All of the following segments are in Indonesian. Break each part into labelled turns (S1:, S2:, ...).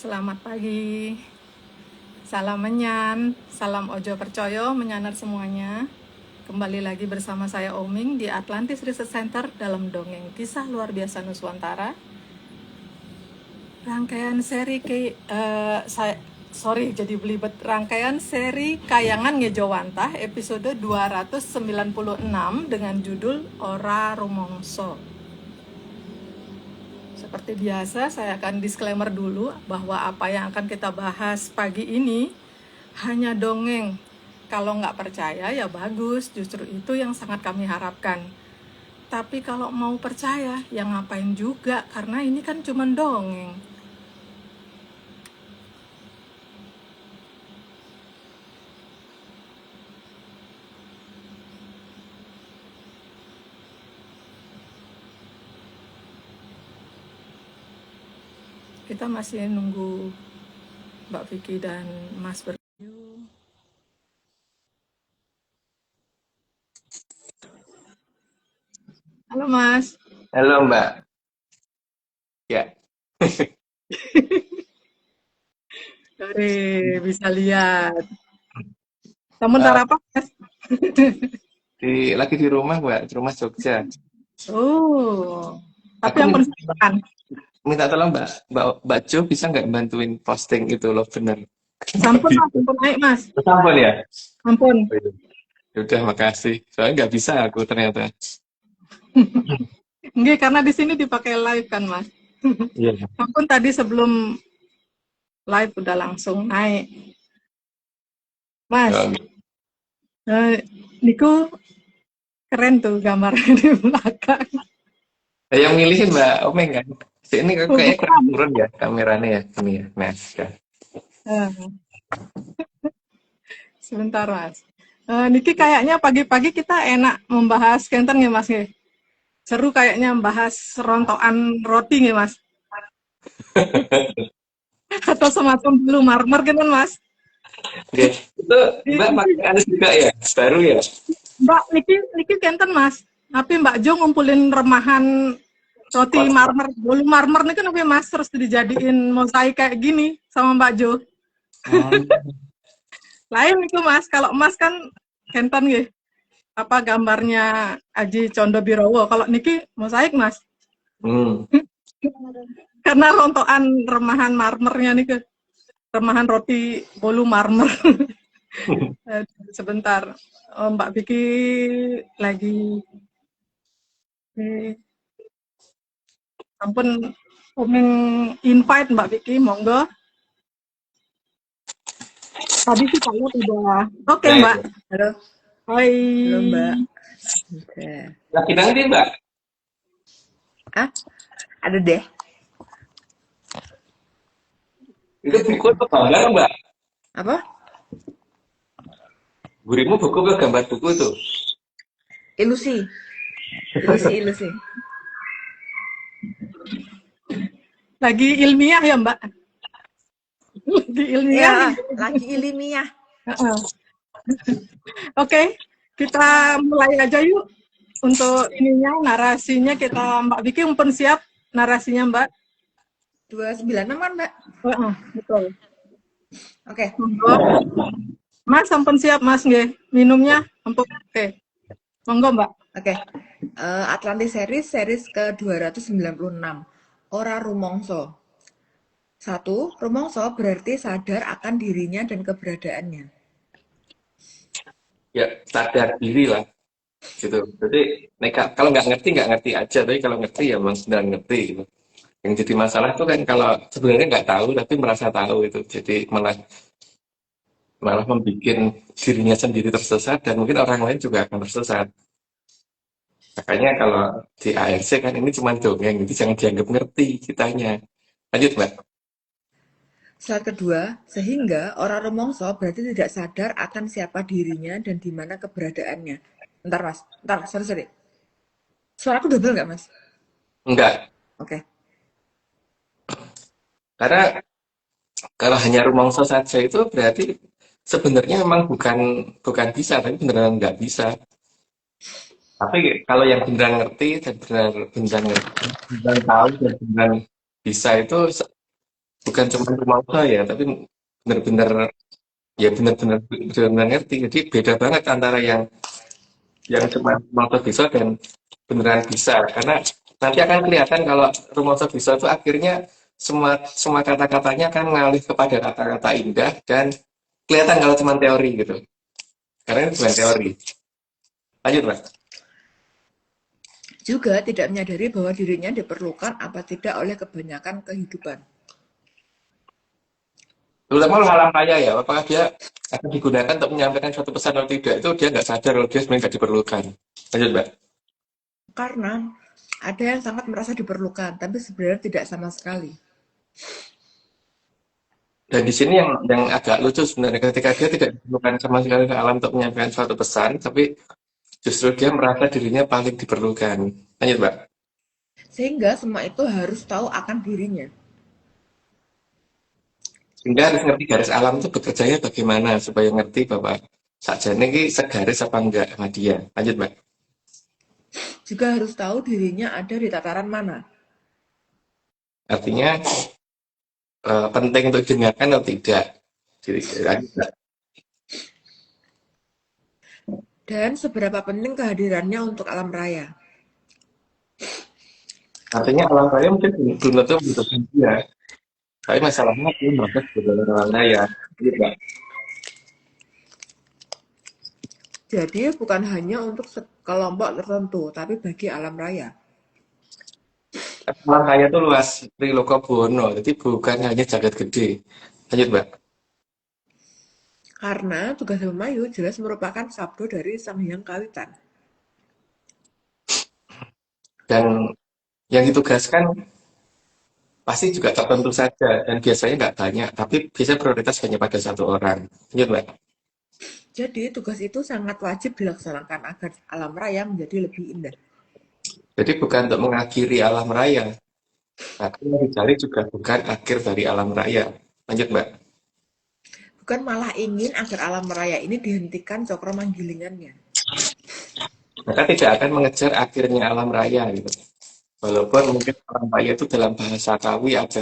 S1: Selamat pagi, salam menyan, salam ojo percoyo, menyanar semuanya. Kembali lagi bersama saya Oming di Atlantis Research Center dalam dongeng kisah luar biasa Nuswantara. Rangkaian seri jadi belibet. Rangkaian seri Kayangan Ngejowantah episode 296 dengan judul Ora Rumongso. Seperti biasa, saya akan disclaimer dulu bahwa apa yang akan kita bahas pagi ini hanya dongeng. Kalau nggak percaya ya bagus, justru itu yang sangat kami harapkan. Tapi kalau mau percaya, ya ngapain juga, karena ini kan cuma dongeng. Kita masih nunggu Mbak Vicky dan Mas Beryu. Halo Mas.
S2: Halo Mbak. Ya,
S1: Bisa lihat. Sebentar
S2: eh,
S1: apa Mas?
S2: lagi di rumah Mbak, di rumah Jogja.
S1: Oh, tapi
S2: Aku
S1: yang
S2: minta,
S1: penting
S2: minta tolong Mbak Jo bisa nggak bantuin posting itu loh, bener. Nggak
S1: sampun Mas,
S2: bisa.
S1: sampun naik Mas.
S2: Sampun ya?
S1: Ampun.
S2: Ya udah, makasih. Soalnya nggak bisa aku ternyata.
S1: Enggak, karena di sini dipakai live kan, Mas.
S2: Iya.
S1: Ampun tadi sebelum live udah langsung naik. Mas,
S2: Oh,
S1: eh, Niku keren tuh gambarnya di belakang.
S2: yang milihin Mbak Omeng kan? Ini
S1: Oh,
S2: kayaknya kurang
S1: bukan.
S2: turun ya kameranya ya. Ini ya. Nah, sudah.
S1: Eh, sebentar, Mas. Niki kayaknya pagi-pagi kita enak membahas kenten ya, Mas. Nggih? Seru kayaknya membahas rontokan roti nih, Mas. Atau semacam blue marmer gitu, Mas.
S2: Oke. Itu Mbak pakai alis juga ya? Baru ya?
S1: Mbak, Niki kenten, Mas. Tapi Mbak Jo ngumpulin remahan roti
S2: Kos.
S1: marmer, bolu marmer nih kan oke Mas, terus dijadiin mosaik kayak gini sama Mbak Jo.
S2: Hmm.
S1: Lain itu Mas, kalau Mas kan kenten nggih, apa gambarnya Aji Condo Birowo. Kalau niki mosaik Mas,
S2: Hmm.
S1: karena rontokan remahan marmernya nih ke remahan roti bolu marmer. Sebentar, Mbak Vicky lagi ampun omeng invite Mbak Vicky, monggo. Tadi sih saya udah. Oke,
S2: Ya,
S1: Mbak.
S2: ya.
S3: Halo, halo Mbak.
S1: Hai.
S3: Oke.
S2: Lagi nanti Mbak.
S3: Ah, ada deh.
S2: Itu buku atau gambar Mbak?
S3: Apa?
S2: Gurimu buku ke gambar buku tuh.
S3: Ilusi. Ilusi.
S1: Lagi ilmiah ya, Mbak? Lagi ilmiah.
S3: Ya, lagi ilmiah.
S1: Oke, kita mulai aja yuk. Untuk ininya, narasinya kita, Mbak Vicky mumpun siap narasinya, Mbak.
S3: 296 kan, Mbak?
S1: Betul.
S3: Oke.
S1: Monggo. Mas, sampun siap, Mas, nggih. Minumnya, empuk. Oke. Monggo, Mbak.
S3: Oke. Atlantis series ke-296. Ora rumongso. 1. Rumongso berarti sadar akan dirinya dan keberadaannya.
S2: Ya, sadar diri lah. Gitu. Jadi, kalau nggak ngerti aja. Tapi kalau ngerti ya memang benar ngerti. Gitu. Yang jadi masalah itu kan kalau sebenarnya nggak tahu tapi merasa tahu itu. Jadi malah malah membuat dirinya sendiri tersesat dan mungkin orang lain juga akan tersesat. Makanya kalau di ARC kan ini cuma dongeng, jadi jangan dianggap ngerti kitanya. Lanjut, Mbak.
S3: Slide kedua, sehingga orang rumongso berarti tidak sadar akan siapa dirinya dan di mana keberadaannya. Bentar, Mas. Bentar, sorry. Suaraku double nggak, Mas?
S2: Enggak.
S3: Oke.
S2: Karena kalau hanya rumongso saja itu berarti sebenarnya memang bukan bukan bisa, tapi beneran nggak bisa. Tapi kalau yang beneran ngerti dan beneran ngerti, beneran tahu dan beneran bisa itu bukan cuma rumah ya, tapi benar-benar ya benar-benar ngerti. Jadi beda banget antara yang cuma rumah bisa dan beneran bisa. Karena nanti akan kelihatan kalau rumah bisa itu akhirnya semua semua kata-katanya akan mengalih kepada kata-kata indah dan kelihatan kalau cuma teori gitu. Karena ini bukan teori. Lanjut, Mas.
S3: Juga tidak menyadari bahwa dirinya diperlukan apa tidak oleh kebanyakan kehidupan.
S2: Terutama halang raya ya, apakah dia akan digunakan untuk menyampaikan suatu pesan atau tidak, itu dia nggak sadar kalau dia sebenarnya nggak diperlukan. Lanjut, Mbak.
S3: Karena ada yang sangat merasa diperlukan, tapi sebenarnya tidak sama sekali.
S2: Dan di sini yang agak lucu sebenarnya ketika dia tidak diperlukan sama sekali ke alam untuk menyampaikan suatu pesan, tapi justru dia merasa dirinya paling diperlukan. Lanjut, Mbak.
S3: Sehingga semua itu harus tahu akan dirinya.
S2: Sehingga harus ngerti garis alam itu bekerjanya bagaimana supaya ngerti bahwa sakjane ini segaris apa enggak sama dia. Lanjut, Mbak.
S3: Juga harus tahu dirinya ada di tataran mana.
S2: Artinya penting untuk didengarkan atau tidak. Jadi, lanjut, Mbak.
S3: Dan seberapa penting kehadirannya untuk alam raya.
S2: Artinya alam raya mungkin belum tentu membutuhkan dia. Tapi masalahnya dia merasa sebagai alam raya. Lanjut, Mbak.
S3: Jadi bukan hanya untuk kelompok tertentu, tapi bagi alam raya.
S2: Alam raya itu luas, Triloko Buwono. Jadi bukan hanya jagat gede. Lanjut, Mbak.
S3: Karena tugas Abimanyu jelas merupakan sabdo dari Sang Hyang Kawitan.
S2: Dan yang ditugaskan pasti juga tertentu saja dan biasanya nggak banyak, tapi biasanya prioritas hanya pada satu orang. Lanjut, Mbak.
S3: Jadi tugas itu sangat wajib dilaksanakan agar alam raya menjadi lebih indah.
S2: Jadi bukan untuk mengakhiri alam raya, tapi yang dicari juga bukan akhir dari alam raya. Lanjut, Mbak.
S3: Bukan malah ingin agar alam raya ini dihentikan cokro manggilingannya.
S2: Maka tidak akan mengejar akhirnya alam raya gitu. Walaupun mungkin alam raya itu dalam bahasa Kawi ada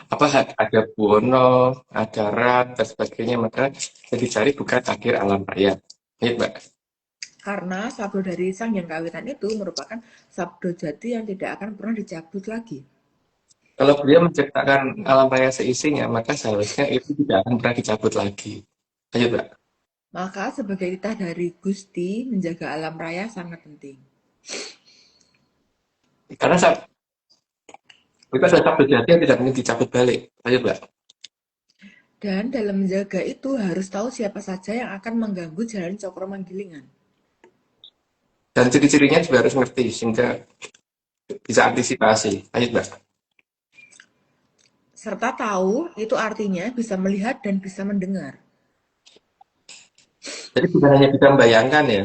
S2: apa ada Buwono, ada Rat dan sebagainya, maka yang dicari bukan akhir alam raya. Lanjut, Mbak.
S3: Karena sabdo dari Sang Hyang Kawitan itu merupakan sabdo jati yang tidak akan pernah dicabut lagi.
S2: Kalau beliau menciptakan alam raya seisinya, maka seharusnya itu tidak akan pernah dicabut lagi. Lanjut, Mbak.
S3: Maka sebagai titah dari Gusti, menjaga alam raya sangat penting.
S2: Karena kita sudah sabdo jati yang tidak mungkin dicabut balik. Lanjut, Mbak.
S3: Dan dalam menjaga itu harus tahu siapa saja yang akan mengganggu jalan cokro manggilingan.
S2: Dan ciri-cirinya juga harus ngerti sehingga bisa antisipasi. Lanjut, Mbak.
S3: Serta tahu itu artinya bisa melihat dan bisa mendengar.
S2: Jadi bukan hanya bisa membayangkan ya,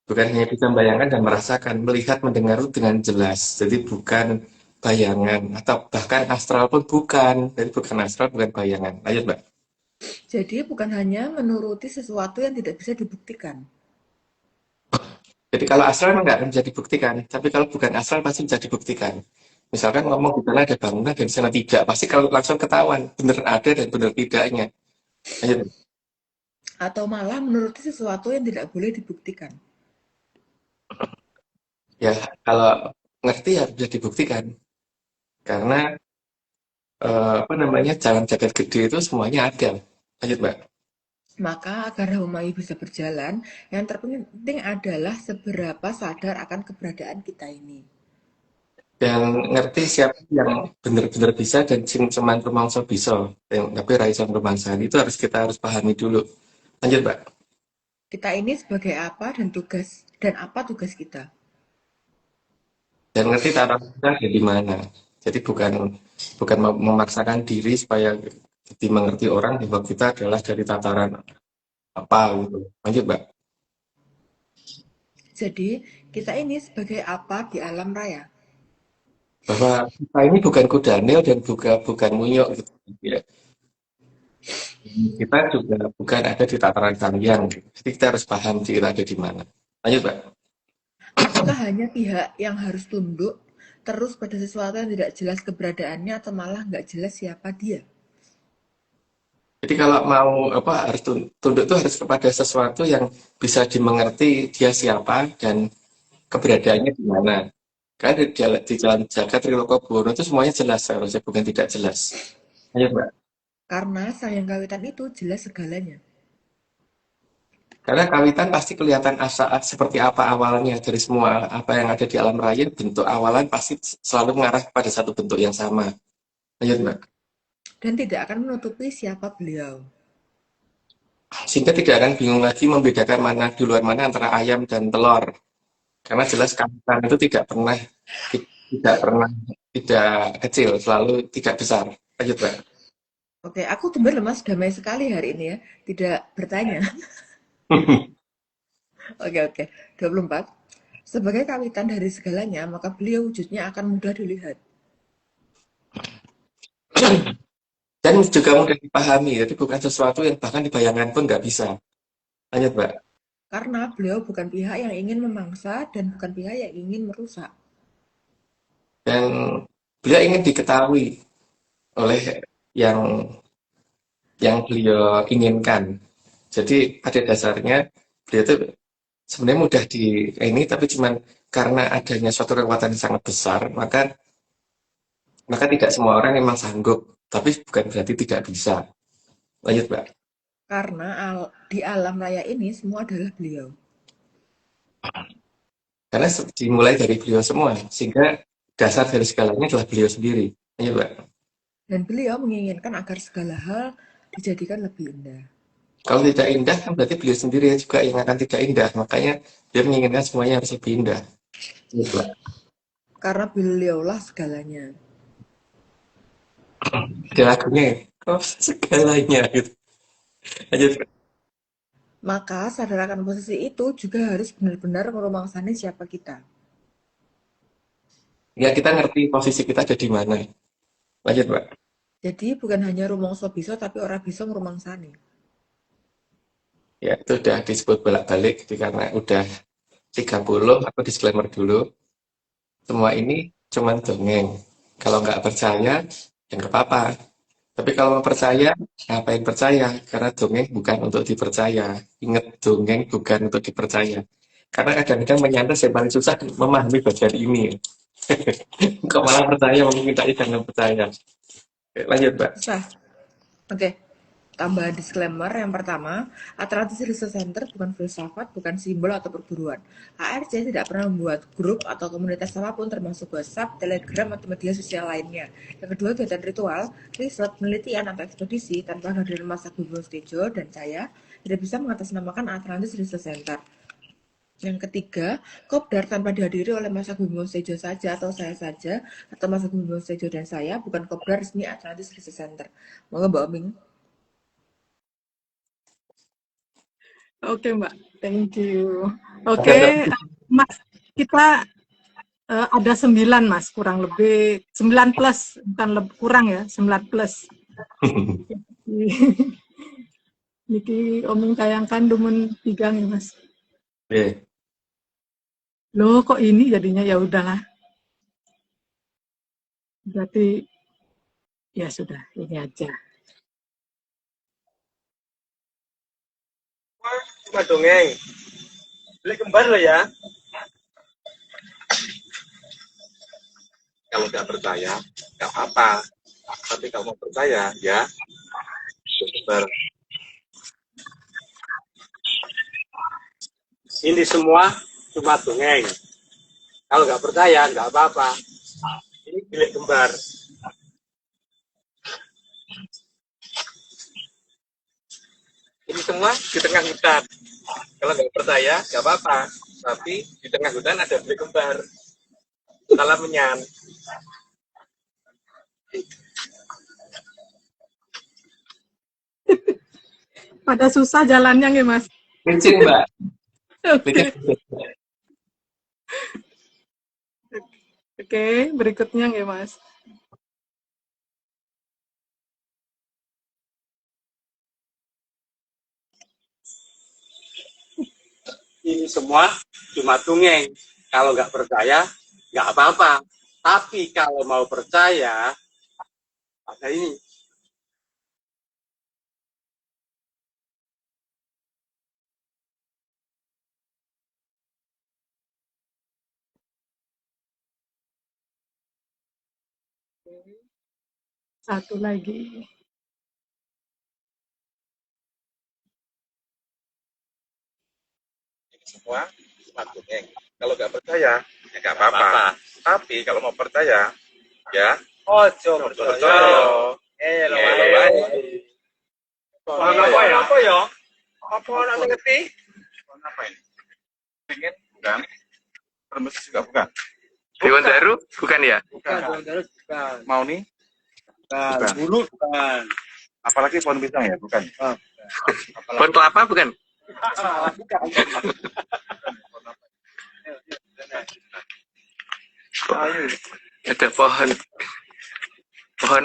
S2: bukan hanya bisa membayangkan dan merasakan, melihat, mendengar itu dengan jelas. Jadi bukan bayangan atau bahkan astral pun bukan. Jadi bukan astral, bukan bayangan. Lanjut, Mbak.
S3: Jadi bukan hanya menuruti sesuatu yang tidak bisa dibuktikan.
S2: Jadi kalau astral memang nggak akan bisa dibuktikan, tapi kalau bukan astral pasti bisa dibuktikan. Misalkan ngomong di sana ada bangunan dan di sana tidak, pasti kalau langsung ketahuan benar ada dan benar tidaknya. Lanjut.
S3: Atau malah menuruti sesuatu yang tidak boleh dibuktikan.
S2: Ya kalau ngerti ya bisa dibuktikan karena apa namanya jalan jagat gede itu semuanya ada. Lanjut, Mbak.
S3: Maka agar Humayu bisa berjalan, yang terpenting adalah seberapa sadar akan keberadaan kita ini.
S2: Dan ngerti siapa yang benar-benar bisa dan sing cuman rumangsa bisa, yang tapi ra iso rumangsan itu kita harus pahami dulu. Lanjut, Mbak.
S3: Kita ini sebagai apa dan apa tugas kita.
S2: Dan ngerti taruh kita ada di mana. Jadi bukan bukan memaksakan diri supaya dimengerti orang bahwa kita adalah dari tataran apa gitu. Lanjut, Mbak.
S3: Jadi, kita ini sebagai apa di alam raya.
S2: Bahwa kita ini bukan kudanil dan bukan munyok gitu ya. Kita juga bukan ada di tataran kalian. Jadi kita harus paham diri kita ada di mana. Lanjut, Mbak.
S3: Apakah hanya pihak yang harus tunduk terus pada sesuatu yang tidak jelas keberadaannya atau malah nggak jelas siapa dia.
S2: Jadi kalau mau apa harus tunduk tuh harus kepada sesuatu yang bisa dimengerti dia siapa dan keberadaannya di mana. Kan di jalan jagat Trilokobono itu semuanya jelas seharusnya bukan tidak jelas. Ayo Mbak.
S3: Karena sang yang kawitan itu jelas segalanya.
S2: Karena kawitan pasti kelihatan saat seperti apa awalnya dari semua apa yang ada di alam raya bentuk awalan pasti selalu mengarah pada satu bentuk yang sama. Ayo Mbak.
S3: Dan tidak akan menutupi siapa beliau.
S2: Sehingga tidak akan bingung lagi membedakan mana duluan mana antara ayam dan telur. Karena jelas kawitan itu tidak pernah tidak kecil, selalu tidak besar. Lanjut, Mbak.
S3: Oke, aku tuh lemas damai sekali hari ini ya. Tidak bertanya. Oke, oke. 24. Sebagai kawitan dari segalanya, maka beliau wujudnya akan mudah dilihat.
S2: Dan juga mudah dipahami, jadi bukan sesuatu yang bahkan dibayangkan pun nggak bisa. Lanjut, Mbak.
S3: Karena beliau bukan pihak yang ingin memangsa dan bukan pihak yang ingin merusak.
S2: Dan beliau ingin diketahui oleh yang yang beliau inginkan. Jadi pada dasarnya beliau itu sebenarnya mudah di ini, tapi cuman karena adanya suatu kekuatan yang sangat besar, maka tidak semua orang memang sanggup, tapi bukan berarti tidak bisa. Lanjut, Mbak.
S3: Karena di alam raya ini semua adalah beliau.
S2: Karena dimulai dari beliau semua, sehingga dasar dari segalanya adalah beliau sendiri. Lanjut, Mbak.
S3: Dan beliau menginginkan agar segala hal dijadikan lebih indah.
S2: Kalau tidak indah, kan berarti beliau sendiri juga yang akan tidak indah. Makanya dia menginginkan semuanya harus lebih indah. Lanjut, Mbak.
S3: Karena beliaulah segalanya.
S2: Ada lagunya ya, oh, segalanya gitu. Lanjut, Mbak.
S3: Maka sadar akan posisi itu juga harus benar-benar merumangsani siapa kita.
S2: Ya, kita ngerti posisi kita ada di mana. Lanjut, Mbak.
S3: Jadi bukan hanya rumangsa bisa tapi orang bisa merumangsani.
S2: Ya, itu udah disebut bolak-balik, jadi karena udah 30, aku disclaimer dulu. Semua ini cuman dongeng. Kalau nggak percaya, ya nggak apa-apa. Tapi kalau mau percaya, ngapain percaya? Karena dongeng bukan untuk dipercaya. Ingat, dongeng bukan untuk dipercaya. Karena kadang-kadang menyandang yang paling susah memahami bagian ini. Kok malah percaya, mungkin kita jangan percaya. Oke, lanjut, Mbak.
S3: Susah. Oke. Tambahan disclaimer yang pertama, Atlantis Research Center bukan filsafat, bukan simbol atau perburuan. ARC tidak pernah membuat grup atau komunitas apapun termasuk WhatsApp, Telegram, atau media sosial lainnya. Yang kedua, kegiatan ritual, riset, penelitian, atau ekspedisi tanpa kehadiran Mas Agus Tejo dan saya tidak bisa mengatasnamakan Atlantis Research Center. Yang ketiga, kopdar tanpa dihadiri oleh Mas Agus Tejo saja atau saya saja, atau Mas Agus Tejo dan saya bukan kopdar resmi Atlantis Research Center. Moga Mbak Oming.
S1: Oke, Mbak. Thank you. Oke, Mas, kita ada 9, Mas, kurang lebih 9 plus, bukan kurang ya, 9 plus. Niki omong tayangkan dumun 3 nih, Mas.
S2: Oke.
S1: Loh, kok ini jadinya? Ya udahlah. Berarti ya sudah, ini aja.
S4: Cuma dongeng. Beli kembar loh ya. Kalau nggak percaya, nggak apa-apa. Tapi kalau mau percaya, ya kembar. Ini semua cuma dongeng. Kalau nggak percaya, nggak apa-apa. Ini bilik kembar. Ini semua di tengah hutan. Kalau nggak percaya, nggak apa-apa. Tapi di tengah hutan ada bilik kembar. Salah menyan.
S1: Pada susah jalannya nggih, Mas.
S2: Licin, Mbak.
S1: Oke.
S2: Licin.
S1: Oke, berikutnya nggih, Mas.
S4: Ini semua cuma dongeng. Kalau nggak percaya, nggak apa-apa.
S5: Tapi kalau mau percaya, ada ini.
S1: Satu lagi.
S4: Semua smart dongeng. Kalau nggak percaya, ya nggak apa-apa. Tapi kalau mau percaya, ya
S5: Ojo
S4: percaya.
S5: Apa ya? Apa anak ngerti?
S4: Apa ini? Pengen bukan? Rembes juga bukan?
S2: Dewan Daru bukan ya?
S5: Bukan.
S4: Mau nih?
S5: Bukan. Bulu bukan.
S4: Apalagi pohon pisang ya, bukan?
S2: Pohon kelapa bukan? Ada pohon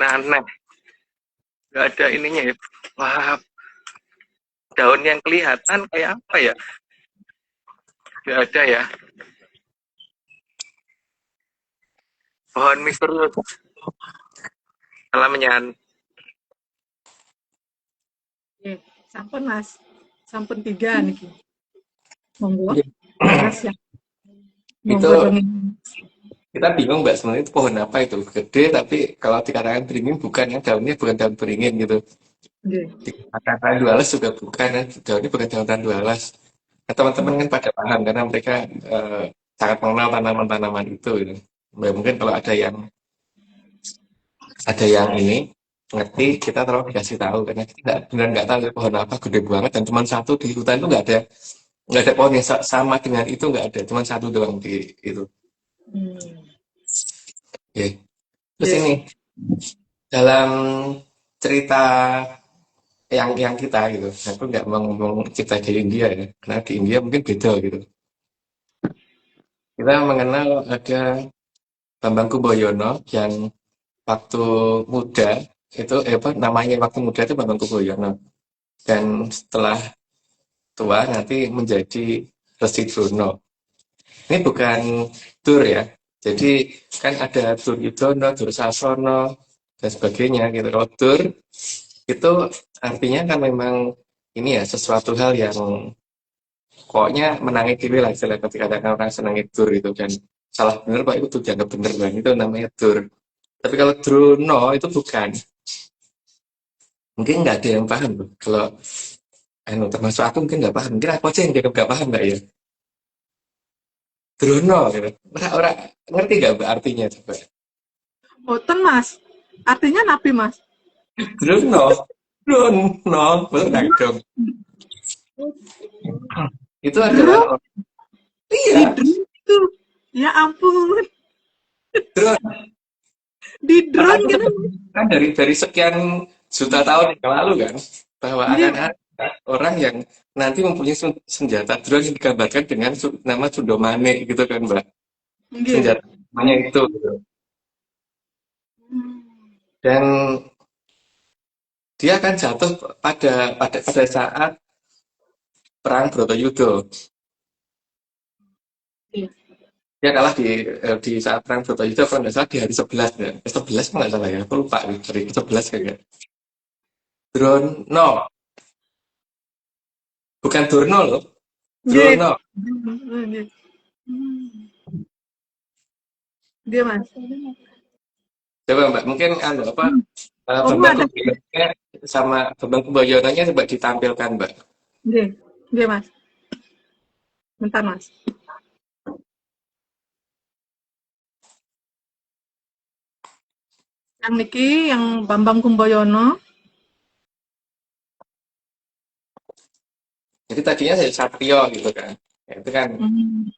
S2: aneh. Nggak ada ininya ya. Wah, daun yang kelihatan kayak apa ya? Nggak ada ya. Pohon misterius. Alamian.
S1: Oke, sampun Mas. Sampun 3 niki. Monggo. Mas ya.
S2: Itu
S1: Monggo dongeng.
S2: kita bingung Mbak sebenarnya itu pohon apa itu. Gede tapi kalau dikatakan beringin bukan ya, daunnya bukan daun beringin gitu.
S1: Nggih.
S2: Dikatakan randualas juga bukan ya, daunnya bukan daun randualas. Nah, teman-teman kan pada paham karena mereka sangat mengenal tanaman-tanaman itu gitu. Mbak, mungkin kalau ada yang ini ngerti, kita terlalu dikasih tahu karena kita benar nggak tahu pohon apa gede banget dan cuma satu di hutan itu nggak ada pohon yang sama dengan itu, nggak ada, cuma satu doang di itu. Oke. Terus
S1: Oke.
S2: ini dalam cerita yang kita gitu, aku nggak mau ngomong cerita di India ya, karena di India mungkin beda gitu. Kita mengenal ada Bambang Kumboyono yang waktu muda itu namanya waktu muda itu Bambang Kumboyono, dan setelah tua nanti menjadi Resi Drono. Ini bukan Dur ya, jadi kan ada Duryudono, Dursasana dan sebagainya gitu. Kalau Dur itu artinya kan memang ini ya sesuatu hal yang pokoknya menangi diri lah, istilah ketika ada orang senangi Dur itu, dan salah bener Pak itu dianggap bener kan, itu namanya Dur. Tapi kalau Drono itu bukan. Mungkin nggak ada yang paham loh. Kalau termasuk aku mungkin nggak paham. Mungkin aku aja yang dianggap nggak paham nggak ya? Drono gitu. Orang ngerti nggak Mbak artinya coba?
S1: Boten Mas. Artinya napi Mas.
S2: Drono. Drono. Betul dong. Itu adalah iya.
S1: Itu. Ya ampun.
S2: Drone.
S1: Di drone gitu.
S2: Kan dari sekian juta tahun yang lalu kan, bahwa akan ada orang yang nanti mempunyai senjata drone yang digambarkan dengan nama Sundomane gitu kan Mbak. Senjata namanya itu gitu. Dan dia akan jatuh pada saat perang Bratayuda. Dia kalah di saat perang Bratayuda kalau nggak salah di hari 11 ya. 11 nggak salah ya, aku lupa hari 11 kayaknya. Drono. Bukan Durno loh. Drono.
S1: Dia Mas.
S2: Coba Mbak, mungkin Bambang Kumboyono sama Bambang Kumboyono-nya coba ditampilkan Mbak.
S1: Dia Mas. Bentar Mas. Yang niki yang Bambang Kumboyono.
S2: Jadi tadinya saya Satrio gitu kan. Ya, itu kan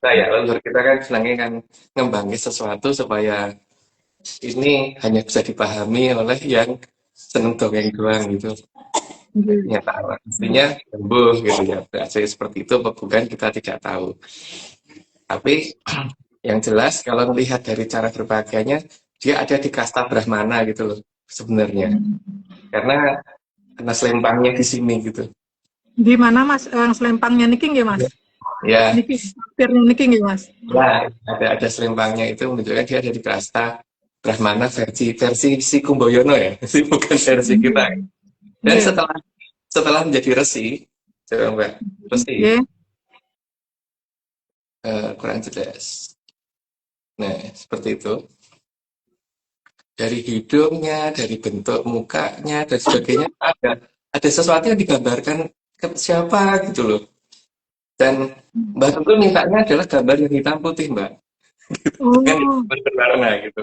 S2: leluhur kita kan senangnya kan ngembangin sesuatu supaya ini hanya bisa dipahami oleh yang seneng dongeng doang gitu. Nyata artinya sembuh gitu ya. Berarti seperti itu bukan, kita tidak tahu. Tapi yang jelas kalau melihat dari cara berpakaiannya, dia ada di kasta Brahmana gitu loh sebenarnya. Karena selempangnya di sini gitu.
S1: Di mana Mas? Yang selempangnya niki nggih Mas?
S2: Ya.
S1: Niki, niki nggih Mas?
S2: Ya, ada selempangnya itu menunjukkan dia ada di kasta Brahmana versi si Kumboyono ya, bukan versi kita. Dan
S1: Nggih.
S2: setelah menjadi resi, coba Mbak, resi,
S1: Nggih.
S2: kurang jelas. Nah, seperti itu. Dari hidungnya, dari bentuk mukanya, dan sebagainya, ada sesuatu yang digambarkan ke siapa gitu loh. Dan Mbak tentu mintanya adalah gambar yang hitam putih, Mbak. Bukan
S1: Oh,
S2: berwarna gitu.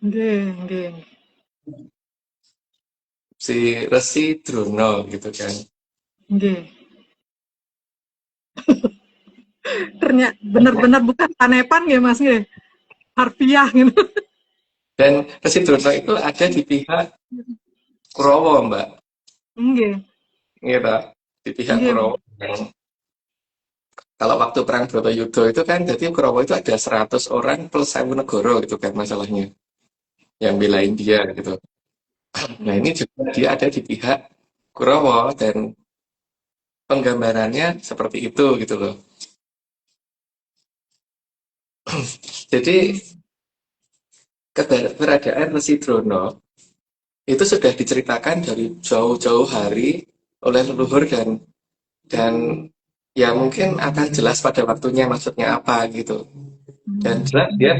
S1: nggih, nggih.
S2: Si Resi Druno gitu kan.
S1: Nggih. Ternyata benar-benar bukan kanepan nggih Mas nggih. Harfiah gitu.
S2: Dan Resi Druno itu ada di pihak Kurawa, Mbak.
S1: Nggih.
S2: Gitu. Di pihak
S1: Nggih, Mas.
S2: Kurawa. Kalau waktu perang Bratayuda itu kan, jadi Kurawa itu ada 100 orang plus 1000 negara gitu kan masalahnya. Yang belain dia gitu. Nah ini juga dia ada di pihak Kurawa dan penggambarannya seperti itu gitu loh. Jadi keberadaan Resi Drono itu sudah diceritakan dari jauh-jauh hari oleh leluhur dan ya mungkin akan jelas pada waktunya maksudnya apa gitu. Dan jelas dia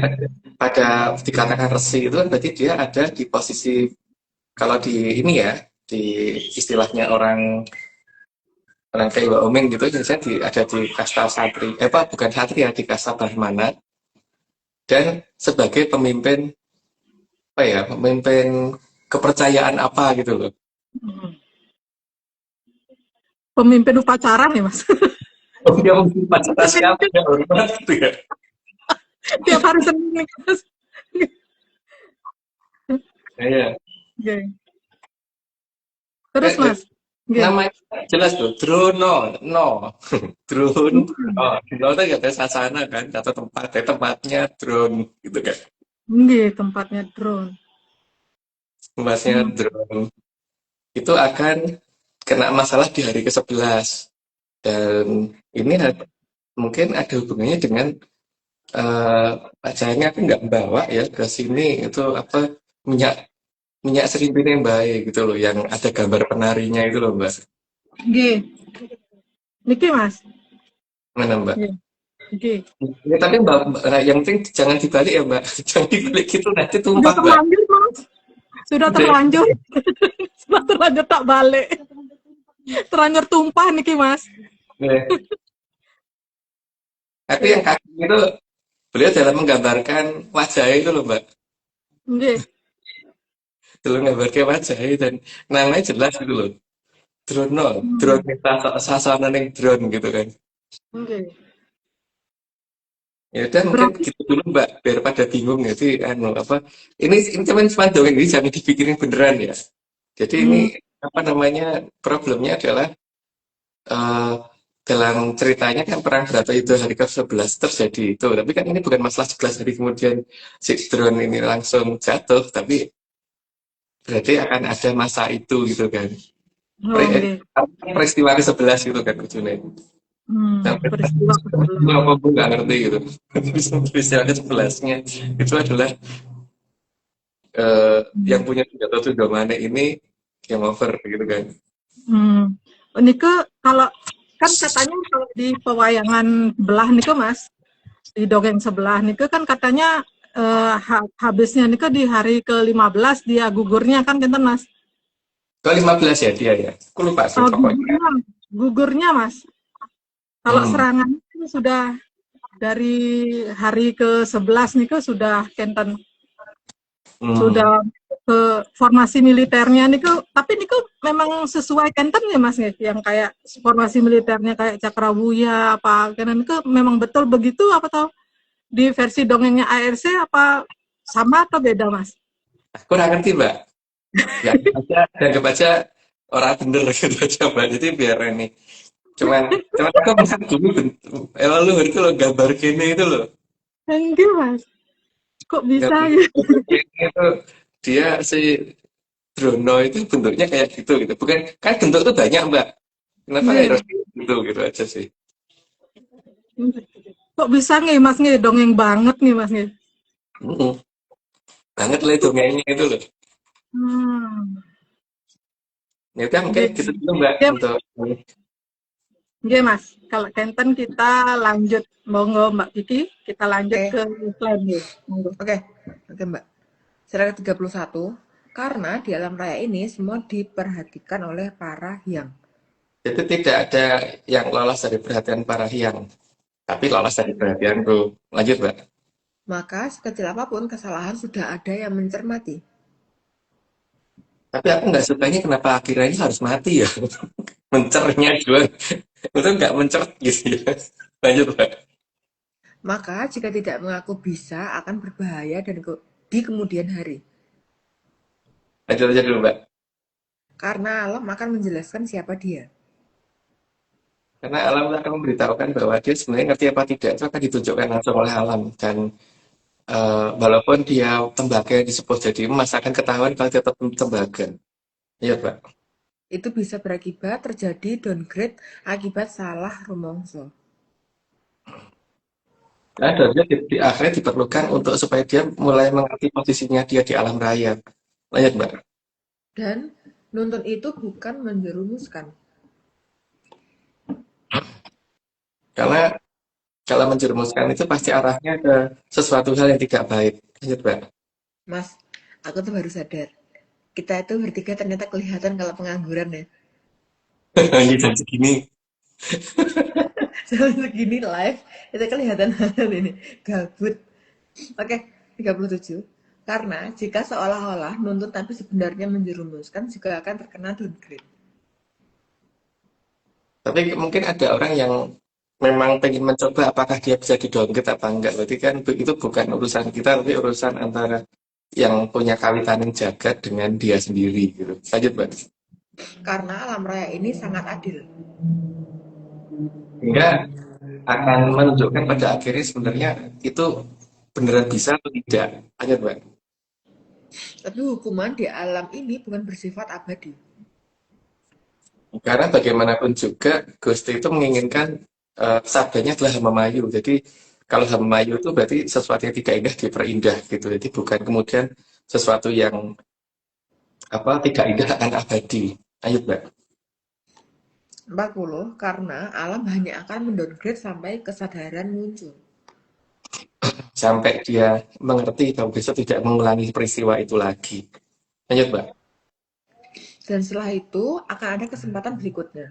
S2: pada dikatakan resi itu kan berarti dia ada di posisi, kalau di ini ya, di istilahnya orang kayak Mbak Omeng gitu, biasanya ada di kasta satri, bukan satri ya, di kasta Brahmana, dan sebagai pemimpin pemimpin kepercayaan apa gitu loh.
S1: Pemimpin upacara nih Mas.
S2: Dia mungkin pacar siapa ya, hormat gitu ya.
S1: Tiap hari Senin nih Mas.
S2: Iya.
S1: Nggih. Terus
S2: Eh,
S1: Mas. Nggih.
S2: Namanya jelas tuh, Drono, no, drone, oh, Drono itu ada sasana kan, atau tempatnya drone gitu kan,
S1: Nggih, tempatnya drone.
S2: tempatnya drone itu akan kena masalah di hari ke-11 dan ini mungkin ada hubungannya dengan sayangnya aku nggak bawa ya ke sini itu apa minyak serimpin yang baik gitu loh, yang ada gambar penarinya itu loh Mbak.
S1: Nggih. Niki Mas.
S2: Mana Mbak?
S1: Nggih. Nggih.
S2: Ya, tapi yang penting jangan dibalik ya Mbak. Jangan dibalik gitu nanti
S1: Sudah
S2: tumpah Mbak.
S1: terlanjur Mas. Sudah terlanjur. Sudah terlanjur tak balik. Terlanjur tumpah niki Mas.
S2: Nah, tapi yang kaki itu beliau dalam menggambarkan wajah itu loh Mbak.
S1: Nggih.
S2: Dalam menggambarkan wajah dan namanya jelas gitu loh. Drone kita sasana yang drone gitu kan.
S1: Nggih.
S2: Ya udah mungkin
S1: Berarti
S2: gitu dulu Mbak, biar pada bingung jadi ini cuma dongeng, ini jangan dipikirin beneran ya. Jadi ini apa namanya, problemnya adalah eh, dalam ceritanya kan perang Bratayuda hari ke-11 terjadi itu, tapi kan ini bukan masalah 11 hari kemudian si drone ini langsung jatuh, tapi berarti akan ada masa itu gitu kan.
S1: oh, nggih.
S2: Peristiwa ke-11 gitu kan ujungnya. Sampai
S1: Peristiwa ke-11.
S2: apa pun nggak ngerti gitu. Peristiwa ke-11-nya itu adalah yang punya senjata Tundamane ini game over gitu kan.
S1: Nike kalau kan katanya kalau di pewayangan sebelah Nike Mas, di dongeng sebelah Nike kan katanya habisnya Nike di hari ke-15 dia gugurnya kan kinten Mas.
S2: Ke-15 ya dia ya. Aku lupa sih pokoknya.
S1: Gugurnya Mas. Kalau serangan itu sudah dari hari ke-11 Nike sudah kinten sudah ke formasi militernya Nike, tapi Nike memang sesuai kenten ya Mas yang kayak formasi militernya kayak Cakrawuya apa karena Nike memang betul begitu apa tau di versi dongengnya ARC apa sama atau beda Mas?
S2: Aku nggak ngerti Mbak. Ya anggap aja orang bener gitu aja Mbak. Jadi biar ini. Cuman aku melihat dulu lu itu loh gambar gini itu loh.
S1: Enggak Mas. Kok bisa gitu?
S2: Itu dia si Drono itu bentuknya kayak gitu. Bukan kan bentuk itu banyak Mbak. Kenapa harus gitu aja sih?
S1: Kok bisa nih Mas nih dongeng banget nih Mas nih?
S2: banget lah itu dongengnya itu loh.
S1: Hmm.
S2: Ya udah mungkin
S1: Nggih.
S2: gitu dulu Mbak
S1: Nggih,
S2: untuk
S1: nggih, Mas. Kalau Kenten kita lanjut, monggo Mbak Kiki, kita lanjut
S3: Oke,
S1: ke iklan nggih. Monggo.
S3: oke, oke Mbak. Slide ke-31, karena di alam raya ini semua diperhatikan oleh para hyang.
S2: itu tidak ada yang lolos dari perhatian para hyang, tapi lolos dari perhatianku. Lanjut Mbak.
S3: Maka sekecil apapun kesalahan sudah ada yang mencermati.
S2: Tapi aku nggak sukanya kenapa akhirnya ini harus mati ya. Mencernya doang. Itu nggak mencer gitu ya. Lanjut Mbak.
S3: Maka jika tidak mengaku bisa akan berbahaya dan di kemudian hari.
S2: Lanjut aja dulu Mbak.
S3: Karena alam akan menjelaskan siapa dia.
S2: Karena alam akan memberitahukan bahwa dia sebenarnya ngerti apa tidak itu akan ditunjukkan langsung oleh alam. Dan walaupun dia tembaga disebut jadi emas akan ketahuan kalau dia tetap tembaga. Iya Mbak.
S3: Itu bisa berakibat terjadi downgrade akibat salah rumongso.
S2: Nah, downnya di akhirnya diperlukan untuk supaya dia mulai mengerti posisinya dia di alam raya. Lanjut Mbak.
S3: Dan nuntun itu bukan menjerumuskan.
S2: Karena kalau menjerumuskan itu pasti arahnya ke sesuatu hal yang tidak baik. Lanjut Mbak.
S3: Mas, aku tuh baru sadar. Kita itu bertiga ternyata kelihatan kalau pengangguran ya.
S2: Ini jam segini.
S3: Jam segini live, itu kelihatan banget ini. Gabut. Oke, 37. Karena jika seolah-olah nuntut tapi sebenarnya menjerumuskan juga akan terkena downgrade.
S2: Tapi mungkin ada orang yang memang pengen mencoba apakah dia bisa di-downgrade apa enggak. Berarti kan itu bukan urusan kita, tapi urusan antara yang punya kawitanin jagat dengan dia sendiri gitu. Lanjut Mbak.
S3: Karena alam raya ini sangat adil.
S2: Sehingga akan menunjukkan pada akhirnya sebenarnya itu beneran bisa atau tidak. Lanjut Mbak.
S3: Tapi hukuman di alam ini bukan bersifat abadi.
S2: Karena bagaimanapun juga Gusti itu menginginkan sabdanya adalah Hamamayu. Jadi kalau Hamamayu itu berarti sesuatu yang tidak indah diperindah gitu. Jadi bukan kemudian sesuatu yang apa tidak indah akan abadi. Lanjut Mbak.
S3: 40. Karena alam hanya akan mendowngrade sampai kesadaran muncul.
S2: Sampai dia mengerti bahwa besok tidak mengulangi peristiwa itu lagi. Lanjut Mbak.
S3: Dan setelah itu akan ada kesempatan berikutnya.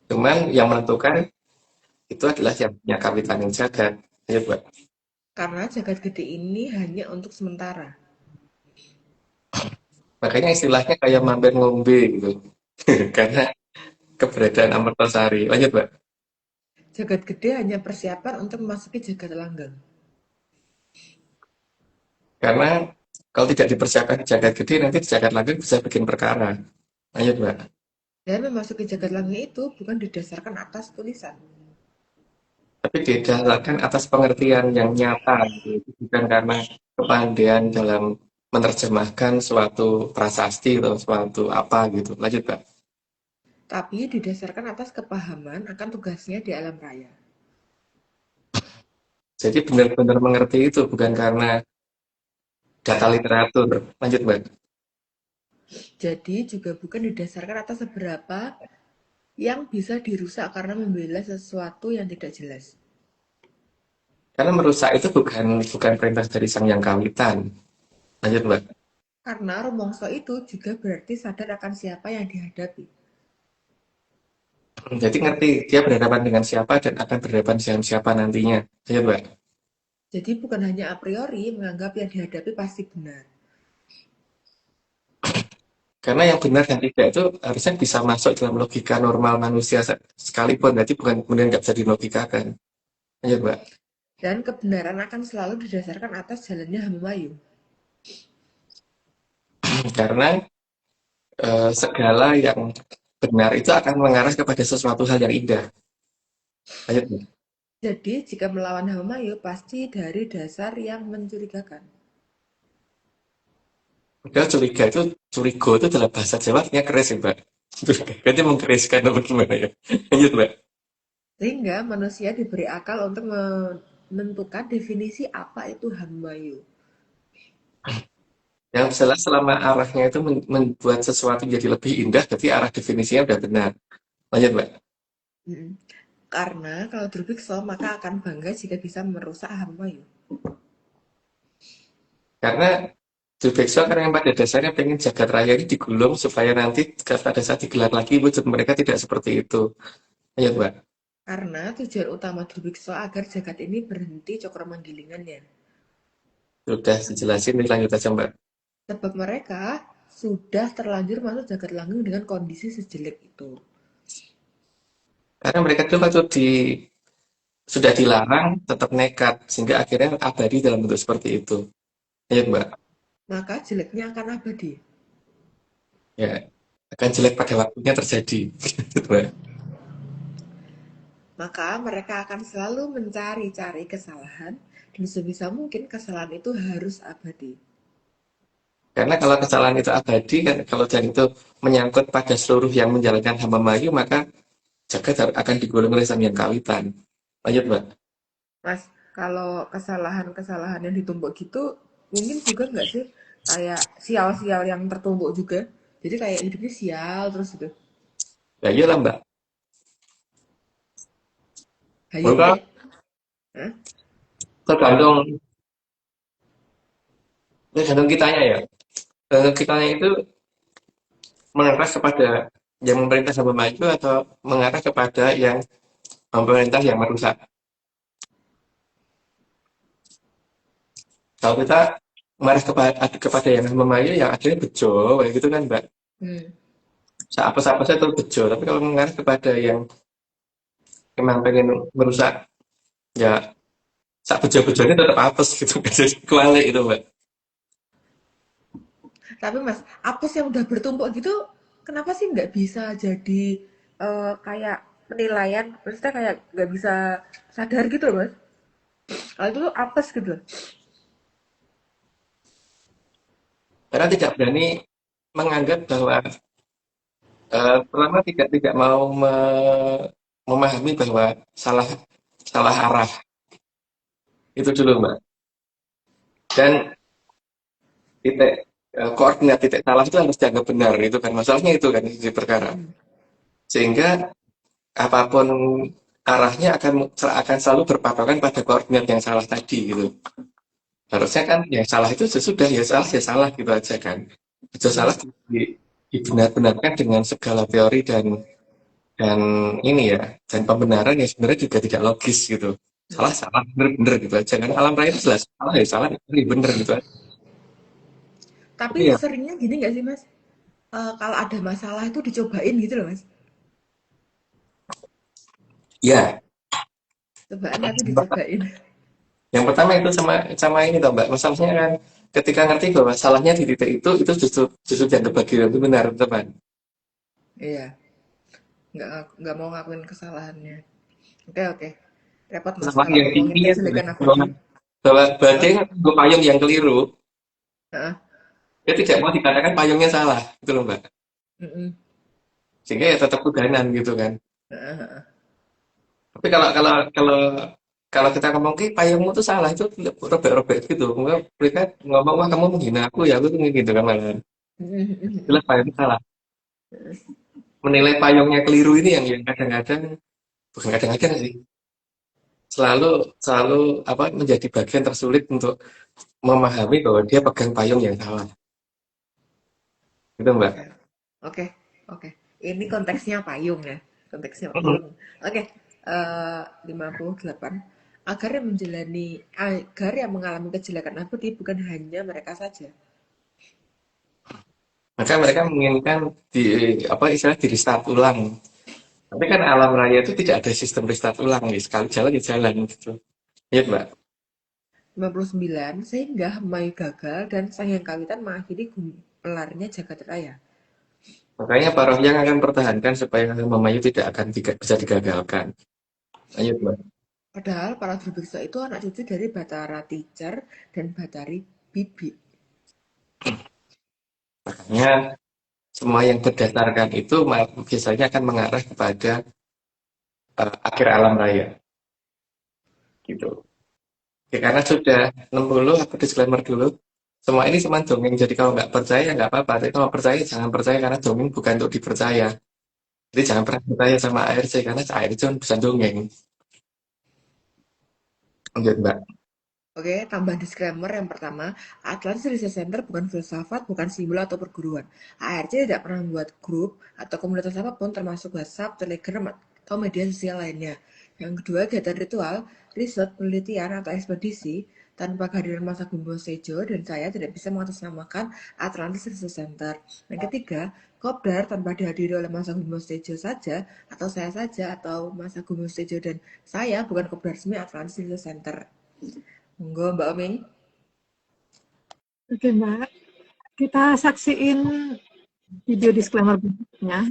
S2: Cuman yang menentukan itu adalah yang punya kawitan yang jagat. Lanjut Mbak.
S3: Karena jagat gede ini hanya untuk sementara.
S2: Makanya istilahnya kayak mampir ngombe gitu. Karena keberadaan Amertasari. Lanjut Mbak.
S3: Jagat gede hanya persiapan untuk memasuki jagat langgang.
S2: Karena kalau tidak dipersiapkan di jagat gede, nanti di jagat langgang bisa bikin perkara. Lanjut Mbak.
S3: Dan memasuki jagat langgang itu bukan didasarkan atas tulisan.
S2: Tapi didasarkan atas pengertian yang nyata. Gitu. Bukan karena kepandaian dalam menerjemahkan suatu prasasti atau suatu apa gitu. Lanjut Mbak.
S3: Tapi didasarkan atas kepahaman akan tugasnya di alam raya.
S2: Jadi benar-benar mengerti itu bukan karena data literatur. Lanjut Mbak.
S3: Jadi juga bukan didasarkan atas seberapa yang bisa dirusak karena membela sesuatu yang tidak jelas.
S2: Karena merusak itu bukan perintah dari sang yang kawitan. Lanjut Mbak.
S3: Karena rumongso itu juga berarti sadar akan siapa yang dihadapi.
S2: Jadi ngerti dia berhadapan dengan siapa dan akan berhadapan dengan siapa nantinya. Lanjut Mbak.
S3: Jadi bukan hanya a priori menganggap yang dihadapi pasti benar.
S2: Karena yang benar dan tidak itu harusnya bisa masuk dalam logika normal manusia sekalipun. Berarti bukan kemudian nggak bisa dilogikakan. Lanjut Mbak.
S3: Dan kebenaran akan selalu didasarkan atas jalannya Hamamayu.
S2: Karena segala yang benar itu akan mengarah kepada sesuatu hal yang indah. Lanjut Mbak.
S3: Jadi jika melawan Hamamayu pasti dari dasar yang mencurigakan.
S2: Padahal curigo itu dalam bahasa Jawa artinya keris ya Mbak. Berarti mengkeriskan atau gimana ya? Lanjut Mbak.
S3: Sehingga manusia diberi akal untuk menentukan definisi apa itu Hamamayu.
S2: Yang jelas selama arahnya itu membuat sesuatu jadi lebih indah, berarti arah definisinya udah benar. Lanjut, Mbak.
S3: Mm-mm. Karena kalau Drubikso maka akan bangga jika bisa merusak Hamayu.
S2: Karena Drubekso kan yang pada dasarnya pengen jagat raya ini digulung supaya nanti pada saat digelar lagi wujud mereka tidak seperti itu. Lanjut, Mbak.
S3: Karena tujuan utama Drubikso agar jagat ini berhenti cokro-manggilingannya.
S2: Sudah dijelasin, nih lanjut aja, Mbak.
S3: Sebab mereka sudah terlanjur masuk jagat langgeng dengan kondisi sejelek itu.
S2: Karena mereka tuh waktu sudah dilarang tetap nekat sehingga akhirnya abadi dalam bentuk seperti itu. Lanjut, Mbak.
S3: Maka jeleknya akan abadi.
S2: Ya, akan jelek pada waktunya terjadi. Gitu, Mbak.
S3: Maka mereka akan selalu mencari-cari kesalahan dan sebisa mungkin kesalahan itu harus abadi.
S2: Karena kalau kesalahan itu abadi, kan kalau dan itu menyangkut pada seluruh yang menjalankan hamba mayu, maka jagat akan digulung oleh sang yang kawitan. Lanjut, Mbak.
S3: Mas, kalau kesalahan-kesalahan yang ditumpuk gitu, mungkin juga nggak sih kayak sial-sial yang tertumpuk juga. Jadi kayak hidupnya sial terus gitu.
S2: Ya iyalah, Mbak.
S3: Hayang
S2: Maka
S3: deh. Hah?
S2: tergantung tergantung kitanya ya. Kitanya itu mengarah kepada yang memerintah hamba mayu atau mengarah kepada yang pemerintah yang merusak. Kalau kita marah kepada yang hamba mayu, yang akhirnya bejo, kayak gitu kan, Mbak.
S3: Hmm.
S2: Apa-apa saya itu bejo. Tapi kalau mengarah kepada yang memang pengen merusak, ya sak bejo-bejonya tetap apes gitu. Jadi kebalik itu, Mbak.
S3: Tapi Mas, apes yang udah bertumpuk gitu, kenapa sih nggak bisa jadi kayak penilaian? Maksudnya kayak nggak bisa sadar gitu loh Mas. Kalau itu tuh apes gitu loh.
S2: Karena tidak berani menganggap bahwa pertama tidak mau memahami bahwa salah salah arah itu dulu, Mbak. Dan titik koordinat titik salah itu harus dianggap benar, itu kan masalahnya, itu kan di perkara.
S3: Hmm.
S2: Sehingga apapun arahnya akan selalu berpatokan pada koordinat yang salah tadi gitu. Harusnya kan yang salah itu sesudah ya salah gitu aja kan. Itu
S3: Hmm.
S2: salah dibenar-benarkan dengan segala teori dan ini ya, dan pembenaran yang sebenarnya juga tidak logis gitu. Salah
S3: Hmm.
S2: salah, bener bener gitu aja kan. Alam raya itu jelas salah ya salah, bener gitu aja.
S3: Tapi
S2: Tapi ya,
S3: seringnya gini nggak sih Mas? Kalau ada masalah itu dicobain gitu loh Mas.
S2: ya.
S3: Cobaan tapi dicobain.
S2: Yang pertama itu sama sama ini toh, Mbak. Masalahnya kan ketika ngerti bahwa salahnya di titik itu justru justru dianggap bagian itu benar, teman.
S3: Iya, nggak mau ngakuin kesalahannya. Oke oke. Repot Mas
S2: Salah
S3: kalau
S2: yang
S3: ngomongin
S2: tinggi itu
S3: kejelekan
S2: bahwa,
S3: abadi.
S2: bahwa
S3: Hah?
S2: badai nganggo payung yang keliru,
S3: Heeh.
S2: dia tidak mau dikatakan payungnya salah, gitu loh, Mbak.
S3: Mm-mm.
S2: Sehingga ya tetap udanan gitu kan.
S3: Heeh, heeh.
S2: Tapi kalau kalau kalau kalau kita ngomong ki payungmu tuh salah itu robek-robek gitu. Mereka ngomong wah kamu menghina aku ya aku tuh gitu kan malah.
S3: Mm-mm,
S2: Jelas
S3: mm-mm.
S2: payungnya salah. Menilai payungnya keliru ini yang kadang-kadang bukan kadang-kadang sih. Selalu selalu apa menjadi bagian tersulit untuk memahami bahwa dia pegang payung yang salah. Gitu, Mbak.
S3: Oke, oke, oke. Ini konteksnya payung ya, konteksnya
S2: Mhm.
S3: payung. Oke, 58. Agar yang mengalami kejelekan abadi bukan hanya mereka saja.
S2: Maka mereka menginginkan di apa istilah di restart ulang. Tapi kan alam raya itu tidak ada sistem restart ulang nih. Sekali jalan ya jalan gitu. Iya, Mbak.
S3: 59. Sehingga Hemayu gagal dan Sang Hyang Kawitan mengakhiri gelarnya jagat raya.
S2: Makanya Pak Rohyang akan pertahankan supaya Mamayu tidak akan bisa digagalkan. Ayo, Mbak.
S3: Padahal para Drubiksa itu anak cucu dari Batara Ticer dan Batari Bibi.
S2: Makanya semua yang berdasarkan itu biasanya akan mengarah kepada akhir alam raya. Gitu. Oke, karena sudah 60, aku disclaimer dulu. semua ini cuma dongeng. Jadi kalau nggak percaya nggak apa-apa. Tapi kalau percaya jangan percaya karena dongeng bukan untuk dipercaya. Jadi jangan pernah percaya sama ARC karena ARC cuma bisa dongeng. Lanjut, Mbak.
S3: Oke, tambah disclaimer yang pertama, Atlantis Research Center bukan filsafat, bukan simbol atau perguruan. ARC tidak pernah membuat grup atau komunitas apapun termasuk WhatsApp, Telegram, atau media sosial lainnya. Yang kedua, kegiatan ritual, riset, penelitian, atau ekspedisi tanpa kehadiran Mas Agung Bimo Tejo dan saya tidak bisa mengatasnamakan Atlantis Research Center. Yang ketiga, Kopdar tanpa dihadiri oleh Mas Agung Bimo Tejo saja, atau saya saja, atau Mas Agung Bimo Tejo dan saya bukan Kopdar resmi Atlantis Research Center. Monggo Mbak Omi.
S1: Oke, Mbak. Kita saksiin video disclaimer berikutnya.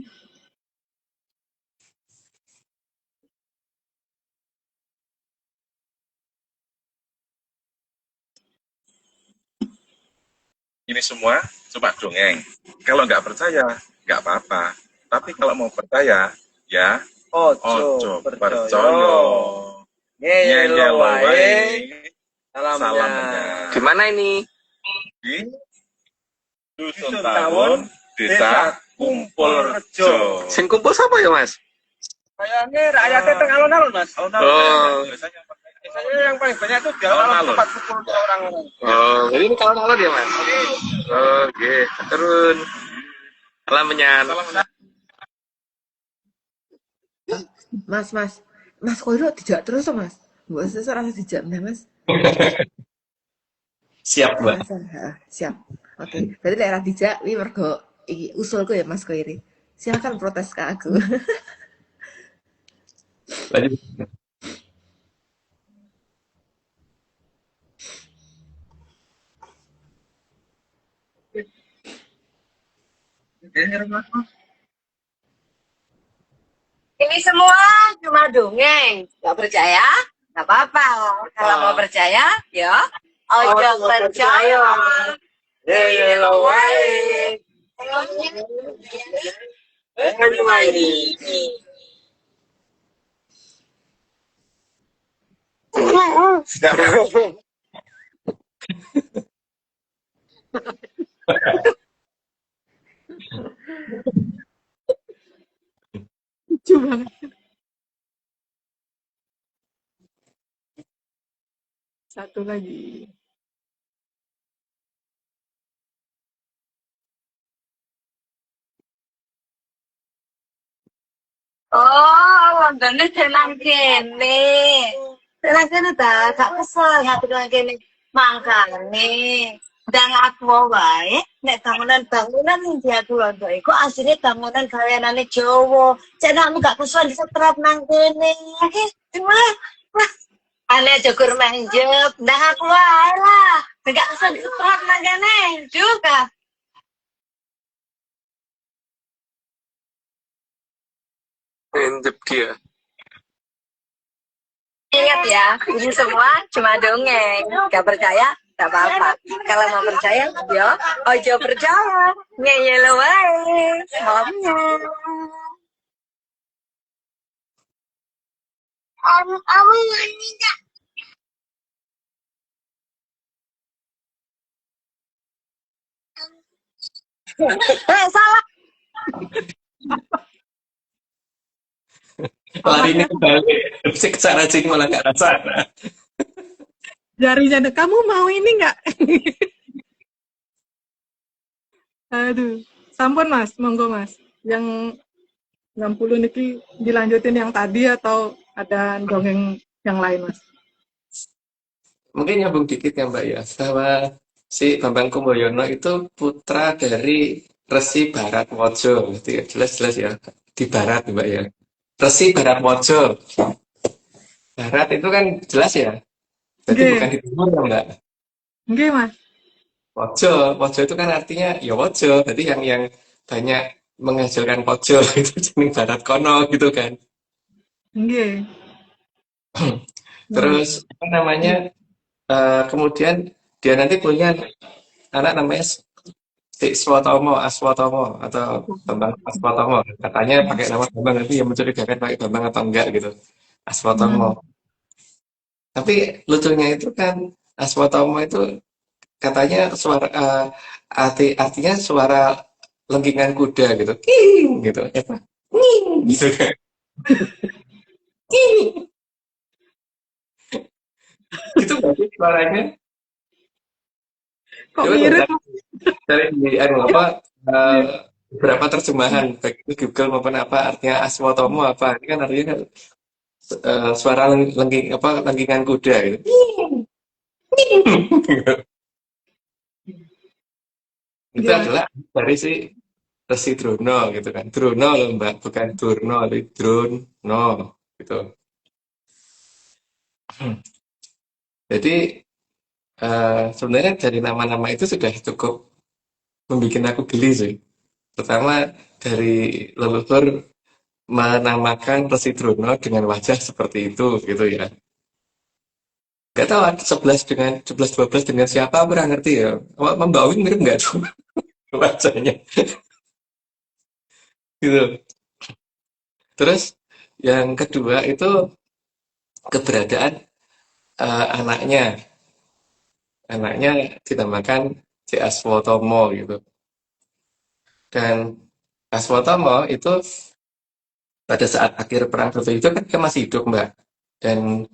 S4: Ini semua cuma dongeng. Kalau nggak percaya, nggak apa-apa. Tapi kalau mau percaya, ya ojo percaya. Ngeyel wae. Salamnya.
S5: Di mana ini?
S4: Di Dusun Tawon, Desa Kumpul Rejo.
S5: Sing kumpul siapa ya, Mas?
S6: Kayaknya rakyatnya tengah alun-alun, Mas.
S5: Oh.
S6: Biasanya yang paling banyak itu di alun-alun, tempat kumpul orang.
S5: Oh, jadi ini kalon-kalon ya, Mas? Oke, turun. Salam menyan.
S3: Mas Koiro dijak terus tuh Mas. Mbak Sesar rasa dijak nih Mas.
S2: Siap, Mbak.
S3: Siap. Oke, berarti daerah dijak wi mergo iki usulku ya Mas Koiri. Silakan protes ke aku.
S2: Lanjut.
S7: Ini semua cuma dongeng. Gak percaya? Gak apa-apa. Kalau mau percaya, ya ojo percaya.
S1: Lucu banget. Satu lagi.
S7: Oh, Londonnya tenang kene. Tenang kene ta, gak kesel ngatu tenang kene. Mangkane, ndang aku wae nek bangunan ning Jatuh Londo iku asline bangunan gaweanane Jawa. Cek nakmu gak kesel disetrap nang kene. Wah, ane cukur menjep, ndang aku wae lah. Gak kesel disetrap nang kene. Juga.
S5: Injep dia.
S7: Ingat ya, ini semua cuma dongeng. Gak percaya, gak apa-apa. Kalau mau percaya, yo, ojo percaya. Ngeyel wae. Salamnya. Aku tidak. Salah.
S2: Larinya kebalik. Sik sana sing malah nggak sana.
S1: Jari-jari, kamu mau ini nggak? Aduh, sampun Mas, monggo Mas. Yang 60 niki dilanjutin yang tadi atau ada dongeng yang lain Mas?
S2: Mungkin nyambung dikit ya Mbak ya. Bahwa si Bambang Kumboyono itu putra dari Resi Baratmojo. Itu ya, jelas-jelas ya. Di barat Mbak ya. Resi Baratmojo. Barat itu kan jelas ya. Jadi
S1: Nggih.
S2: bukan di timur ya Mbak.
S1: Nggih Mas.
S2: Pojo itu kan artinya ya wojo. Jadi yang banyak menghasilkan pojo itu jeneng barat kono gitu kan.
S1: Nggih.
S2: Terus apa namanya? Kemudian dia nanti punya anak namanya Aswatomo atau Bambang Aswatomo. Katanya pakai nama Bambang, nanti yang mencurigakan pakai Bambang atau enggak gitu. Aswatomo. Tapi lucunya itu kan Aswatomo itu katanya suara artinya suara lengkingan kuda gitu. King gitu. Apa? King gitu kan. King. Gitu nggak sih suaranya?
S1: Kok
S2: Coba deh
S1: mirip?
S2: cari di apa eh,
S1: Iya.
S2: beberapa terjemahan baik itu Google maupun apa artinya Aswatomo apa ini kan artinya kan, suara lengking apa lengkingan kuda gitu. Itu
S1: Iya.
S2: adalah dari si Resi Drono gitu kan. Drono loh Mbak, bukan Durno, tapi Drono gitu. Jadi sebenarnya dari nama-nama itu sudah cukup membuat aku geli sih. Pertama dari leluhur menamakan Resi Drono dengan wajah seperti itu gitu ya. Gak tahu 11 dengan 11 12 dengan siapa aku nggak ngerti ya. Mbak Win mirip nggak tuh wajahnya gitu. Terus yang kedua itu keberadaan anaknya. Anaknya dinamakan si Aswotomo gitu. Dan Aswotomo itu pada saat akhir perang Trito itu kan dia masih hidup Mbak. Dan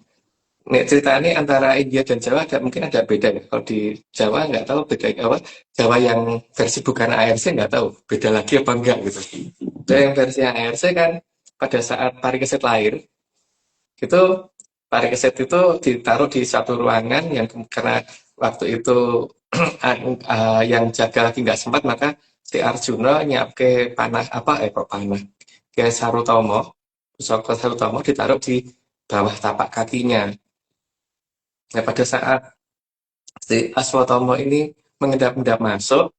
S2: nih, cerita ini antara India dan Jawa mungkin ada beda ya. Kalau di Jawa nggak tahu beda apa. Jawa yang versi bukan ARC nggak tahu beda lagi apa enggak gitu. Dan yang versi ARC kan pada saat Parikesit lahir itu Parikesit itu ditaruh di satu ruangan yang karena waktu itu yang jaga lagi nggak sempat maka si Arjuna nyiapke panah apa kok panah ke Sarutomo Pusaka Sarutomo ditaruh di bawah tapak kakinya. Nah pada saat si Aswatomo ini mengendap-endap masuk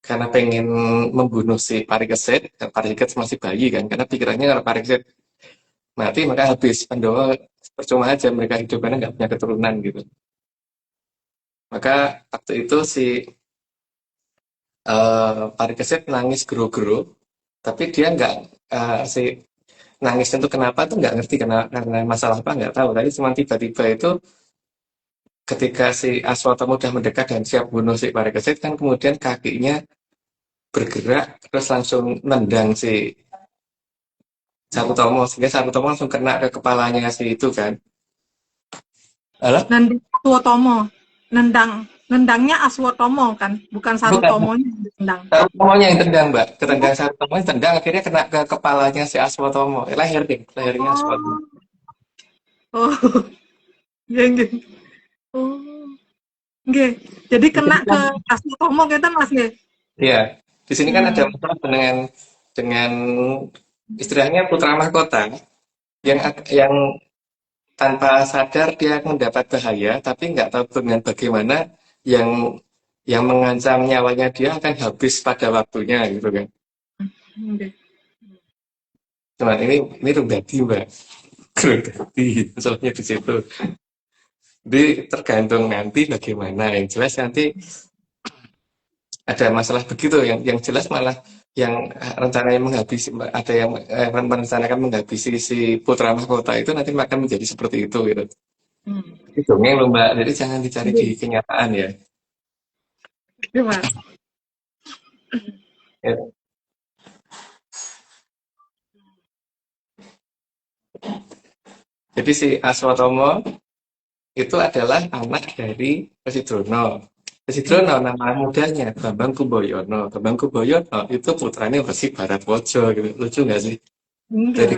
S2: karena pengen membunuh si Parikesit, Parikesit masih bayi kan, karena pikirannya kalau Parikesit mati maka habis Pandawa percuma aja mereka hidup karena nggak punya keturunan gitu. Maka waktu itu si Parikesit nangis gero-gero, tapi dia nggak si nangisnya itu kenapa tuh nggak ngerti karena masalah apa nggak tahu. Tapi cuma tiba-tiba itu ketika si Aswatama udah mendekat dan siap bunuh si Parikesit kan kemudian kakinya bergerak terus langsung nendang si Sarutomo sehingga Sarutomo langsung kena ke kepalanya si itu kan. Alah?
S1: Nendang Aswotomo. Nendangnya Aswotomo kan, bukan
S2: Bukan.
S1: Sarutomonya yang ditendang.
S2: Sarutomonya yang tendang, Mbak. Ketendang Sarutomo yang tendang akhirnya kena ke kepalanya si Aswatomo. Lahirnya Aswatomo.
S1: Oh, nggih nggih. Oh, nggih. Jadi kena ke Aswotomo kita Mas nggih.
S2: Iya. Di sini kan ada masalah dengan istilahnya putra mahkota yang tanpa sadar dia mendapat bahaya, tapi nggak tahu dengan bagaimana yang mengancam nyawanya dia akan habis pada waktunya gitu kan.
S1: Nggih.
S2: Cuman ini Rundadi Mbak. Rundadi masalahnya di situ. Jadi tergantung nanti bagaimana. Yang jelas nanti ada masalah begitu. Yang jelas malah yang rencananya menghabisi ada yang merencanakan menghabisi si putra mahkota itu nanti akan menjadi seperti itu gitu. Itu dongeng loh Mbak. Jadi jangan dicari di kenyataan ya.
S1: Gimana?
S2: Ya. Jadi si Aswatomo itu adalah anak dari Resi Drono. Resi Drono nama mudanya Bambang Kumboyono. Bambang Kumboyono itu putranya Resi Bharatwaja gitu. Lucu nggak sih? Dari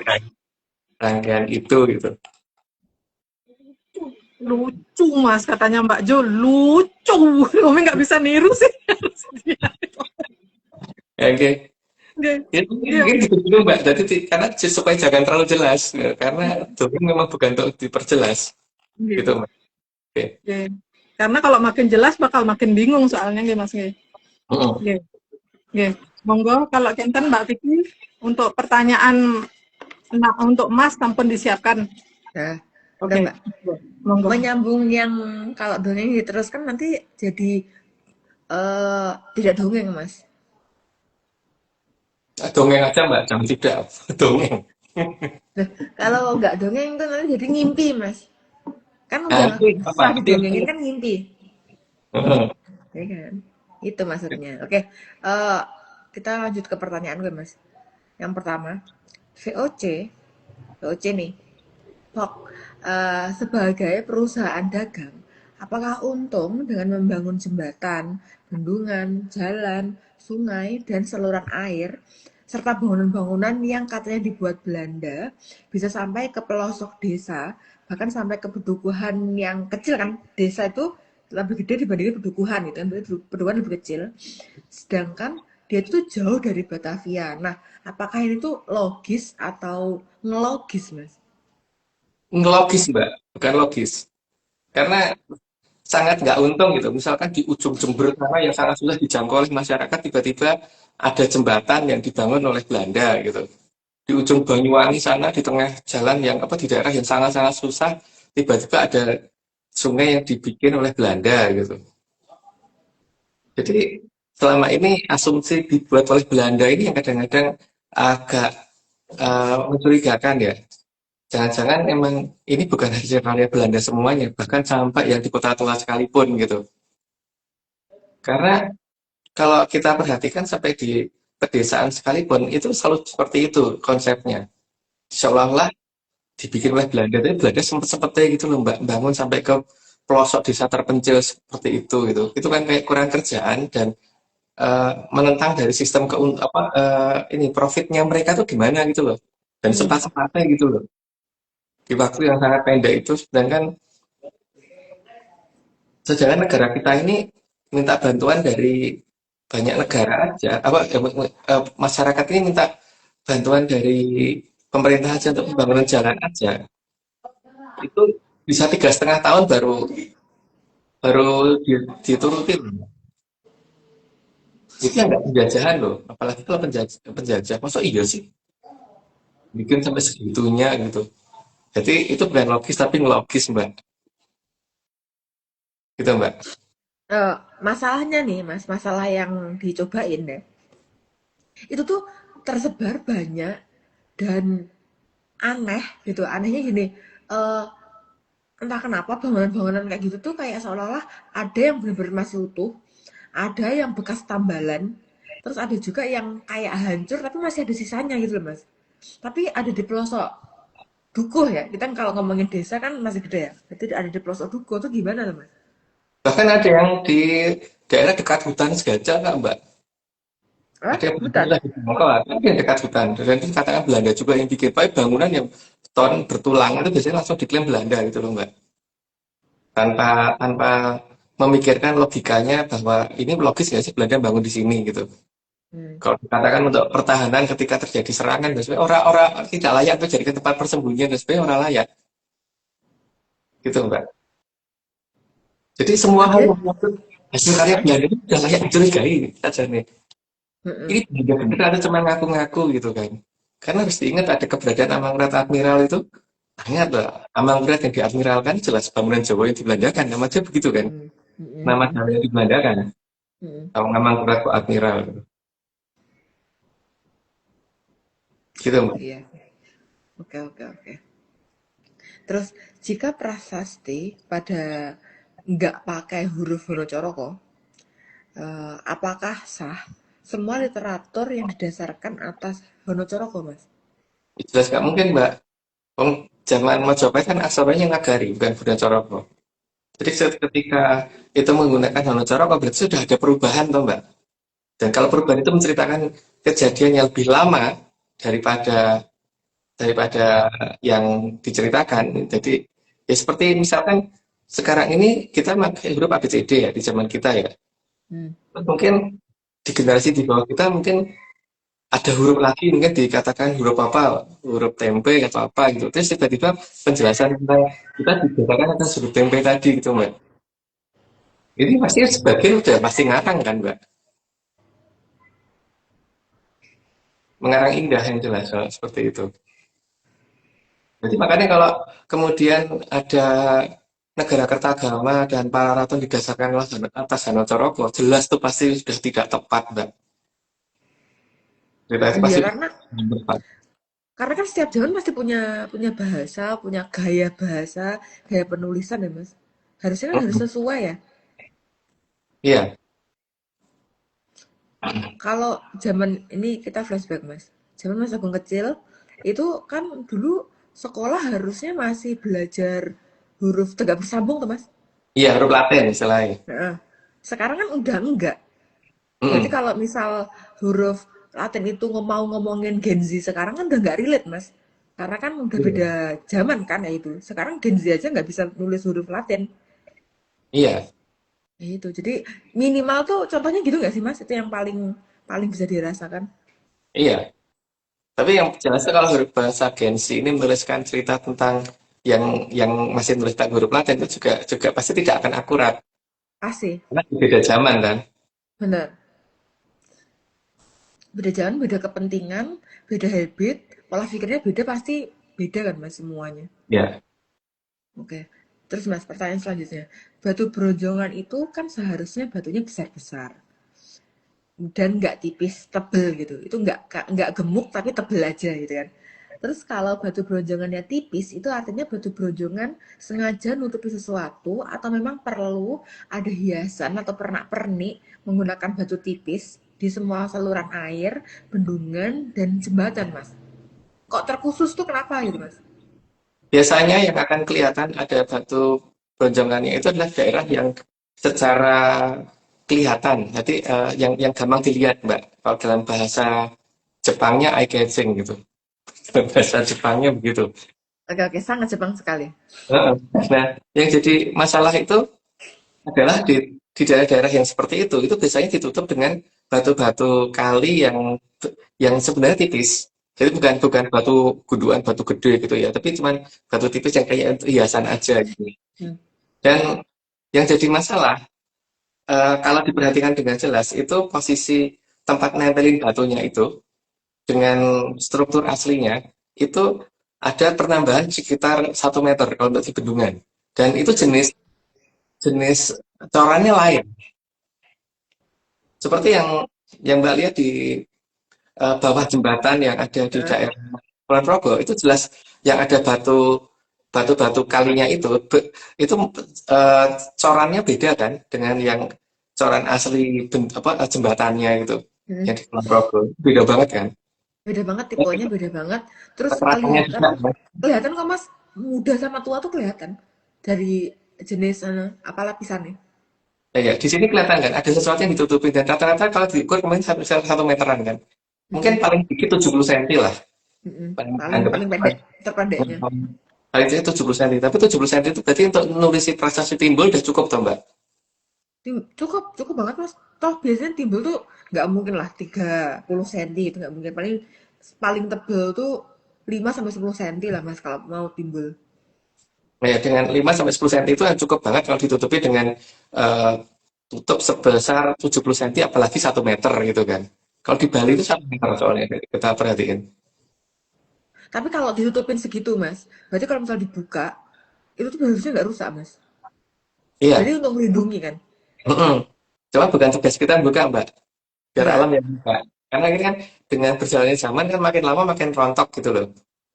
S2: rangkaian itu gitu.
S1: Lucu Mas katanya Mbak Jo, lucu. Umi nggak bisa niru sih.
S2: Oke. Itu gitu dulu Mbak. Jadi karena supaya jangan terlalu jelas karena dongeng memang bukan untuk diperjelas. Gitu Mbak. Oke.
S1: Karena kalau makin jelas bakal makin bingung soalnya nggih Mas nggih. Nggih. Monggo kalau kenten Mbak Vicky untuk pertanyaan untuk Mas sampun disiapkan.
S3: Ya.
S1: Oke.
S3: Mbak.
S1: Monggo.
S3: Menyambung yang kalau dongeng diteruskan nanti jadi tidak dongeng Mas.
S2: Dongeng aja Mbak, jangan tidak dongeng.
S3: Kalau nggak dongeng itu nanti jadi ngimpi Mas. Kan udah
S2: Apa?
S3: dongengin kan ngimpi. ya kan? Itu maksudnya. Oke, kita lanjut ke pertanyaan gue, Mas. Yang pertama, VOC, VOC nih, Pok, sebagai perusahaan dagang, apakah untung dengan membangun jembatan, bendungan, jalan, sungai, dan saluran air, serta bangunan-bangunan yang katanya dibuat Belanda, bisa sampai ke pelosok desa, bahkan sampai ke pedukuhan yang kecil kan? Desa itu lebih gede dibandingkan pedukuhan gitu kan, pedukuhan lebih kecil. Sedangkan dia itu jauh dari Batavia. Nah, apakah ini tuh logis atau ngelogis, Mas?
S2: Logis, Mbak, bukan logis. Karena sangat nggak untung gitu. Misalkan di ujung Jember sana yang sangat susah dijangkau oleh masyarakat, tiba-tiba ada jembatan yang dibangun oleh Belanda gitu. Di ujung Banyuwangi sana, di tengah jalan yang apa di daerah yang sangat-sangat susah, tiba-tiba ada sungai yang dibikin oleh Belanda gitu. Jadi selama ini asumsi dibuat oleh Belanda ini yang kadang-kadang agak mencurigakan ya. Jangan-jangan emang ini bukan hasil karya Belanda semuanya, bahkan sampai yang di kota tua sekalipun gitu. Karena kalau kita perhatikan sampai di pedesaan sekalipun, itu selalu seperti itu konsepnya. Seolah-olah dibikin oleh Belanda, tapi Belanda sempet-sempetnya gitu loh Mbak, bangun sampai ke pelosok desa terpencil seperti itu gitu. Itu kan kayak kurang kerjaan dan menentang dari sistem ini profitnya mereka tuh gimana gitu loh. Dan sempat-sempatnya gitu loh. Di waktu yang sangat pendek itu, sedangkan sejarah negara kita ini minta bantuan dari banyak negara aja, masyarakat ini minta bantuan dari pemerintah aja untuk pembangunan jalan aja, itu bisa 3,5 tahun baru baru diturutin. Itu yang nggak penjajahan loh, apalagi kalau penjajah, masa iya sih bikin sampai segitunya gitu. Jadi itu bukan logis tapi ngelogis Mbak, gitu Mbak.
S3: Masalahnya nih, Mas, masalah yang dicobain deh. Itu tuh tersebar banyak dan aneh gitu. Anehnya gini, eh entah kenapa bangunan-bangunan kayak gitu tuh kayak seolah-olah ada yang benar-benar masih utuh, ada yang bekas tambalan, terus ada juga yang kayak hancur tapi masih ada sisanya gitu loh, Mas. Tapi ada di pelosok dukuh ya. Kita kan kalau ngomongin desa kan masih gede ya. Jadi ada di pelosok dukuh tuh gimana tuh, Mas?
S2: Bahkan ada yang di daerah dekat hutan segajah nggak Mbak? Ada yang
S3: Hutan.
S2: benar-benar di Bangka, tapi yang dekat hutan. Dan itu katakan Belanda juga yang bikin. Tapi bangunan yang tahun bertulang itu biasanya langsung diklaim Belanda gitu loh Mbak. Tanpa tanpa memikirkan logikanya bahwa ini logis nggak sih Belanda bangun di sini gitu.
S3: Hmm.
S2: Kalau dikatakan untuk pertahanan ketika terjadi serangan, dan sebenarnya orang-orang tidak layak untuk jadi tempat persembunyian, dan sebenarnya orang layak, gitu Mbak. Jadi semua hal
S3: Lagian,
S2: yang menyangkut hasil karya Belanda itu sudah layak dicurigai saja nih. Ini
S3: mm-mm.
S2: benar-benar ada cuma ngaku-ngaku gitu kan. Karena harus diingat ada keberadaan Amangkurat Admiral itu. Ingat lah, Amangkurat yang diadmiralkan jelas bangunan Jawa yang dibelandakan, namanya begitu kan.
S3: Mm, mm,
S2: Nama
S3: mm,
S2: Jawa yang dibelandakan.
S3: mm.
S2: Kalau Amangkurat kok Admiral gitu. Gitu Mbak.
S3: Iya, oke oke oke. Terus jika prasasti pada nggak pakai huruf Horocoroko, apakah sah semua literatur yang didasarkan atas Horocoroko, Mas?
S2: Jelas nggak mungkin Mbak. Wong zaman Majapahit kan aksaranya Nagari, bukan Budan Coroko. Jadi ketika itu menggunakan Hana Coroko berarti sudah ada perubahan toh Mbak. Dan kalau perubahan itu menceritakan kejadian yang lebih lama daripada daripada yang diceritakan. Jadi ya seperti misalkan sekarang ini kita pakai huruf ABCD ya di zaman kita ya.
S3: Hmm.
S2: Mungkin di generasi di bawah kita mungkin ada huruf lagi mungkin dikatakan huruf apa, huruf tempe atau apa gitu. Terus tiba-tiba penjelasan tentang kita dikatakan atas huruf tempe tadi gitu Mbak. Ini pasti sebagian udah pasti ngarang kan Mbak. Mengarang indah yang jelas seperti itu. Jadi makanya kalau kemudian ada negara Kertagama dan para ratu didasarkan atas Hanocoroko, jelas tuh pasti sudah tidak tepat Mbak. Cerita itu
S3: Iya
S2: pasti
S3: karena
S2: tidak tepat.
S3: kan setiap zaman pasti punya punya bahasa, punya gaya bahasa, gaya penulisan ya, Mas. Harusnya kan harus sesuai ya.
S2: Iya,
S3: Kalau zaman ini kita flashback Mas. Zaman Mas Agung kecil itu kan dulu sekolah harusnya masih belajar huruf tegak bersambung tuh Mas.
S2: Iya, huruf Latin istilahnya.
S3: Heeh. Sekarang kan udah enggak. Berarti
S2: Mm-mm.
S3: kalau misal huruf Latin itu mau ngomongin Gen Z sekarang kan udah nggak relate Mas. Karena kan udah
S2: Iya.
S3: beda zaman kan ya itu. Sekarang Gen Z aja nggak bisa nulis huruf Latin.
S2: Iya,
S3: Ya itu. Jadi minimal tuh contohnya gitu nggak sih Mas? Itu yang paling paling bisa dirasakan.
S2: iya. Tapi yang jelas tuh kalau huruf bahasa Gen Z ini menuliskan cerita tentang yang masih nulis tak huruf Latin itu juga juga pasti tidak akan akurat
S3: Pasti.
S2: karena beda zaman kan.
S3: Bener. Beda zaman, beda kepentingan, beda habit, pola pikirnya beda pasti beda kan Mas semuanya.
S2: Ya,
S3: Oke. Terus Mas, pertanyaan selanjutnya. Batu bronjongan itu kan seharusnya batunya besar-besar dan nggak tipis, tebel gitu. Itu nggak gemuk tapi tebel aja gitu kan. Terus kalau batu bronjongannya tipis, itu artinya batu bronjongan sengaja nutupi sesuatu atau memang perlu ada hiasan atau pernak-pernik menggunakan batu tipis di semua saluran air, bendungan, dan jembatan, Mas. Kok terkhusus tuh kenapa gitu, Mas?
S2: biasanya yang akan kelihatan ada batu bronjongannya itu adalah daerah yang secara kelihatan. Jadi yang gampang dilihat, Mbak. Kalau dalam bahasa Jepangnya eye catching gitu. Dalam bahasa Jepangnya begitu.
S3: Oke, oke, sangat Jepang sekali.
S2: Heeh. Nah, yang jadi masalah itu adalah di daerah-daerah yang seperti itu biasanya ditutup dengan batu-batu kali yang sebenarnya tipis. Jadi bukan bukan batu gundukan batu gede gitu ya, tapi cuman batu tipis yang kayak hiasan aja gitu.
S3: Hmm.
S2: Dan yang jadi masalah kalau diperhatikan dengan jelas itu posisi tempat nempelin batunya itu dengan struktur aslinya itu ada penambahan sekitar 1 meter kalau untuk di bendungan. Dan itu jenis jenis corannya lain. Seperti yang Mbak lihat di bawah jembatan yang ada di
S3: Heeh.
S2: daerah Kulon Progo itu jelas yang ada batu-batu kalinya itu eh, corannya beda kan dengan yang coran asli jembatannya itu
S3: Hmm.
S2: yang di Kulon Progo beda banget kan.
S3: Beda banget, tipenya beda banget. Terus
S2: Kekerasannya
S3: kelihatan,
S2: juga kan.
S3: kelihatan kok Mas, muda sama tua tuh kelihatan dari jenis apa lapisannya.
S2: Ya, di sini kelihatan kan ada sesuatu yang ditutupi dan rata-rata kalau diukur kemarin 1 meteran kan. Mungkin
S3: Mm-mm.
S2: paling dikit 70 cm lah.
S3: Mm-mm.
S2: Paling
S3: Paling
S2: anggap
S3: paling pendek, terpendeknya.
S2: paling tidak 70 cm. Tapi 70 cm itu berarti untuk nulisi prestasi timbul udah cukup toh Mbak.
S3: Cukup, cukup banget Mas. Toh biasanya timbul tuh nggak mungkin lah 30 cm itu nggak mungkin. Paling paling tebel tuh 5 sampai 10 cm lah Mas kalau mau timbul.
S2: Nah, ya, dengan 5 sampai 10 cm itu cukup banget kalau ditutupi dengan eh, tutup sebesar 70 cm apalagi 1 meter gitu kan. Kalau di Bali itu 1 meter soalnya kita perhatiin.
S3: Tapi kalau ditutupin segitu Mas, berarti kalau misal dibuka itu tuh harusnya nggak rusak Mas. Berarti
S2: Iya.
S3: untuk melindungi kan?
S2: Mm-mm. Cuma bukan tugas kita yang buka Mbak. Biar alam
S3: Iya.
S2: yang buka. Karena ini kan dengan berjalannya zaman kan makin lama makin rontok gitu loh.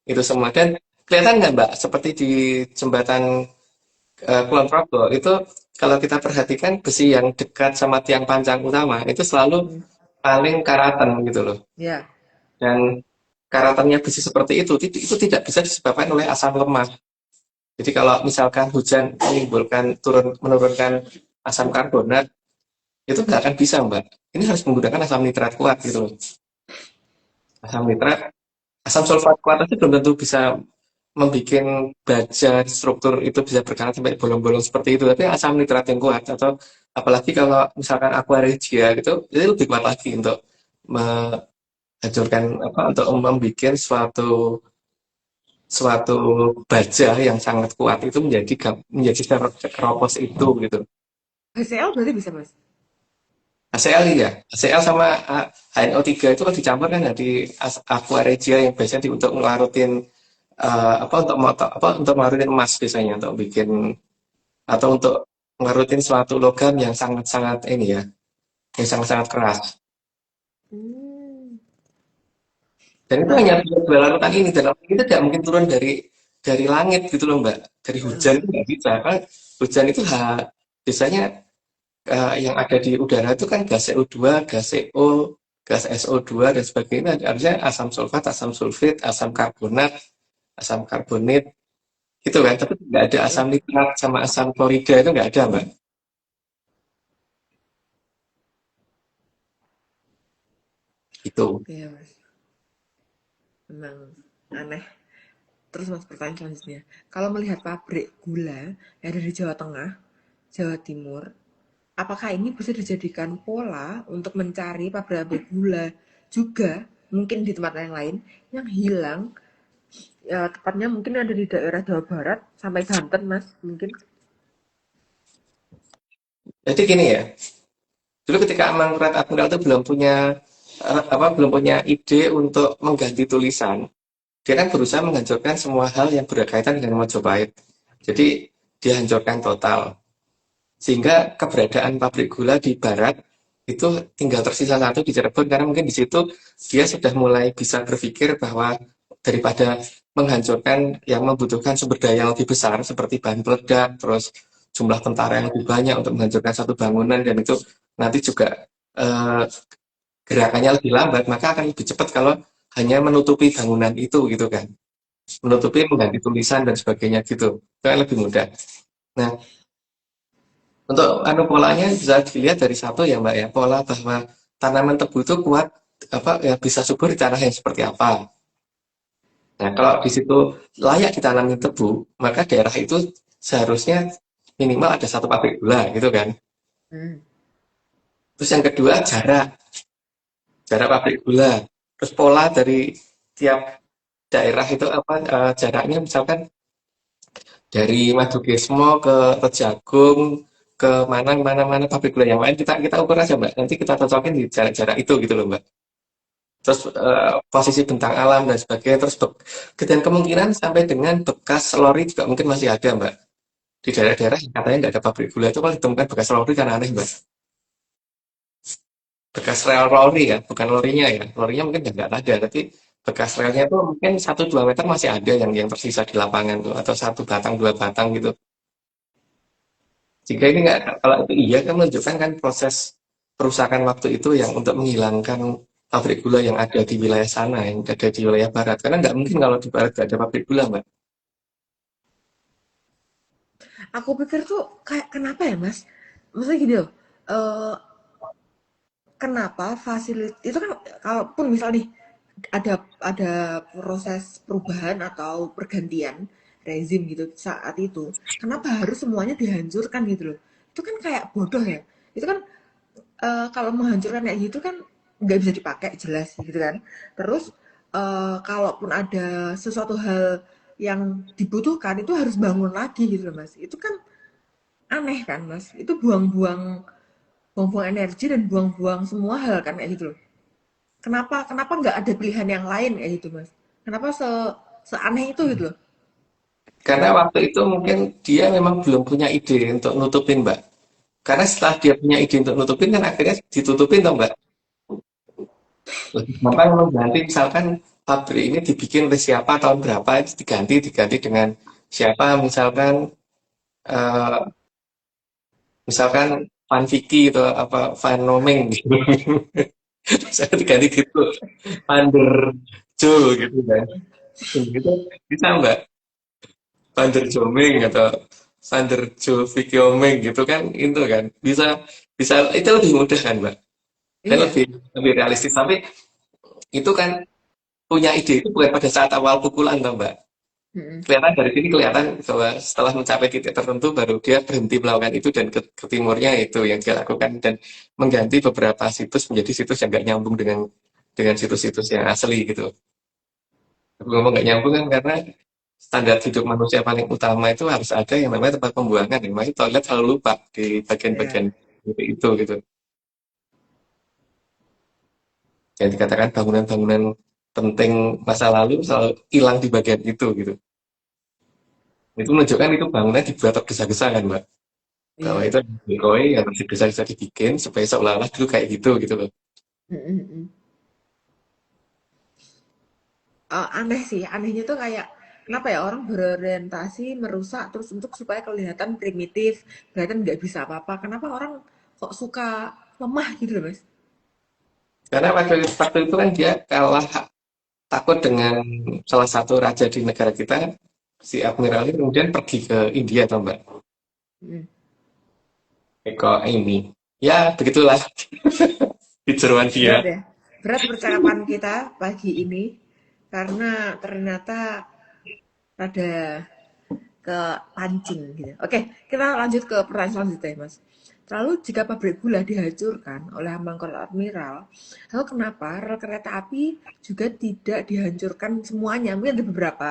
S2: Itu semua. Dan kelihatan nggak Mbak, seperti di jembatan Kulon Progo, itu kalau kita perhatikan besi yang dekat sama tiang pancang utama, itu selalu
S3: Hmm.
S2: paling karatan gitu loh.
S3: Ya.
S2: Dan karatannya besi seperti itu tidak bisa disebabkan oleh asam lemak. Jadi kalau misalkan hujan menurunkan asam karbonat, itu nggak akan bisa Mbak. Ini harus menggunakan asam nitrat kuat gitu loh. Asam nitrat, asam sulfat kuat aja belum tentu bisa membuat baja struktur itu bisa berkarat sampai bolong-bolong seperti itu. Tapi asam nitrat yang kuat atau apalagi kalau misalkan aqua regia gitu, itu lebih kuat lagi untuk menghancurkan untuk membuat suatu suatu baja yang sangat kuat itu menjadi keropos itu gitu.
S3: HCl berarti bisa Mas?
S2: HCl ya, HCl sama HNO3 itu kan dicampur kan di aqua regia yang biasanya untuk ngelarutin untuk ngelarutin emas biasanya untuk bikin atau untuk ngelarutin suatu logam yang sangat-sangat ini ya, yang sangat-sangat keras.
S3: Hmm.
S2: Dan itu
S3: Nah,
S2: hanya dua larutan ini dan larutan itu tidak mungkin turun dari langit gitu loh Mbak. Dari hujan itu nggak bisa kan, hujan itu biasanya yang ada di udara itu kan gas CO2, gas CO, gas SO2 dan sebagainya. Harusnya asam sulfat, asam sulfit, asam karbonat, asam karbonat gitu kan. Tapi nggak ada asam nitrat sama asam klorida itu nggak ada, Mbak. Itu.
S3: Iya mas, memang aneh. Terus mas, pertanyaan selanjutnya, kalau melihat pabrik gula yang ada di Jawa Tengah, Jawa Timur, apakah ini bisa dijadikan pola untuk mencari pabrik gula juga mungkin di tempat yang lain yang hilang, ya tepatnya mungkin ada di daerah Jawa Barat sampai Banten mas mungkin.
S2: Jadi gini ya, dulu ketika Amangkurat Admiral itu belum punya ide untuk mengganti tulisan. Dia kan berusaha menghancurkan semua hal yang berkaitan dengan Majapahit. Jadi dia hancurkan total. Sehingga keberadaan pabrik gula di barat itu tinggal tersisa satu di Cirebon karena mungkin di situ dia sudah mulai bisa berpikir bahwa daripada menghancurkan yang membutuhkan sumber daya yang lebih besar seperti bahan peledak, terus jumlah tentara yang lebih banyak untuk menghancurkan satu bangunan dan itu nanti juga eh, gerakannya lebih lambat, maka akan lebih cepat kalau hanya menutupi bangunan itu gitu kan. Menutupi, mengganti tulisan dan sebagainya gitu. Itu kan lebih mudah. Nah, untuk polanya bisa dilihat dari satu ya Mbak ya, pola bahwa tanaman tebu itu kuat apa ya bisa subur di tanah yang seperti apa. Nah, kalau di situ layak ditanami tebu, maka daerah itu seharusnya minimal ada satu pabrik gula gitu kan.
S3: Hmm.
S2: Terus yang kedua jarak pabrik gula. Terus pola dari tiap daerah itu apa jaraknya misalkan dari Madukismo ke Kejagung ke mana pabrik gula yang lain kita ukur aja Mbak. Nanti kita cocokin di jarak-jarak itu gitu loh Mbak. Terus posisi bentang alam dan sebagainya terus dan kemungkinan sampai dengan bekas lori juga mungkin masih ada Mbak. Di daerah-daerah yang katanya nggak ada pabrik gula itu kalau ditemukan bekas lori kan aneh Mbak. Bekas rel lori ya, bukan lorinya ya. Lorinya mungkin nggak ada, tapi bekas relnya itu mungkin 1-2 meter masih ada yang tersisa di lapangan tuh atau 1 batang 2 batang gitu. Jika ini nggak, kalau itu iya kan menunjukkan kan proses perusakan waktu itu yang untuk menghilangkan pabrik gula yang ada di wilayah sana, yang ada di wilayah barat. Karena nggak mungkin kalau di barat nggak ada pabrik gula, Mbak.
S3: Aku pikir tuh kayak kenapa ya mas, maksudnya gini loh, eh, kenapa fasilitas itu kan, kalaupun misal nih ada proses perubahan atau pergantian rezim gitu saat itu, kenapa harus semuanya dihancurkan gitu loh? Itu kan kayak bodoh ya. Itu kan kalau menghancurkan kayak gitu kan nggak bisa dipakai jelas gitu kan. Terus kalaupun ada sesuatu hal yang dibutuhkan itu harus bangun lagi gitu loh mas. Itu kan aneh kan mas. Itu buang-buang energi dan buang-buang semua hal kan kayak gitu loh. Kenapa nggak ada pilihan yang lain kayak gitu mas? Kenapa seaneh itu gitu loh?
S2: Karena waktu itu mungkin dia memang belum punya ide untuk nutupin, Mbak. Karena setelah dia punya ide untuk nutupin kan akhirnya ditutupin toh, Mbak. Maka mengganti misalkan pabrik ini dibikin oleh siapa tahun berapa itu diganti dengan siapa eh, misalkan Van Vicky atau apa Van Nomeng gitu. Saya diganti gitu. Pander Joe gitu kan. Gitu bisa Mbak. Pander Jomeng atau Pander Joe Vicky Omeng gitu kan itu kan bisa bisa itu lebih mudah kan Mbak. Dan
S3: Iya.
S2: lebih realistis tapi itu kan punya ide itu bukan pada saat awal pukulan toh Mbak.
S3: Mm-mm.
S2: Kelihatan dari sini kelihatan bahwa setelah mencapai titik tertentu baru dia berhenti melakukan itu dan ke timurnya itu yang dia lakukan dan mengganti beberapa situs menjadi situs yang nggak nyambung dengan situs-situs yang asli gitu. Aku ngomong nggak nyambung kan karena standar hidup manusia paling utama itu harus ada yang namanya tempat pembuangan. Makanya toilet selalu lupa di bagian-bagian
S3: Iya.
S2: itu gitu. Yang dikatakan bangunan-bangunan penting masa lalu selalu hilang di bagian itu gitu. Itu menunjukkan itu bangunan dibuat tergesa-gesa kan, Mbak. Bahwa
S3: Iya.
S2: itu decoy yang bisa dibikin supaya seolah-olah dulu kayak gitu loh.
S3: Mm-mm. Aneh sih, anehnya tuh kayak kenapa ya orang berorientasi merusak terus untuk supaya kelihatan primitif, kelihatan nggak bisa apa-apa. Kenapa orang kok suka lemah gitu loh Mas.
S2: Karena waktu itu kan dia kalah takut dengan salah satu raja di negara kita, si Admiral ini kemudian pergi ke India, toh Mbak.
S3: Hmm.
S2: Eko ini. Ya, begitulah kejeruan
S3: Berat
S2: dia.
S3: ya. Berat percakapan kita pagi ini karena ternyata ada kepancing gitu. Oke, kita lanjut ke pertanyaan selanjutnya, Mas. Lalu jika pabrik gula dihancurkan oleh Mangkok Admiral, lalu kenapa rel kereta api juga tidak dihancurkan semuanya? Mungkin ada beberapa,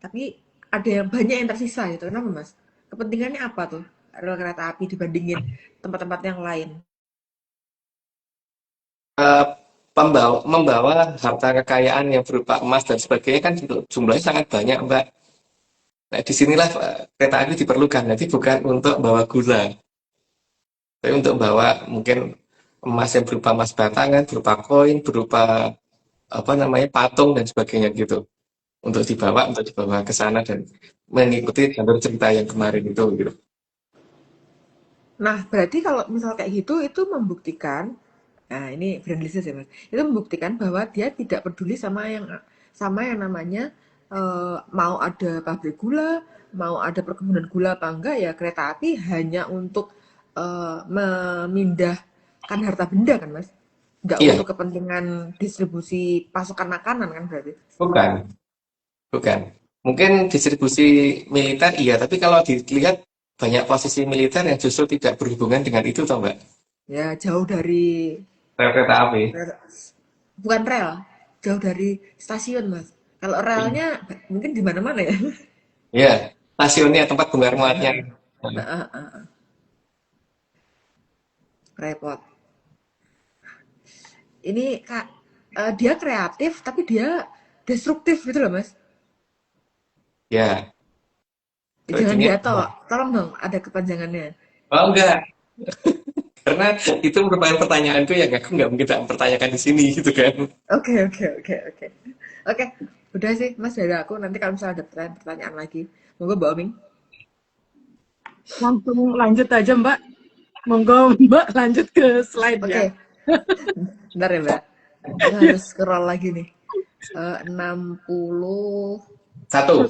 S3: tapi ada yang banyak yang tersisa gitu. Kenapa, Mas? Kepentingannya apa tuh rel kereta api dibandingin tempat-tempat yang lain?
S2: Eh, membawa harta kekayaan yang berupa emas dan sebagainya kan jumlahnya sangat banyak, Mbak. Nah, disinilah kereta api diperlukan. Nanti bukan untuk bawa gula, tapi untuk bawa mungkin emas yang berupa emas batangan, berupa koin, berupa apa namanya patung dan sebagainya gitu. Untuk dibawa ke sana dan mengikuti jalur cerita yang kemarin itu gitu.
S3: Nah, berarti kalau misal kayak gitu, itu membuktikan, nah ini Brandlist ya Mas, itu membuktikan bahwa dia tidak peduli sama yang namanya mau ada pabrik gula, mau ada perkebunan gula apa enggak ya kereta api hanya untuk memindahkan harta benda kan Mas, enggak
S2: Iya,
S3: untuk kepentingan distribusi pasokan makanan kan berarti.
S2: bukan, bukan. Mungkin distribusi militer iya, tapi kalau dilihat banyak posisi militer yang justru tidak berhubungan dengan itu, toh Mbak.
S3: Ya jauh dari
S2: Rel kereta api.
S3: bukan rel, jauh dari stasiun mas. Kalau relnya mungkin di mana-mana ya.
S2: Iya, stasiunnya tempat bongkar muatnya.
S3: Heeh, heeh. Repot. Ini kak, dia kreatif tapi dia destruktif gitu loh mas.
S2: Ya,
S3: Jangan
S2: ujungnya
S3: diatok, tolong dong ada kepanjangannya.
S2: oh enggak, karena itu merupakan pertanyaanku yang aku nggak mungkin tak mempertanyakan di sini gitu kan.
S3: Oke oke oke oke. Oke, udah sih mas dari aku. Nanti kalau misalnya ada pertanyaan lagi, monggo Mbak Oming.
S1: Langsung lanjut aja Mbak. Monggo Mbak lanjut ke slide
S3: Oke,
S1: ya.
S3: bentar ya Mbak. Aku harus scroll lagi nih. 61.
S2: Satu,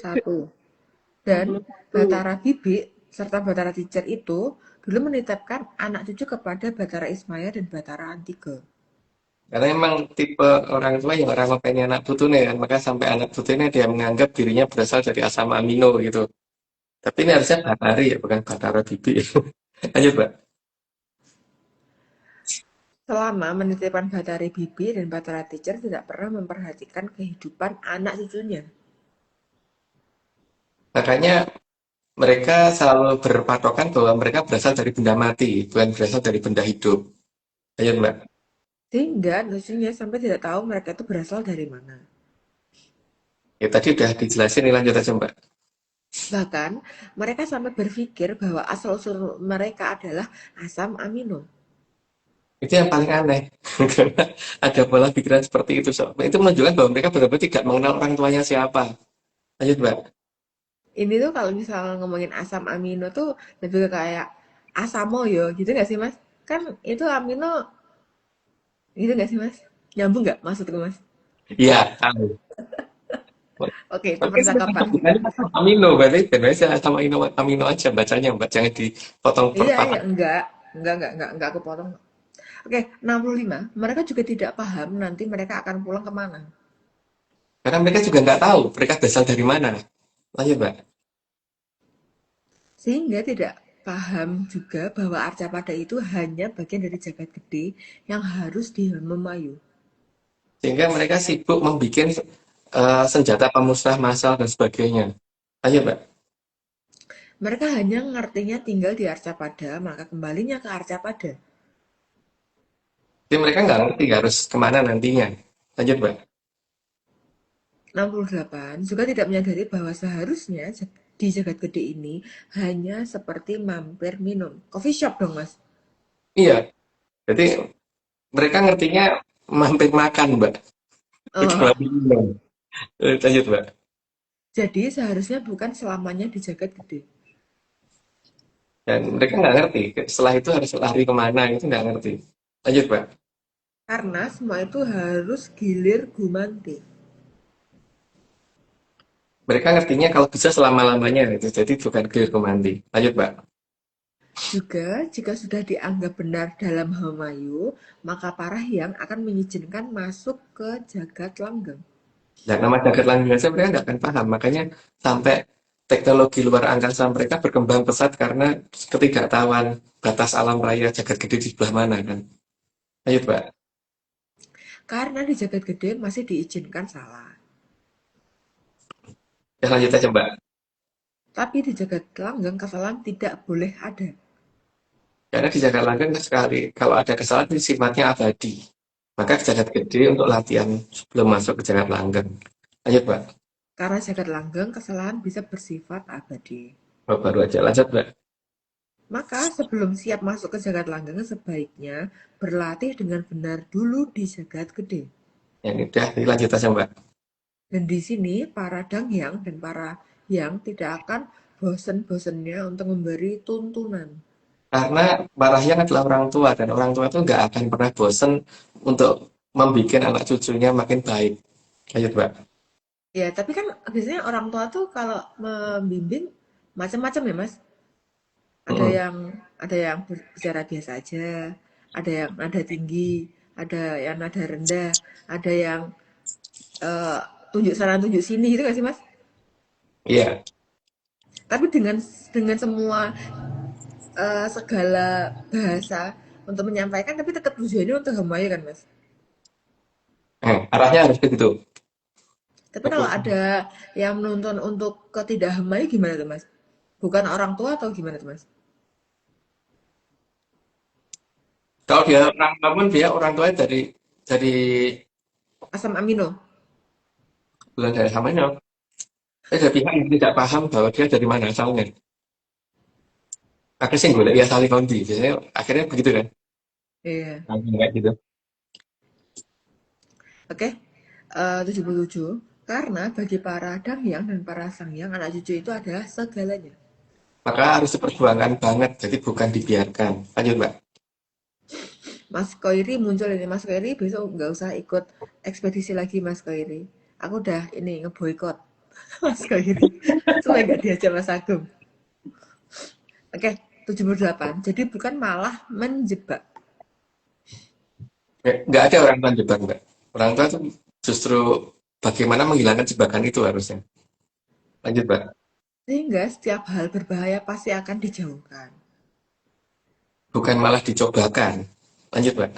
S3: Dan Batara Bibi serta Batara Teacher itu dulu menitipkan anak cucu kepada Batara Ismaya dan Batara Antiga.
S2: karena emang tipe orang tua yang orang pengen anak putune kan, maka sampai anak putune dia menganggap dirinya berasal dari asam amino gitu. Tapi ini harusnya Batari ya, bukan Batara Bibi. Lanjut, Mbak.
S3: Selama menitipkan Batara Bibi dan Batara Teacher tidak pernah memperhatikan kehidupan anak cucunya.
S2: Makanya mereka selalu berpatokan bahwa mereka berasal dari benda mati, bukan berasal dari benda hidup. Lanjut, Mbak.
S3: Sehingga cucunya sampai tidak tahu mereka itu berasal dari mana.
S2: Ya tadi udah dijelasin, nih lanjut aja, Mbak.
S3: Bahkan mereka sampai berpikir bahwa asal-usul mereka adalah asam amino.
S2: Itu yang paling aneh. Karena ada pola pikiran seperti itu. So. Itu menunjukkan bahwa mereka benar-benar tidak mengenal orang tuanya siapa. Lanjut, Mbak.
S3: Ini tuh kalau misalnya ngomongin asam amino tuh lebih ke kayak asamoyo gitu nggak sih mas? Kan itu amino gitu nggak sih mas? Nyambung nggak maksudku mas?
S2: Iya, tahu.
S3: Oke, itu
S2: Tapi sebenarnya
S3: percakapan.
S2: bukan asam amino, berarti biasanya asam amino, amino aja bacanya, Mbak. Jangan dipotong per
S3: Iya, iya,
S2: patah.
S3: enggak aku potong. Oke, 65. Mereka juga tidak paham nanti mereka akan pulang kemana.
S2: Karena mereka juga nggak tahu mereka berasal dari mana. Lanjut, Mbak.
S3: Sehingga tidak paham juga bahwa Arcapada itu hanya bagian dari jagat gede yang harus dimemayu.
S2: Sehingga mereka sibuk membuat senjata pemusnah massal dan sebagainya. Lanjut, Mbak.
S3: Mereka hanya ngertinya tinggal di Arcapada, maka kembalinya ke Arcapada.
S2: Jadi mereka nggak ngerti harus kemana nantinya. Lanjut, Mbak.
S3: 68 juga tidak menyadari bahwa seharusnya di jagat gede ini hanya seperti mampir minum. Coffee shop dong, Mas.
S2: Iya, jadi mereka ngertinya mampir makan, Mbak. Bukan
S3: Oh,
S2: mampir minum. Lanjut, Mbak.
S3: jadi seharusnya bukan selamanya di jagat gede.
S2: Dan mereka nggak ngerti. Setelah itu harus lari kemana itu nggak ngerti. Lanjut, Pak.
S3: Karena semua itu harus gilir gumanti.
S2: Mereka ngertinya kalau bisa selama-lamanya gitu. Jadi bukan gilir mandi. Lanjut, Pak.
S3: Juga, jika sudah dianggap benar dalam Hamayu, maka para hyang akan mengizinkan masuk ke jagat langgeng.
S2: Dan nama jagat langgeng saja mereka nggak akan paham. Makanya sampai teknologi luar angkasa mereka berkembang pesat karena ketidaktahuan batas alam raya jagat gede di sebelah mana kan. Lanjut, Pak.
S3: Karena di jagat gede masih diizinkan salah.
S2: Ya, lanjut aja, Mbak.
S3: Tapi di jagat langgeng kesalahan tidak boleh ada.
S2: Karena di jagat langgeng sekali, kalau ada kesalahan itu sifatnya abadi. Maka ke jagat gede untuk latihan sebelum masuk ke jagat langgeng. Lanjut, Pak.
S3: Karena jagat langgeng kesalahan bisa bersifat abadi.
S2: Oh, baru aja. Lanjut, Mbak.
S3: Maka sebelum siap masuk ke jagat langgeng sebaiknya berlatih dengan benar dulu di jagat gede.
S2: Yang udah, lanjut aja, Mbak.
S3: Dan di sini para danghyang dan para hyang tidak akan bosan-bosannya untuk memberi tuntunan.
S2: Karena para hyang adalah orang tua, dan orang tua itu nggak akan pernah bosen untuk membuat anak cucunya makin baik. Lanjut, Mbak.
S3: Ya, tapi kan biasanya orang tua tuh kalau membimbing macam-macam ya, Mas. Ada
S2: Mm-mm.
S3: yang berbicara biasa aja, ada yang nada tinggi, ada yang nada rendah, ada yang eh, tunjuk sana tunjuk sini gitu gak sih, Mas?
S2: Iya.
S3: Tapi dengan semua segala bahasa untuk menyampaikan, tapi tetap tujuannya untuk Hamayu kan, Mas?
S2: Arahnya harus begitu.
S3: Tapi kalau ada yang menuntun untuk ketidak Hamayu gimana tuh, Mas? Bukan orang tua atau gimana tuh, Mas?
S2: Kalau dia orang tua pun dia orang tuanya dari
S3: Asam amino.
S2: bukan dari samanya. Ada pihak yang tidak paham bahwa dia dari mana asalnya. Akhirnya sih golek ya tali kondi. Biasanya akhirnya begitu kan.
S3: Iya.
S2: Kayak gitu.
S3: Oke. 77. Karena bagi para danghyang dan para sangyang, anak cucu itu adalah segalanya.
S2: Maka harus diperjuangkan banget. Jadi bukan dibiarkan. Lanjut, Mbak.
S3: Mas Koiri muncul ini. Mas Koiri besok nggak usah ikut ekspedisi lagi, Mas Koiri. Aku udah ini ngeboikot Mas Koiri. Supaya nggak diajak Mas Agung. Oke, 78. Jadi bukan malah menjebak.
S2: Nggak ada orang tua jebak, Mbak. Orang tua tuh justru bagaimana menghilangkan jebakan itu harusnya. Lanjut, Mbak.
S3: Sehingga setiap hal berbahaya pasti akan dijauhkan.
S2: Bukan malah dicobakan. Lanjut, Mbak.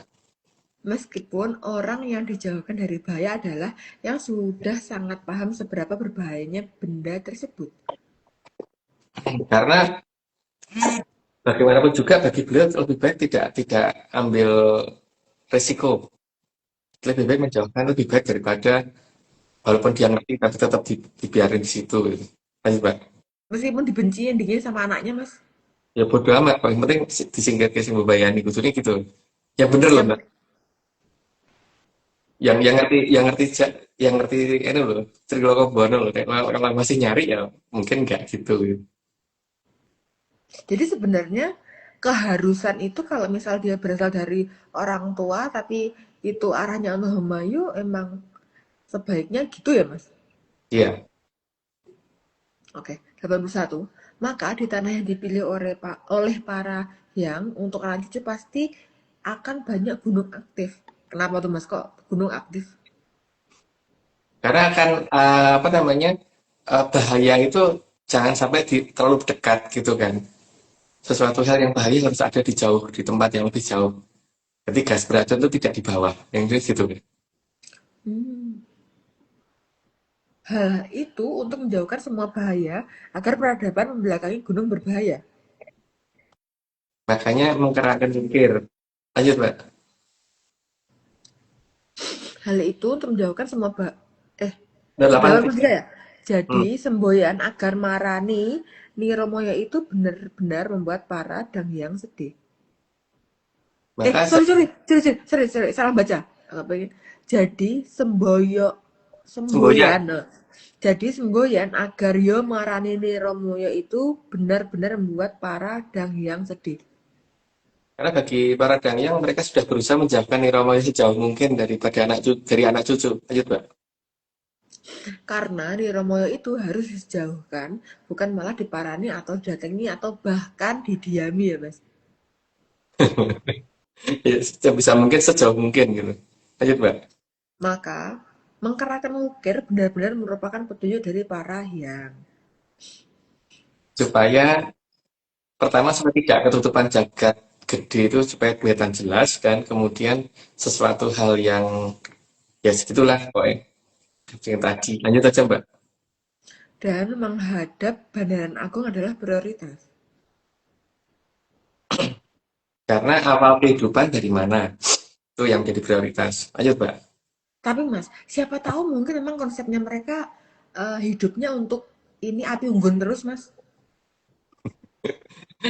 S3: Meskipun orang yang dijauhkan dari bahaya adalah yang sudah sangat paham seberapa berbahayanya benda tersebut.
S2: Karena bagaimanapun juga bagi beliau lebih baik tidak ambil resiko. Lebih baik menjauhkan lebih baik daripada walaupun dia ngerti tapi tetap dibiarin di situ. Gitu. Lanjut, Mbak.
S3: Meskipun dibenci endingnya sama anaknya, Mas.
S2: Ya bodo amat, paling penting disingkat ke sing mbebayani kudune gitu. Yang bener loh,
S3: Yang
S2: Mbak. Yang ngerti ini loh, Triloko Bono loh. Kalau masih nyari ya mungkin nggak gitu.
S3: Jadi sebenarnya keharusan itu kalau misal dia berasal dari orang tua tapi itu arahnya untuk Hamayu emang sebaiknya gitu ya, Mas?
S2: Iya.
S3: Oke, 81. Maka di tanah yang dipilih oleh para yang untuk anak cucu pasti akan banyak gunung aktif. Kenapa tuh, Mas? Kok gunung aktif?
S2: Karena akan apa namanya bahaya itu jangan sampai terlalu dekat gitu kan. Sesuatu hal yang bahaya harus ada di jauh, di tempat yang lebih jauh. Jadi gas beracun itu tidak di bawah, yang itu gitu.
S3: Hmm. Hal itu untuk menjauhkan semua bahaya agar peradaban membelakangi gunung berbahaya.
S2: Makanya mengkerahkan jungkir. Lanjut, Mbak.
S3: Hal itu untuk menjauhkan semua
S2: 83.
S3: 83 ya. Jadi
S2: Hmm.
S3: semboyan agar marani Niromoyo itu benar-benar membuat para danghyang sedih.
S2: Maka
S3: Sorry, salah baca. Jadi
S2: semboyan.
S3: semboyan Jadi semboyan agar yo marani Romoyo itu benar-benar membuat para danghyang sedih.
S2: Karena bagi para dangyang mereka sudah berusaha menjauhkan Niromo sejauh mungkin dari anak cucu. Lanjut, Mbak.
S3: Karena Romoyo itu harus dijauhkan, bukan malah diparani atau datangi atau bahkan didiami ya Mas.
S2: Ya, bisa mungkin sejauh mungkin gitu. Lanjut, Mbak.
S3: Maka mengkerahkan ukir benar-benar merupakan petunjuk dari para hyang.
S2: Supaya pertama supaya tidak ketutupan jagat gede itu supaya kelihatan jelas, dan kemudian sesuatu hal yang ya segitulah pokoknya yang tadi. Lanjut aja, Mbak.
S3: Dan menghadap Bandaran Agung adalah prioritas.
S2: Karena awal kehidupan dari mana? Itu yang menjadi prioritas. Lanjut, Mbak.
S3: Tapi Mas, siapa tahu mungkin memang konsepnya mereka hidupnya untuk ini api unggun terus Mas.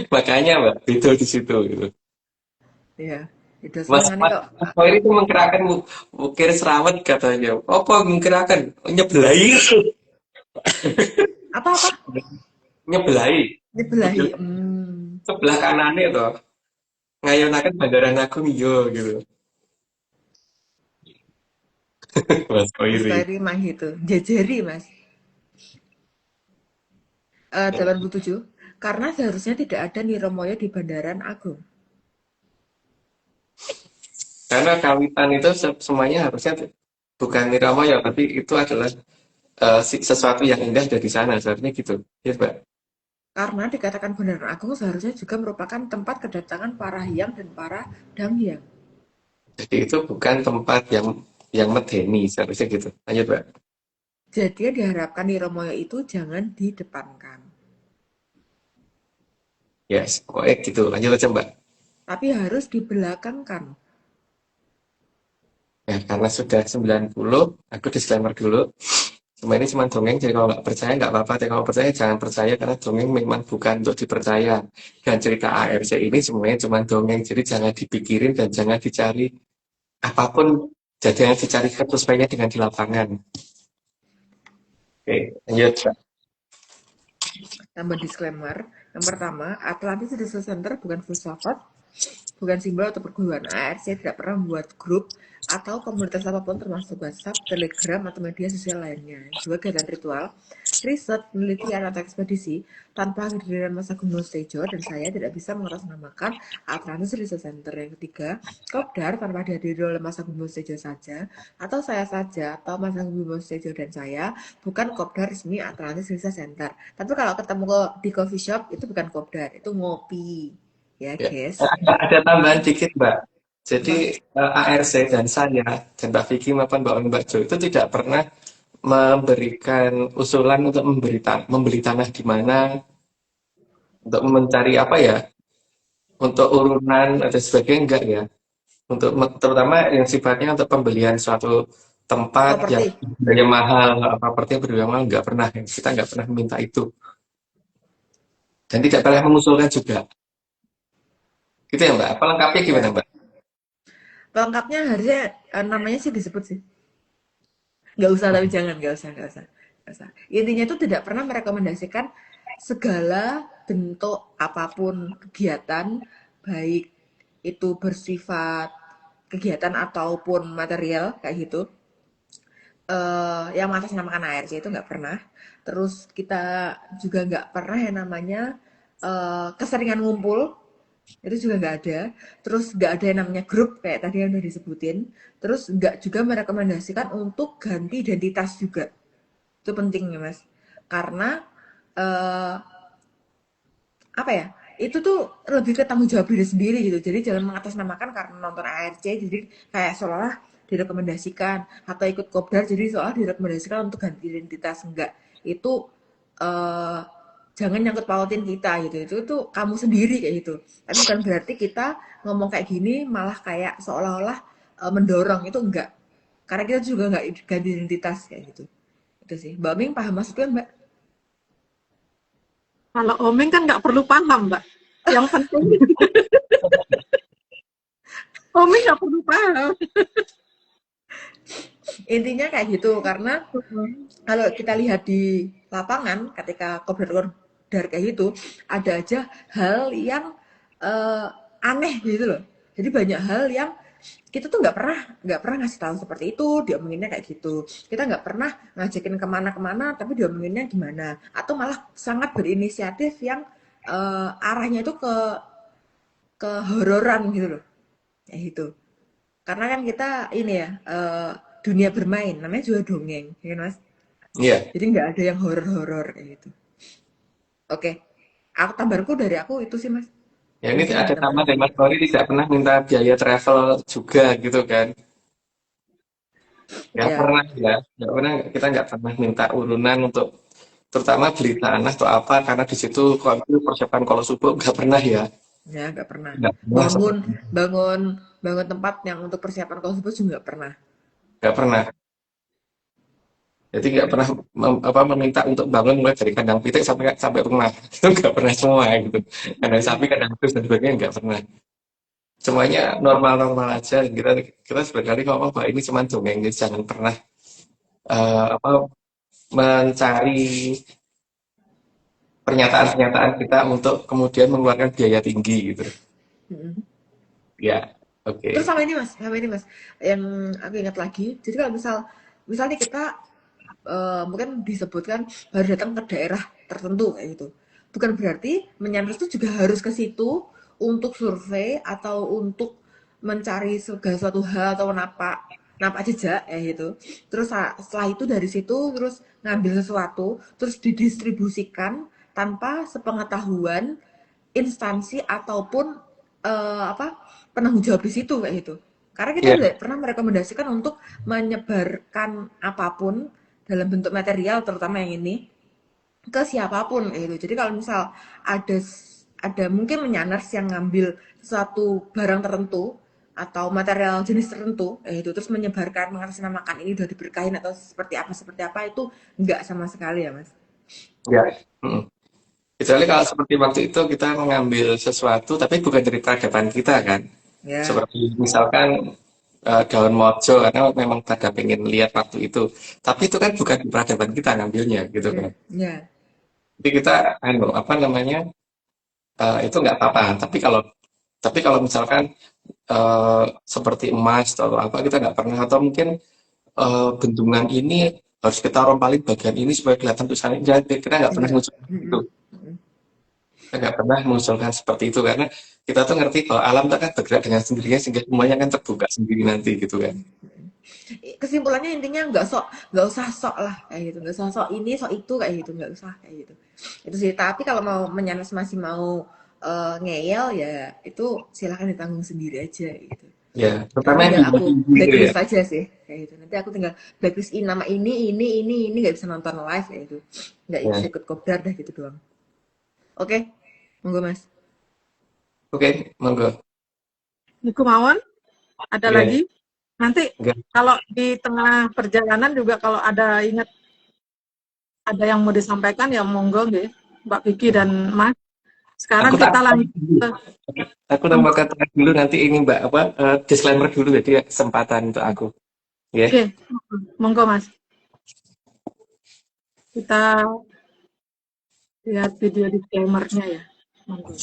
S2: Makanya, Mbak, itu di situ gitu.
S3: Ya, itu
S2: Mas
S3: senengannya kok.
S2: Khoiri itu menggerakkan ukir serawat katanya. Apa menggerakkan? Nyebelai.
S3: Apa-apa?
S2: Nyebelai.
S3: Dibelahi.
S2: Sebelah kanannya toh. Ngayonaken Bandaran Agung yo gitu. Mas
S3: Mas
S2: Khoiri.
S3: Kairi mah itu. Jejeri Mas. 87. Karena seharusnya tidak ada Niromoyo di Bandaran Agung.
S2: Karena kawitan itu semuanya harusnya bukan Niromoyo, tapi itu adalah sesuatu yang indah dari sana, seharusnya gitu. Ya, Mbak.
S3: Karena dikatakan Bandaran Agung seharusnya juga merupakan tempat kedatangan para hyang dan para danghyang.
S2: Jadi itu bukan tempat yang medeni, seharusnya gitu. Lanjut, Mbak.
S3: Jadi diharapkan Niromoyo itu jangan didepankan.
S2: Yes, pokoknya gitu. Lanjut aja, Mbak.
S3: Tapi harus dibelakangkan.
S2: Ya, karena sudah 90, aku disclaimer dulu. Semua ini cuma dongeng, jadi kalau nggak percaya nggak apa-apa. Tapi kalau percaya jangan percaya, karena dongeng memang bukan untuk dipercaya. Dan cerita ARC ini semuanya cuma dongeng, jadi jangan dipikirin dan jangan dicari apapun. Jadi yang dicari kesesuaiannya dengan di lapangan. Oke, lanjut, Mbak.
S3: Tambah disclaimer. Yang pertama, Atlantis Research Center bukan filsafat, bukan simbol atau perguruan. ARC tidak pernah membuat grup atau komunitas apapun termasuk WhatsApp, Telegram, atau media sosial lainnya. Dua, kegiatan ritual, riset, penelitian, atau ekspedisi tanpa kehadiran Mas Agung Sejo dan saya tidak bisa mengatasnamakan Atlantis Research Center. Yang ketiga, Kopdar tanpa dihadiri oleh Mas Agung Sejo saja atau saya saja atau Mas Agung Sejo dan saya bukan Kopdar resmi Atlantis Research Center. Tapi kalau ketemu di coffee shop itu bukan Kopdar, itu ngopi. Ya, guys.
S2: Ada tambahan dikit, Mbak. Jadi ARC dan saya dan Mbak Vicky maupun Mbak Jo itu tidak pernah memberikan usulan untuk membeli tanah di mana, untuk mencari apa ya, untuk urunan atau sebagainya, enggak ya. Untuk terutama yang sifatnya untuk pembelian suatu tempat yang biaya mahal, properti yang berbiaya mahal, enggak pernah. Kita enggak pernah meminta itu. Dan tidak pernah mengusulkan juga. Gitu ya, Mbak. Apa lengkapnya gimana, Mbak?
S3: Pelengkapnya harusnya namanya sih disebut sih. Nggak usah, tapi jangan, nggak usah. Intinya itu tidak pernah merekomendasikan segala bentuk apapun kegiatan, baik itu bersifat kegiatan ataupun material kayak gitu. Yang mengatasnamakan ARC itu nggak pernah. Terus kita juga nggak pernah yang namanya keseringan ngumpul, itu juga nggak ada. Terus nggak ada yang namanya grup kayak tadi yang udah disebutin. Terus nggak juga merekomendasikan untuk ganti identitas juga. Itu penting ya Mas, karena apa ya, itu tuh lebih ke tanggung jawab diri sendiri gitu. Jadi jangan mengatasnamakan karena nonton ARC jadi kayak seolah direkomendasikan, atau ikut kopdar jadi seolah direkomendasikan untuk ganti identitas. Enggak, itu jangan nyangkut pautin kita gitu. Itu kamu sendiri kayak gitu. Tapi bukan berarti kita ngomong kayak gini malah kayak seolah-olah mendorong, itu enggak. Karena kita juga enggak ganti identitas kayak gitu. Itu sih. Mbak Ming paham maksudnya, Mbak?
S1: Kalau Omeng kan nggak perlu paham, Mbak. Yang penting Omeng nggak perlu paham.
S3: Intinya kayak gitu, karena kalau kita lihat di lapangan ketika kopdar kayak gitu, ada aja hal yang eh, aneh gitu loh. Jadi banyak hal yang kita tuh nggak pernah ngasih tahu seperti itu, diomonginnya kayak gitu. Kita nggak pernah ngajakin kemana-kemana, tapi diomonginnya gimana, atau malah sangat berinisiatif yang arahnya itu ke hororan gitu loh, kayak gitu. Karena kan kita ini ya, dunia bermain, namanya juga dongeng, ya kan Mas?
S2: Iya.
S3: Jadi nggak ada yang horor-horor kayak gitu. Oke, aku tambahanku dari aku itu sih Mas.
S2: Ya ini
S3: Mungkin ada
S2: ada
S3: tambahan
S2: tambahan dari
S3: lagi.
S2: Mas Tori tidak pernah minta biaya travel juga gitu kan. Nggak
S3: Ya,
S2: pernah ya. Nggak pernah, kita nggak pernah minta urunan untuk terutama beli tanah atau apa karena di situ kalau itu persiapan kalau subuh nggak pernah ya.
S3: ya nggak pernah.
S2: Nggak pernah
S3: Bangun,
S2: seperti itu.
S3: bangun, bangun tempat yang untuk persiapan kosbus juga nggak pernah.
S2: Nggak pernah. Jadi nggak pernah meminta untuk bangun mulai dari kandang pitik sampai sampai rumah. Itu nggak pernah semua gitu. Kandang sapi, kandang kudus dan sebagainya nggak pernah. Semuanya normal-normal aja. Kita sebenarnya ngomong bahwa ini cuma dongeng, jadi jangan pernah apa mencari pernyataan-pernyataan kita untuk kemudian mengeluarkan biaya tinggi gitu.
S3: Mm-mm.
S2: Ya,
S3: Terus
S2: oke.
S3: sama ini Mas, yang aku ingat lagi. Jadi kalau misalnya kita mungkin disebutkan harus datang ke daerah tertentu kayak gitu. Bukan berarti menyanders itu juga harus ke situ untuk survei atau untuk mencari segala suatu hal atau napak jejak ya gitu. Terus setelah itu dari situ terus ngambil sesuatu, terus didistribusikan tanpa sepengetahuan instansi ataupun apa penanggung jawab di situ kayak gitu. Karena kita
S2: Ya,
S3: tidak pernah merekomendasikan untuk menyebarkan apapun dalam bentuk material terutama yang ini ke siapapun kayak gitu. Jadi kalau misal ada ada mungkin menyanners yang ngambil suatu barang tertentu atau material jenis tertentu itu terus menyebarkan mengatasnamakan ini udah diberkahin atau seperti apa itu enggak sama sekali ya Mas.
S2: ya. Mm. Kecuali kalau seperti waktu itu kita mengambil sesuatu tapi bukan dari peradaban kita kan.
S3: Ya.
S2: Seperti misalkan daun mojo karena memang pada pengen lihat waktu itu. Tapi itu kan bukan di peradaban kita ngambilnya gitu kan.
S3: Ya.
S2: Jadi kita apa namanya itu nggak apa-apa. Tapi kalau misalkan seperti emas atau apa kita nggak pernah atau mungkin bendungan ini harus kita rompalin bagian ini supaya kelihatan tulisannya. Jadi kita nggak pernah
S3: Enggak.
S2: mengusulkan itu. Kita nggak pernah mengusulkan seperti itu karena kita tuh ngerti bahwa alam itu kan bergerak dengan sendirinya sehingga semuanya kan terbuka sendiri nanti gitu kan.
S3: Kesimpulannya intinya nggak usah sok lah kayak gitu, nggak usah sok ini sok itu kayak gitu, nggak usah kayak gitu. Itu sih, tapi kalau mau menyanes masih mau ngeyel ya itu silahkan ditanggung sendiri aja gitu.
S2: Ya,
S3: Nanti
S2: terutama yang
S3: tinggal
S2: di
S3: aku
S2: tinggi gitu ya.
S3: blacklist aja sih kayak gitu. Nanti aku tinggal blacklist nama ini nggak bisa nonton live kayak gitu, nggak bisa
S2: Ya.
S3: ikut kopdar dah gitu doang. Oke, monggo Mas.
S2: Oke, monggo.
S1: Iku mawon, ada
S2: Ya,
S1: lagi. Nanti
S2: enggak.
S1: kalau di tengah perjalanan juga kalau ada ingat ada yang mau disampaikan ya monggo nggih, Mbak Vicky dan Mas.
S2: Aku
S1: Sekarang
S2: tak
S1: kita lanjut ke
S2: aku
S1: monggo.
S2: tambahkan terakhir dulu nanti ini Mbak apa disclaimer dulu jadi kesempatan untuk aku. Ya.
S1: Oke, monggo Mas. Kita lihat video disclaimer-nya ya. Monggo.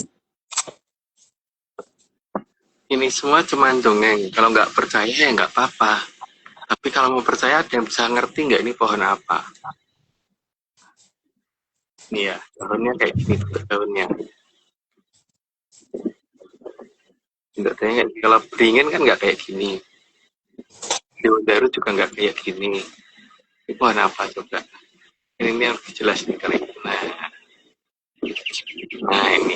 S2: Ini semua cuma dongeng. Kalau nggak percaya ya nggak apa-apa. Tapi kalau mau percaya ada yang bisa ngerti nggak ini pohon apa? Nih ya, daunnya kayak gini tuh daunnya. Nggak tanya, kalau beringin kan nggak kayak gini. Daun daru juga nggak kayak gini. Ini pohon apa coba? Ini yang lebih jelas nih kali. Nah ini,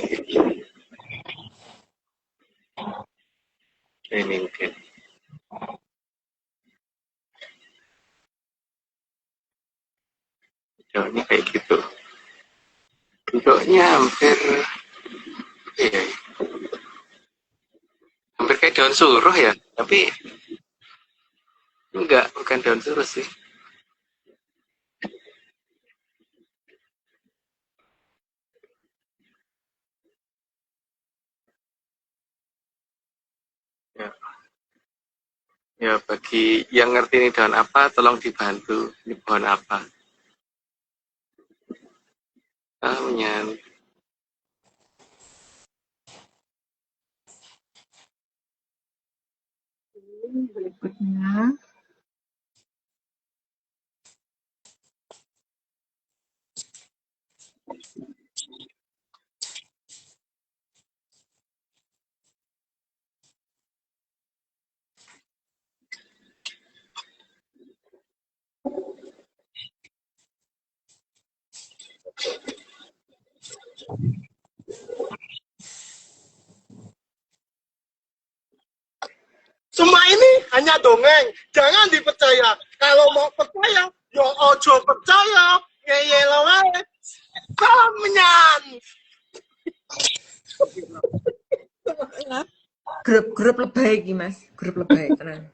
S2: ini mungkin. Daunnya kayak gitu. Bentuknya hampir, ya, hampir kayak daun suruh ya. Tapi enggak, bukan daun suruh sih. Ya,
S5: Ya, bagi yang ngerti ini daun apa, tolong dibantu. Ini pohon apa? Menyan.
S1: Berikutnya,
S6: Semua ini hanya dongeng, jangan dipercaya. Kalau mau percaya, yo ojo percaya. Ngeyel wae. Salam menyan.
S3: Grup lebay iki, Mas. Grup lebay tenan.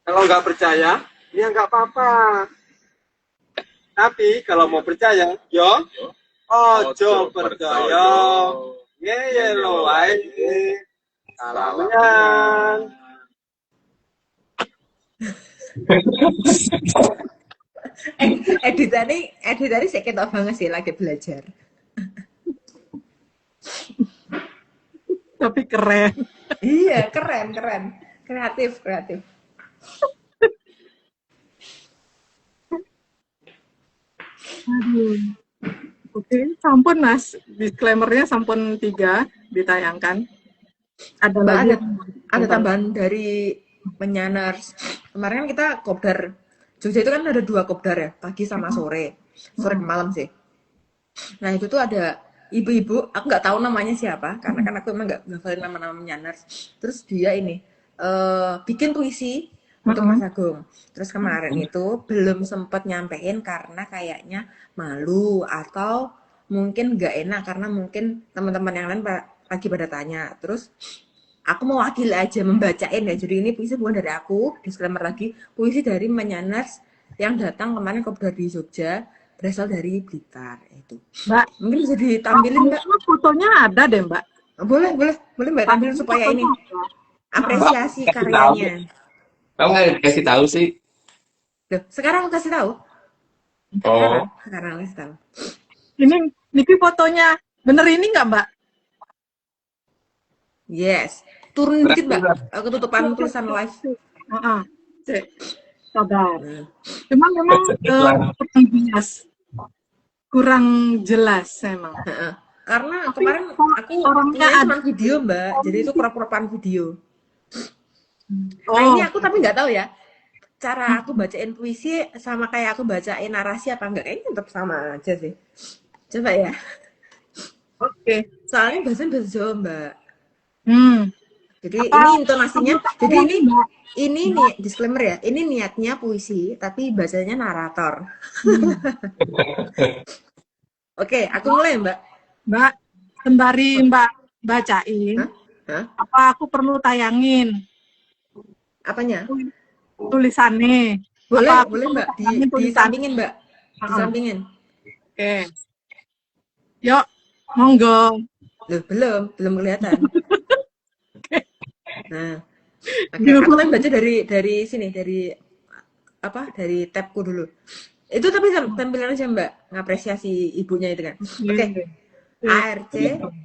S6: Kalau nggak percaya, ya nggak apa-apa. Tapi kalau mau percaya, yo ojo percaya. Ngeyel wae. Salam menyan.
S3: Editannya saya ketok banget sih lagi belajar.
S1: tapi keren.
S3: Iya, keren. Kreatif.
S1: Aduh. Oke, sampun Mas. Disclaimer-nya sampun 3 ditayangkan. Ada
S3: Mbak,
S1: lagi
S3: ada tambahan dari Menyaners. Kemarin kan kita kopdar Jogja itu kan ada 2 kopdar ya, pagi sama sore ke malam sih. Nah itu tuh ada ibu-ibu, aku nggak tahu namanya siapa, karena kan aku emang nggak ngafalin nama-nama Menyaners. Terus dia ini bikin puisi untuk Mas Agung. Terus kemarin itu belum sempat nyampein karena kayaknya malu atau mungkin nggak enak karena mungkin teman-teman yang lain pagi pada tanya. Terus aku mau wakil aja membacain ya. Jadi ini puisi bukan dari aku, disclaimer lagi, puisi dari Menyaners yang datang kemarin kopdar di Jogja, berasal dari Blitar itu.
S1: Mbak,
S3: Mungkin bisa ditampilin Mbak.
S1: fotonya ada deh Mbak.
S3: Boleh Mbak tampilin supaya ini apresiasi karyanya.
S2: Kamu nggak kasih tahu sih?
S3: Loh, sekarang aku kasih tahu.
S2: Oh,
S3: Sekarang kasih tahu.
S1: Ini Niki fotonya bener ini nggak Mbak?
S3: Yes. Turun dikit Mbak. Ketutupan tulisan live.
S1: Cek. Sabar. Cuma memang kurang jelas emang.
S3: Karena kemarin aku
S1: orangnya
S3: cuma video Mbak. Jadi itu crop-cropan video.
S1: Oh.
S3: Nah ini aku tapi nggak tahu ya. Cara aku bacain puisi sama kayak aku bacain narasi apa enggak, kayaknya tetap sama aja sih. Coba ya.
S1: Oke.
S3: Soalnya bahasa Jawa Mbak. Jadi
S1: Apa?
S3: ini intonasinya. Jadi ini nih disclaimer ya. Ini niatnya puisi tapi bacanya narator. Oke, aku mulai Mbak.
S1: Mbak, sembari Mbak bacain,
S3: Hah?
S1: apa aku perlu tayangin
S3: Apanya?
S1: tulisannya?
S3: Boleh Mbak. Disampingin Mbak. Disampingin.
S1: Oke. Yuk, monggo.
S3: Loh, belum kelihatan. Nah, oke.
S1: Gimana?
S3: Aku kan baca dari sini, dari tabku dulu. Itu tapi tampilan aja Mbak, ngapresiasi ibunya itu kan. Oke. ARC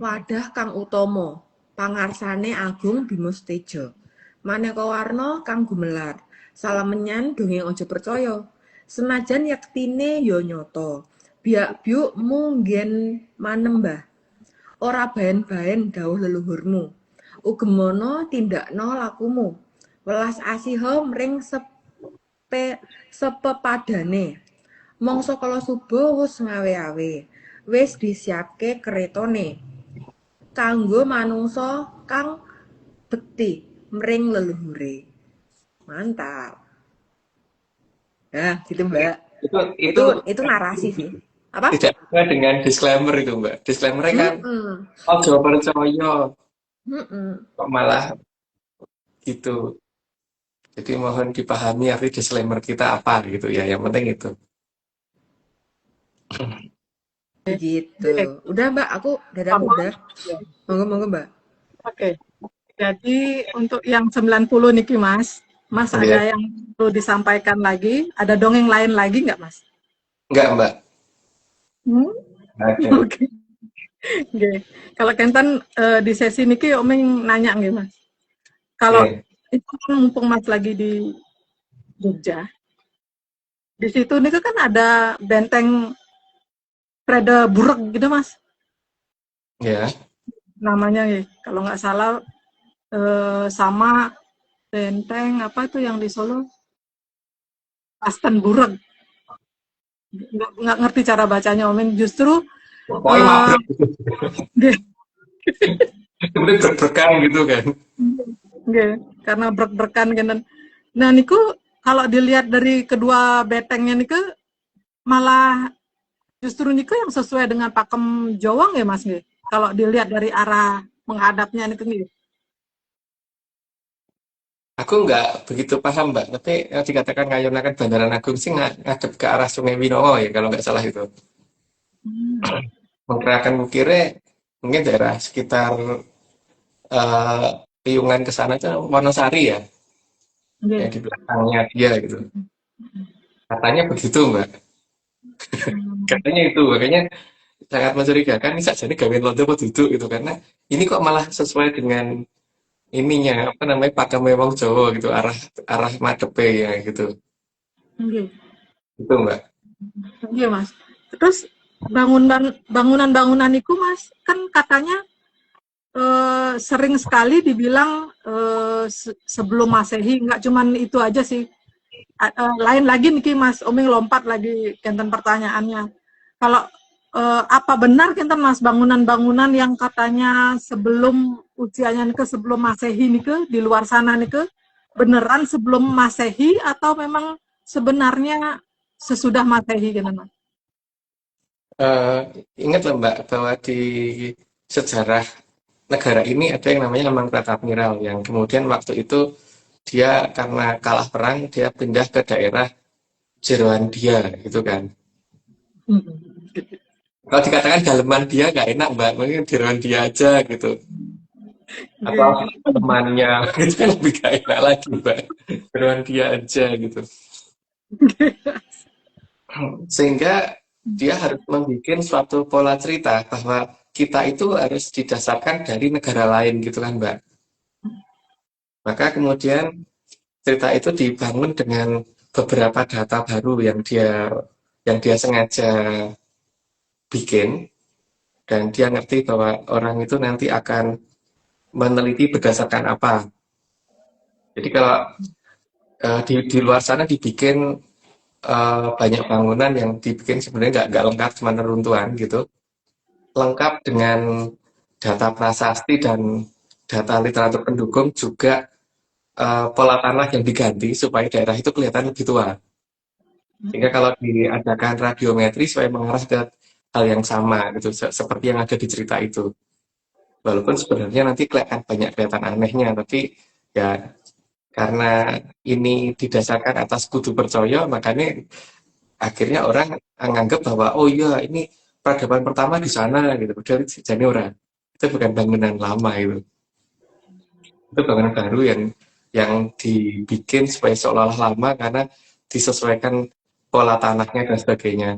S3: Wadah Kang Utomo, pangarsane Agung Bimo Stejo. Maneka warna kang gumelar, salam menyan dongeng ojo percaya. Senajan yaktine yo nyoto, biak biuk munggen manembah. Ora baen-baen dawuh leluhurmu, ugemono tindakno lakumu. Welas asiha mring sepepadane. Mangsa kala subuh wis ngawe-awe, wis disiapke keretone. Kanggo manungsa kang bekti mring leluhure. Mantap. Nah, gitu Mbak. Itu narasi sih. Apa?
S2: Tidak sesuai dengan disclaimer itu Mbak. Disclaimernya kan ojo percaya. Kok malah gitu. Jadi mohon dipahami arti disclaimer kita apa gitu ya. Yang penting itu.
S3: Begitu. Udah Mbak, dadaku
S1: Sama.
S3: udah. Monggo Mbak.
S1: Oke. Jadi untuk yang 90 niki Mas
S2: Iya.
S1: ada yang perlu disampaikan lagi? Ada dongeng lain lagi nggak Mas?
S2: Enggak, Mbak.
S1: Hmm?
S2: Oke.
S1: Oke. Oke. Kalau Kenten di sesi niki Omeng nanya nggih Mas. Kalau
S2: Oke.
S1: itu kan mumpung Mas lagi di Jogja, di situ nih kan ada benteng Preda Bureg gitu Mas,
S2: Ya.
S1: namanya ya. Kalau nggak salah sama benteng apa itu yang di Solo, Asten Bureg. Nggak ngerti cara bacanya Omeng. Justru
S2: Pokoknya mabrek gitu.
S1: nggih,
S2: Kemudian berberkan gitu kan.
S1: nggih, karena brek-brekan gini. Nah niku kalau dilihat dari kedua betengnya niku malah justru niku yang sesuai dengan pakem Jawa nggih Mas nggih. Kalau dilihat dari arah menghadapnya niku nggih.
S2: Aku nggak begitu paham, Mbak. Tapi yang dikatakan ngayonakan Bandaran Agung sih ngadep ke arah Sungai Winoho ya, kalau nggak salah itu. Menggerakkan Mukire, mungkin daerah sekitar Piungan ke sana itu Wonosari ya,
S1: Nggih.
S2: yang di belakangnya dia gitu. Katanya begitu, Mbak. Katanya itu, makanya sangat mencurigakan. Ini saja nih gawean londo apa duduk gitu, karena ini kok malah sesuai dengan ininya apa namanya pakame wong Jawa gitu, arah madepe ya gitu.
S1: Nggih.
S2: Itu, Mbak.
S1: Nggih Mas. Terus bangunan-bangunan itu Mas kan katanya sering sekali dibilang sebelum Masehi, nggak cuman itu aja sih. Lain lagi nih Mas, Oming lompat lagi kenten pertanyaannya. Kalau apa benar kenten Mas bangunan-bangunan yang katanya sebelum usianya nih sebelum Masehi nih di luar sana nih beneran sebelum Masehi atau memang sebenarnya sesudah Masehi kenten Mas?
S2: Ingatlah Mbak bahwa di sejarah negara ini ada yang namanya Amang Pratapmiral yang kemudian waktu itu dia karena kalah perang dia pindah ke daerah Jeroandia gitu kan. Kalau dikatakan daleman dia nggak enak Mbak, mungkin Jeroandia aja gitu. Atau temannya itu kan lebih gak enak lagi Mbak. Jeroandia aja gitu. Sehingga dia harus membuat suatu pola cerita bahwa kita itu harus didasarkan dari negara lain gitu kan Mbak. Maka kemudian cerita itu dibangun dengan beberapa data baru yang dia sengaja bikin, dan dia ngerti bahwa orang itu nanti akan meneliti berdasarkan apa. Jadi kalau di luar sana dibikin banyak bangunan yang dibikin sebenarnya nggak lengkap, cuma neruntuhan gitu, lengkap dengan data prasasti dan data literatur pendukung, juga pola tanah yang diganti supaya daerah itu kelihatan lebih tua. Sehingga kalau diadakan radiometri supaya mengarah ke hal yang sama gitu, seperti yang ada di cerita itu. Walaupun sebenarnya nanti banyak kelihatan anehnya, tapi ya karena ini didasarkan atas kudu percaya, makanya akhirnya orang menganggap bahwa oh iya ini peradaban pertama di sana gitu. Padahal jadi orang itu bukan bangunan lama itu bangunan baru yang dibikin supaya seolah-olah lama karena disesuaikan pola tanahnya dan sebagainya,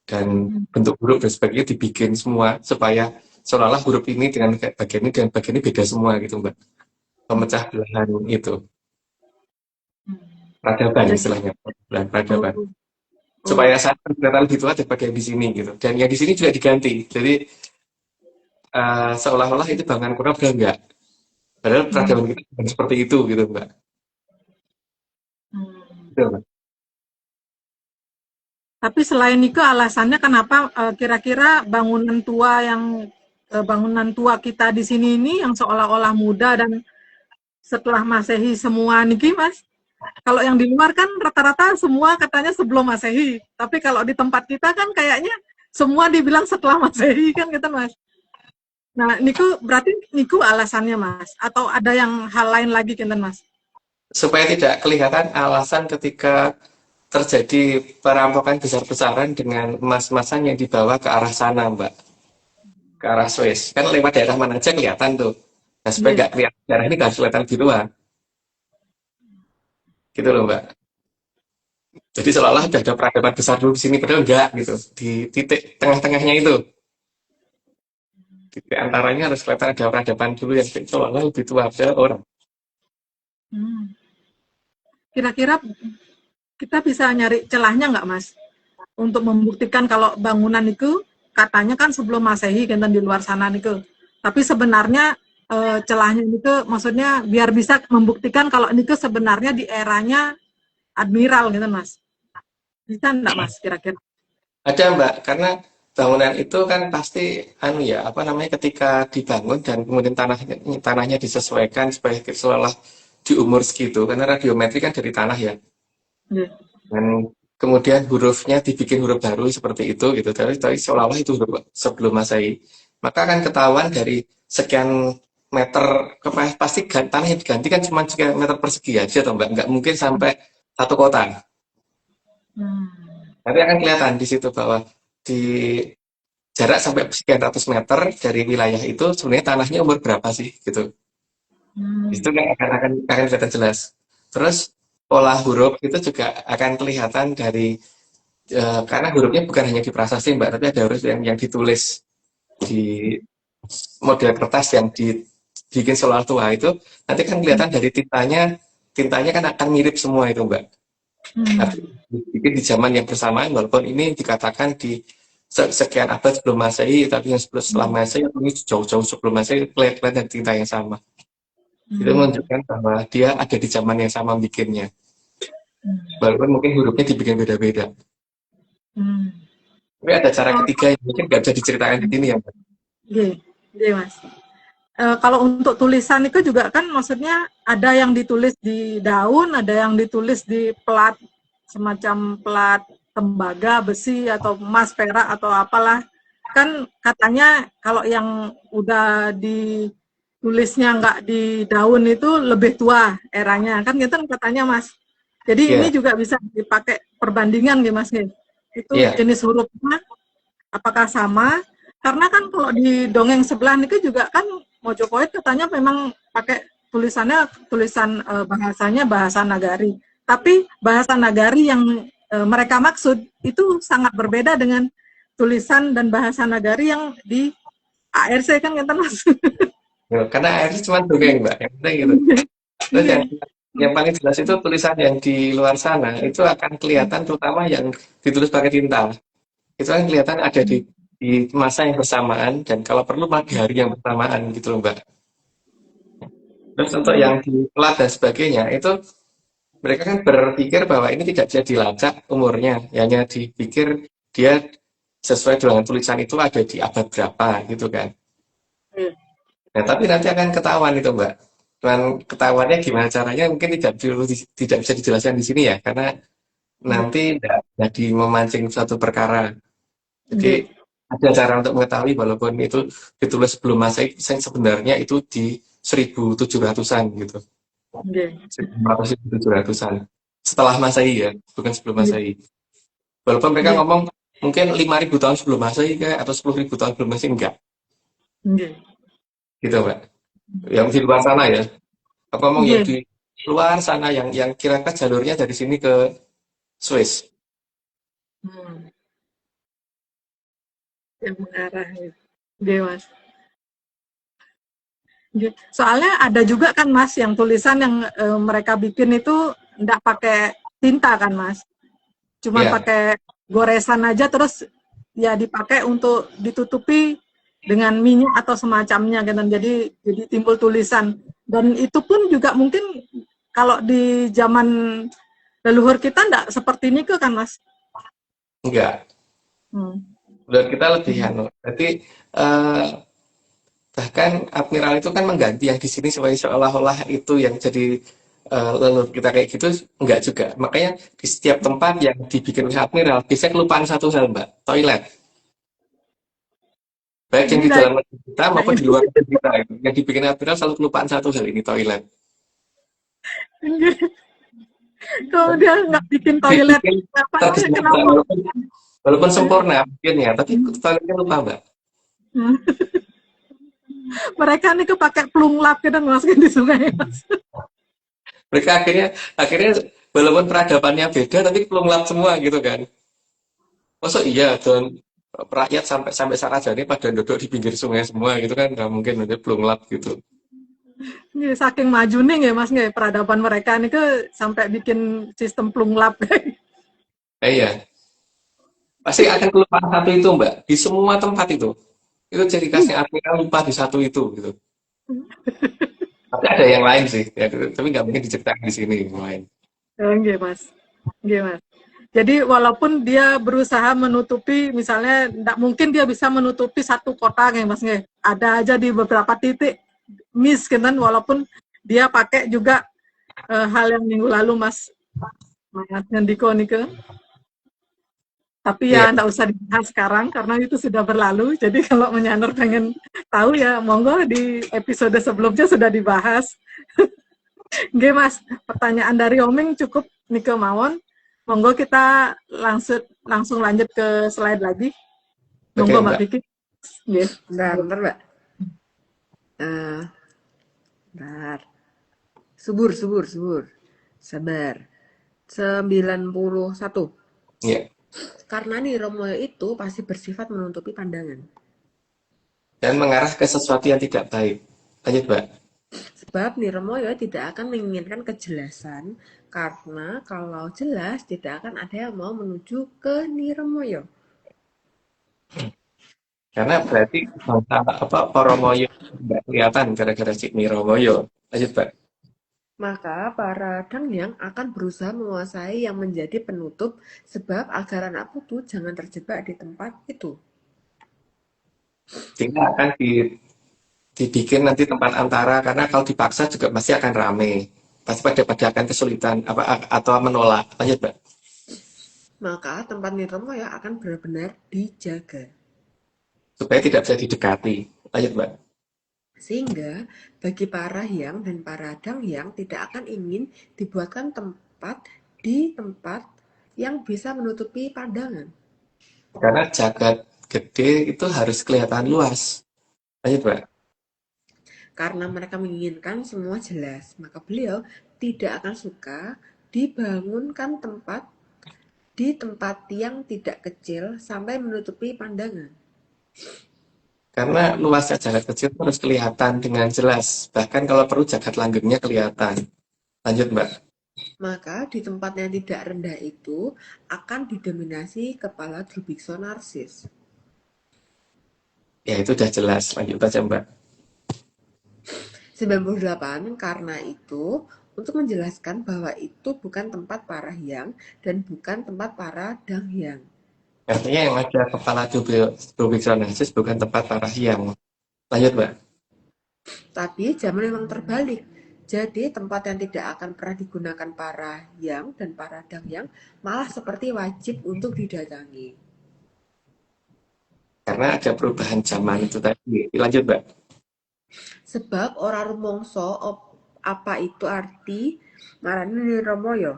S2: dan bentuk huruf dan sebagainya dibikin semua supaya seolah-olah huruf ini dengan bagian ini dan bagian ini beda semua gitu Mbak. Pemecah belahan itu peradaban istilahnya, peradaban. Supaya saya ternyata lebih tua daripada yang di sini gitu, dan yang di sini juga diganti, jadi seolah-olah itu bangunan kuno udah enggak, padahal peradaban kita bukan seperti itu gitu Mbak. Gitu, Mbak.
S1: Tapi selain itu alasannya kenapa kira-kira bangunan tua kita di sini ini yang seolah-olah muda dan setelah Masehi semua niki Mas? Kalau yang di luar kan rata-rata semua katanya sebelum Masehi, tapi kalau di tempat kita kan kayaknya semua dibilang setelah Masehi kan gitu Mas. Nah, niku berarti niku alasannya Mas, atau ada yang hal lain lagi kinten Mas?
S2: supaya tidak kelihatan alasan ketika terjadi perampokan besar-besaran dengan emas-emasan yang dibawa ke arah sana, Mbak, ke arah Swiss. Kan lewat daerah mana aja kelihatan tuh. Nah, supaya
S1: Iya.
S2: nggak kelihatan daerah ini nggak harus kelihatan di luar, gitu loh, Mbak. Jadi seolah-olah udah ada peradaban besar dulu di sini, padahal enggak gitu. Di titik tengah-tengahnya itu, titik antaranya harus kelihatan ada peradaban dulu yang seolah-olah lebih tua ada orang.
S1: Hmm. Kira-kira kita bisa nyari celahnya nggak, Mas? Untuk membuktikan kalau bangunan itu katanya kan sebelum Masehi kan di luar sana niku. Tapi sebenarnya celahnya itu maksudnya biar bisa membuktikan kalau niku sebenarnya di eranya admiral gitu, Mas. Bisa enggak, Mas, kira-kira?
S2: Ada, Mbak, karena bangunan itu kan pasti anu ya, apa namanya, ketika dibangun dan kemudian tanahnya disesuaikan supaya seolah di umur segitu, karena radiometri kan dari tanah ya.
S1: Iya.
S2: Dan kemudian hurufnya dibikin huruf baru seperti itu gitu. Tapi seolah-olah itu huruf sebelum Masehi. Maka akan ketahuan dari sekian meter pasti tanah yang diganti kan cuma sekian meter persegi aja toh, Mbak. Nggak mungkin sampai satu kota.
S1: Hmm.
S2: Tapi akan kelihatan di situ bahwa di jarak sampai sekian ratus meter dari wilayah itu sebenarnya tanahnya umur berapa sih gitu.
S1: Hmm.
S2: Itu kan akan kelihatan jelas. Terus pola huruf itu juga akan kelihatan dari karena hurufnya bukan hanya di prasasti, Mbak, tapi ada huruf yang ditulis di model kertas yang dibikin solar tua itu nanti kan kelihatan dari tintanya kan akan mirip semua itu, Mbak. Tapi dibikin di zaman yang bersamaan walaupun ini dikatakan di sekian abad sebelum Masehi, tapi yang setelah Masehi ini jauh-jauh sebelum Masehi kelihatan tinta yang sama. Itu menunjukkan bahwa dia ada di zaman yang sama bikinnya. Walaupun mungkin hurufnya dibikin beda-beda. Tapi ada cara ketiga yang mungkin nggak bisa diceritakan di sini ya, Mbak.
S1: Iya, Mas. Kalau untuk tulisan itu juga kan maksudnya ada yang ditulis di daun, ada yang ditulis di plat semacam plat tembaga, besi atau emas, perak atau apalah. Kan katanya kalau yang udah ditulisnya nggak di daun itu lebih tua eranya. Kan gitu katanya, Mas. Jadi ini juga bisa dipakai perbandingan gitu, Mas. Itu jenis hurufnya apakah sama? Karena kan kalau di dongeng sebelah itu juga kan Mojopahit katanya memang pakai tulisan bahasanya bahasa Nagari. Tapi bahasa Nagari yang mereka maksud itu sangat berbeda dengan tulisan dan bahasa Nagari yang di ARC kan gitu, Mas.
S2: Karena ARC cuma dongeng, Mbak, yang penting gitu. Terus yang paling jelas itu tulisan yang di luar sana itu akan kelihatan, terutama yang ditulis pakai tinta. Itu kan kelihatan ada di masa yang bersamaan dan kalau perlu di hari yang bersamaan gitu loh, Mbak. Terus untuk yang di plat dan sebagainya itu mereka kan berpikir bahwa ini tidak bisa dilacak umurnya, hanya dipikir dia sesuai dengan tulisan itu ada di abad berapa gitu kan. Nah, tapi nanti akan ketahuan itu, Mbak. Dan ketahuannya gimana caranya mungkin tidak bisa dijelaskan di sini ya, karena nanti tidak jadi memancing suatu perkara. Jadi ada cara untuk mengetahui walaupun itu ditulis sebelum Masehi, sebenarnya itu di 1700-an gitu. 1700-an. Setelah Masehi ya, bukan sebelum Masehi. Walaupun mereka ngomong mungkin 5.000 tahun sebelum Masehi kayak atau 10.000 tahun sebelum Masehi, enggak. Gitu, Mbak. Yang di luar sana ya. Aku ngomong yang di luar sana yang kira-kira jalurnya dari sini ke Swiss.
S1: Yang mengarah ya, Mas. Soalnya ada juga kan, Mas, yang tulisan yang mereka bikin itu enggak pakai tinta kan, Mas. Cuma pakai goresan aja terus ya dipakai untuk ditutupi dengan minyak atau semacamnya kan. Jadi timbul tulisan. Dan itu pun juga mungkin kalau di zaman leluhur kita enggak seperti ini kan, Mas?
S2: Enggak. Dan kita lebih berarti bahkan admiral itu kan mengganti yang di sini seolah-olah itu yang jadi leluhur kita kayak gitu, enggak juga. Makanya di setiap tempat yang dibikin oleh admiral bisa kelupaan satu hal, Mbak, toilet. Baik yang di dalam negeri kita maupun di luar negeri kita, yang dibikin admiral selalu kelupaan satu hal, ini toilet.
S1: Kalau dia nggak bikin toilet
S2: Bikin
S1: apa
S2: tadi
S1: namanya, kenapa?
S2: walaupun sempurna bikinnya, tapi toiletnya lupa Mbak.
S1: Mereka nih kepakai plung lap kita masukin di sungai, Mas.
S2: Mereka akhirnya walaupun peradabannya beda, tapi pelunglap semua gitu kan. Masa iya dan rakyat sampai sampai Sarajane pada duduk di pinggir sungai semua gitu kan, nggak mungkin nanti pelunglap gitu.
S1: Ini saking maju nih ya Mas nggak peradaban mereka nih ke sampai bikin sistem plung lap.
S2: Iya, pasti akan kelupaan satu itu Mbak, di semua tempat itu. Itu ciri khasnya Afrika, lupa di satu itu gitu. Tapi ada yang lain sih, ya, tapi nggak mungkin diceritakan di sini yang lain.
S1: Nggih, Mas. Nggih, Mas. Jadi walaupun dia berusaha menutupi, misalnya tidak mungkin dia bisa menutupi satu kota nggih Mas nggih. Ada aja di beberapa titik miss kan, walaupun dia pakai juga hal yang minggu lalu Mas Ngendiko nih ke. Tapi ya
S2: Iya.
S1: enggak usah dibahas sekarang karena itu sudah berlalu. Jadi kalau menyanur pengen tahu ya monggo di episode sebelumnya sudah dibahas. Nggih Mas, pertanyaan dari Oming cukup Nike Mawon. Monggo kita langsung lanjut ke slide lagi. Monggo
S2: Oke,
S1: Mbak
S2: Mbak.
S1: Vicky. Nggih.
S3: Bentar, Mbak. Bentar. Subur. Sabar. 91.
S2: Iya.
S3: Karena Niromoyo itu pasti bersifat menutupi pandangan.
S2: Dan mengarah ke sesuatu yang tidak baik. Lanjut Mbak.
S3: Sebab Niromoyo tidak akan menginginkan kejelasan, karena kalau jelas tidak akan ada yang mau menuju ke Niromoyo.
S2: Karena berarti bangsa Poromoyo nggak kelihatan gara-gara si Niromoyo. Lanjut Mbak.
S3: Maka para Dangyang akan berusaha menguasai yang menjadi penutup, sebab agar anak putu jangan terjebak di tempat itu.
S2: Sehingga akan dibikin nanti tempat antara, karena kalau dipaksa juga pasti akan rame. Pasti pada akan kesulitan atau menolak. Lanjut Mbak.
S3: Maka tempat Niromoyo akan benar-benar dijaga.
S2: Supaya tidak bisa didekati. Lanjut Mbak.
S3: Sehingga bagi para Hyang dan para Dangyang tidak akan ingin dibuatkan tempat di tempat yang bisa menutupi pandangan.
S2: Karena jagat gede itu harus kelihatan luas. Lanjut Mbak.
S3: Karena mereka menginginkan semua jelas, maka beliau tidak akan suka dibangunkan tempat di tempat yang tidak kecil sampai menutupi pandangan.
S2: Karena luasnya jagat kecil itu harus kelihatan dengan jelas. Bahkan kalau perlu jagat langgengnya kelihatan. Lanjut Mbak.
S3: Maka di tempat yang tidak rendah itu akan didominasi kepala Drubiksa narsis.
S2: Ya itu udah jelas. Lanjut aja Mbak.
S3: 98. Karena itu, untuk menjelaskan bahwa itu bukan tempat para Hyang dan bukan tempat para Dangyang.
S2: Artinya yang ada kepala Drubiksa narsis bukan tempat para Hyang. Lanjut Mbak.
S3: Tapi zaman memang terbalik. Jadi tempat yang tidak akan pernah digunakan para Hyang dan para Dangyang malah seperti wajib untuk didatangi.
S2: Karena ada perubahan zaman itu tadi. Lanjut Mbak.
S3: Sebab orang rumongso apa itu arti marani Niromoyo.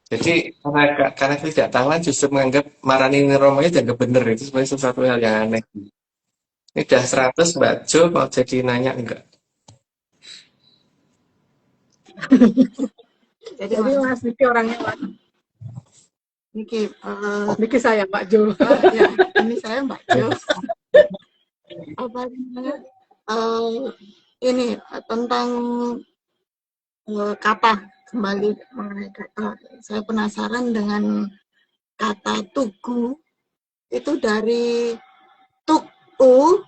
S2: Jadi karena ketidaktahuan justru menganggap Marani Niromoyo dianggap benar. Itu sebenarnya sesuatu hal yang aneh. Ini udah 100 Mbak Jo mau jadi nanya enggak?
S1: Jadi Mas Niki orangnya Mas. Niki saya Mbak Jo.
S8: Ya, ini saya Mbak Jo. Apa namanya? Ini tentang kata, kembali mengenai kata. Saya penasaran dengan kata tugu itu dari tuku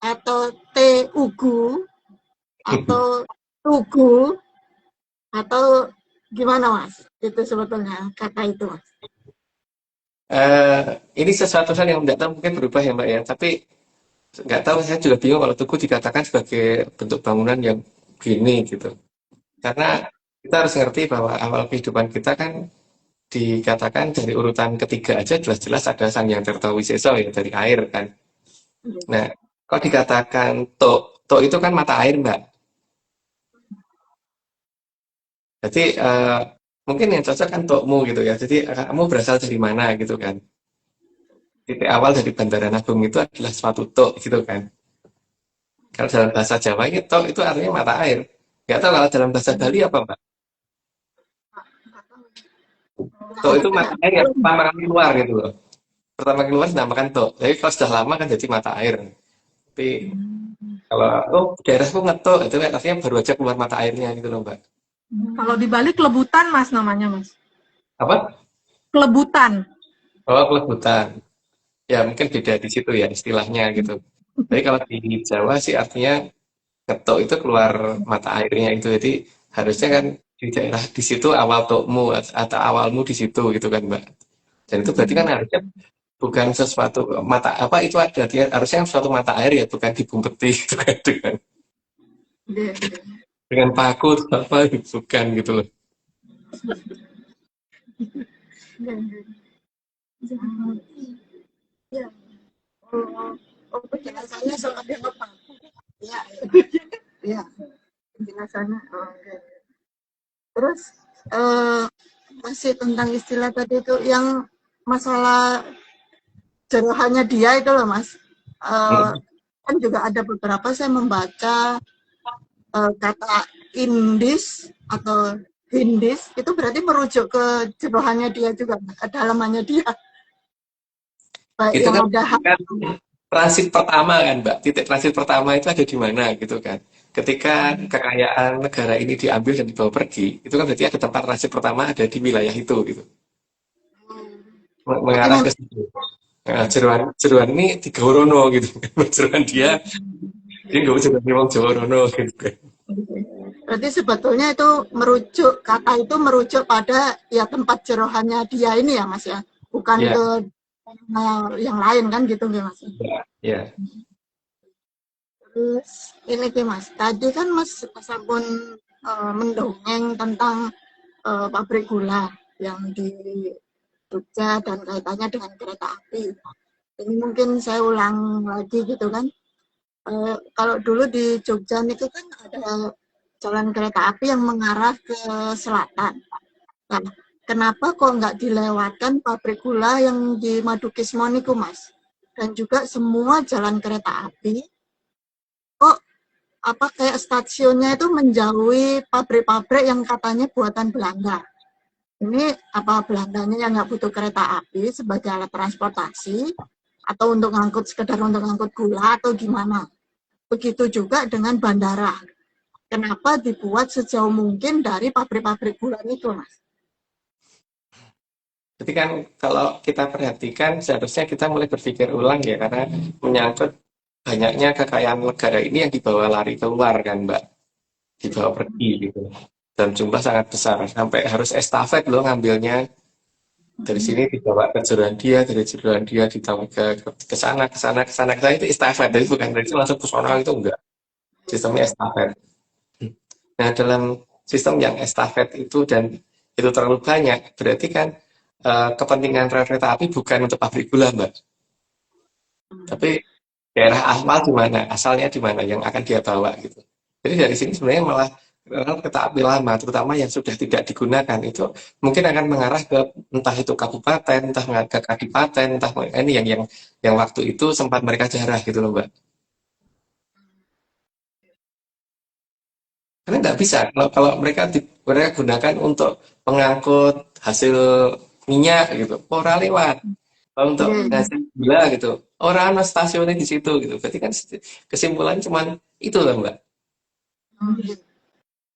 S8: atau tugu atau tugu atau gimana Mas? Itu sebetulnya kata itu Mas.
S2: Ini sesuatu hal yang tidak tahu mungkin berubah ya Mbak ya. Tapi nggak tahu, saya juga bingung kalau tugu dikatakan sebagai bentuk bangunan yang gini gitu. Karena kita harus ngerti bahwa awal kehidupan kita kan dikatakan dari urutan ketiga aja jelas-jelas ada Sang Hyang Tirta Wiseso ya, dari air kan. Nah, kalau dikatakan to itu kan mata air Mbak. Jadi mungkin yang cocok kan tokmu gitu ya. Jadi kamu berasal dari mana gitu kan. Titik awal dari Bandara Nabung itu adalah suatu tok gitu kan. Kalau dalam bahasa Jawa itu tok itu artinya mata air. Nggak tahu kalau dalam bahasa Bali apa Mbak? Tok itu mata air yang pertama kali keluar gitu loh. Pertama keluar dinamakan tok. Tapi kalau sudah lama kan jadi mata air. Tapi kalau daerahku ngetok itu kan artinya baru aja keluar mata airnya gitu loh Mbak.
S1: Kalau di Bali kelebutan Mas namanya Mas.
S2: Apa?
S1: Kelebutan.
S2: Oh, kelebutan. Ya mungkin beda di situ ya istilahnya gitu. Tapi kalau di Jawa sih artinya ngetok itu keluar mata airnya itu. Jadi harusnya kan di daerah di situ awal tokmu atau awalmu di situ gitu kan Mbak. Dan itu berarti kan harusnya bukan sesuatu mata apa itu ada dia harusnya suatu mata air ya bukan dibumpeti gitu kan dengan paku atau apa bukan gitu loh.
S8: Ya. Penjelasannya soal dia apa? Ya, ya. Penjelasannya. Oke. Terus masih tentang istilah tadi itu yang masalah jerohannya dia itu loh Mas. Kan juga ada beberapa saya membaca kata indis atau hindis itu berarti merujuk ke jerohannya dia juga, kedalamannya dia. Baik
S2: Itu
S8: yang
S2: kan
S8: ada
S2: transit pertama kan Mbak, titik transit pertama itu ada di mana gitu kan. Ketika kekayaan negara ini diambil dan dibawa pergi, itu kan berarti ada tempat transit pertama ada di wilayah itu gitu. Mengarah ke situ. Nah, jeruan ini di Gorono gitu kan. Jeruan dia nggak bisa wong Jawa Rono gitu kan.
S8: berarti sebetulnya itu kata itu merujuk pada ya tempat jerohannya dia ini ya Mas ya, bukan
S2: Ya.
S8: ke yang lain kan gitu ya Mas.
S2: Ya.
S8: Terus ini sih Mas, tadi kan Mas Sampun mendongeng tentang pabrik gula yang di Jogja dan kaitannya dengan kereta api. Ini mungkin saya ulang lagi gitu kan. Kalau dulu di Jogja itu kan ada jalan kereta api yang mengarah ke selatan. Nah, kenapa kok nggak dilewatkan pabrik gula yang di Madukismo niku Mas? Dan juga semua jalan kereta api kok apa kayak stasiunnya itu menjauhi pabrik-pabrik yang katanya buatan Belanda. Ini apa Belandanya yang nggak butuh kereta api sebagai alat transportasi atau sekedar untuk ngangkut gula atau gimana? Begitu juga dengan bandara. Kenapa dibuat sejauh mungkin dari pabrik-pabrik gula itu, Mas?
S2: Jadi kan kalau kita perhatikan seharusnya kita mulai berpikir ulang ya karena menyangkut banyaknya kekayaan negara ini yang dibawa lari keluar kan Mbak, dibawa pergi gitu. Dan jumlah sangat besar sampai harus estafet loh ngambilnya dari sini dibawa ke jeruan dia, dari jeruan dia ditawa ke sana itu estafet, jadi bukan dari itu langsung ke sana itu enggak, sistemnya estafet. Nah dalam sistem yang estafet itu dan itu terlalu banyak berarti kan kepentingan rel kereta api bukan untuk pabrik gula Mbak, tapi daerah asal di mana, asalnya di mana yang akan dia bawa gitu. Jadi dari sini sebenarnya malah kereta api lama, terutama yang sudah tidak digunakan itu mungkin akan mengarah ke entah itu kabupaten, entah ke kadipaten, entah ini yang waktu itu sempat mereka jarah gitu loh Mbak. Karena nggak bisa kalau mereka gunakan untuk mengangkut hasil minyak gitu, ora lewat. Kalau untuk hasil gula gitu, orang stasiunnya di situ gitu. Berarti kan kesimpulan cuman itu lah Mbak.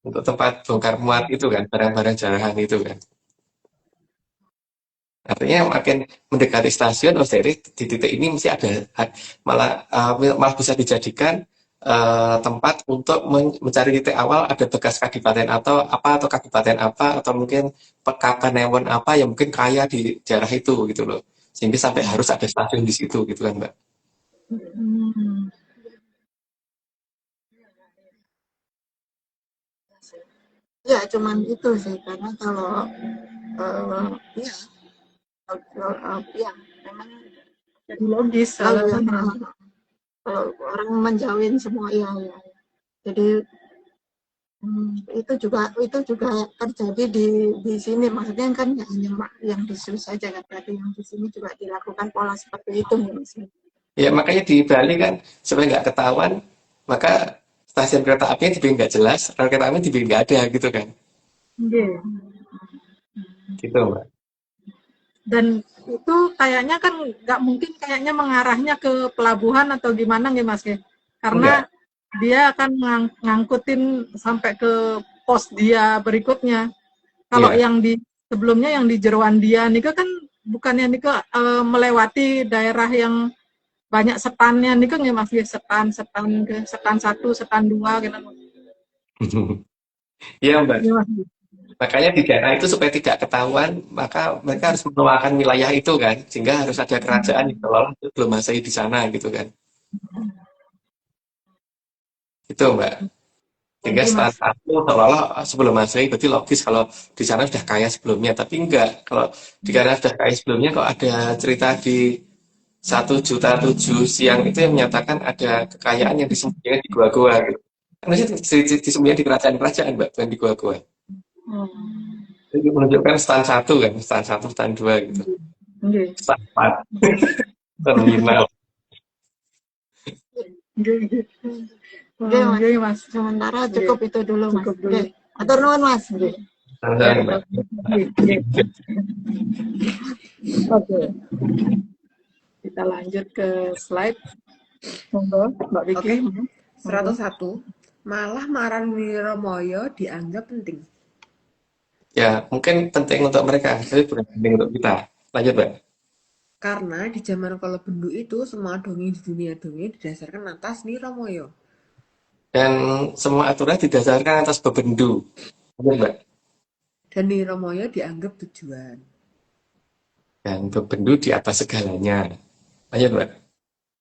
S2: Untuk tempat bongkar muat itu kan, barang-barang jarahan itu kan. Artinya makin mendekati stasiun, jadi di titik ini mesti ada malah bisa dijadikan tempat untuk mencari titik awal ada bekas kadipaten atau kabupaten apa atau mungkin kapanewon apa yang mungkin kaya di daerah itu gitu loh. Sehingga sampai harus ada stasiun di situ gitu kan Mbak.
S8: Ya cuman itu sih karena kalau ya memang
S1: jadi logis
S8: kalau orang menjauhin semua ya jadi Itu juga terjadi di sini, maksudnya kan nggak hanya yang di Swiss saja kan, berarti yang di sini juga dilakukan pola seperti itu Mas.
S2: Ya makanya di Bali kan supaya nggak ketahuan, maka stasiun kereta apinya dibikin nggak jelas, rel kereta apinya dibikin nggak ada gitu kan.
S1: Nggih.
S2: Gitu, Mbak.
S1: Dan itu kayaknya kan nggak mungkin kayaknya mengarahnya ke pelabuhan atau gimana nggih Mas ya? Karena
S2: Enggak.
S1: dia akan ngangkutin sampai ke pos dia berikutnya. Kalau
S2: Iya.
S1: yang di sebelumnya yang di Jerwandia niku kan bukannya niku melewati daerah yang banyak setannya niku nggih Mas ya, setan ke setan 1, setan 2 gitu.
S2: Iya, Mbak.
S1: Iya, Mas.
S2: Makanya di daerah itu supaya tidak ketahuan, maka mereka harus mengeluarkan wilayah itu kan, sehingga harus ada kerajaan yang seolah itu belum Masehi di sana gitu kan. Itu Mbak. Sehingga
S1: Jadi
S2: setelah
S1: Mas,
S2: satu seolah-olah sebelum Masehi berarti logis kalau di sana sudah kaya sebelumnya, tapi enggak. Kalau di sana sudah kaya sebelumnya kok ada cerita di 1.700.000 siang itu yang menyatakan ada kekayaan yang disembunyikan di gua-gua gitu. Kan disembunyikan di kerajaan-kerajaan Mbak, bukan di gua-gua. Jadi menunjukkan stan 1 kan, stan 1, stan 2 gitu.
S1: nggih.
S2: Stan 4, terminal.
S1: Nggih.
S8: Oke, Mas.
S1: Nggih Mas.
S8: Sementara cukup itu dulu Mas.
S1: Cukup dulu.
S8: Oke. Atur nuwun Mas. Oke.
S2: Sama-sama, Mbak.
S1: Nggih. Oke. Kita lanjut ke slide. Monggo, Mbak Vicky.
S3: Oke. 101. Malah Maran Wiromoyo dianggap penting.
S2: Ya, mungkin penting untuk mereka, tapi bukan penting untuk kita. Lanjut, Mbak.
S3: Karena di zaman Kala Bendu itu semua dongeng di dunia dongeng didasarkan atas Wiromoyo.
S2: Dan semua aturan didasarkan atas bebendu. Lanjut, Mbak.
S3: Dan Wiromoyo dianggap tujuan.
S2: Dan bebendu di atas segalanya. Lanjut, Mbak.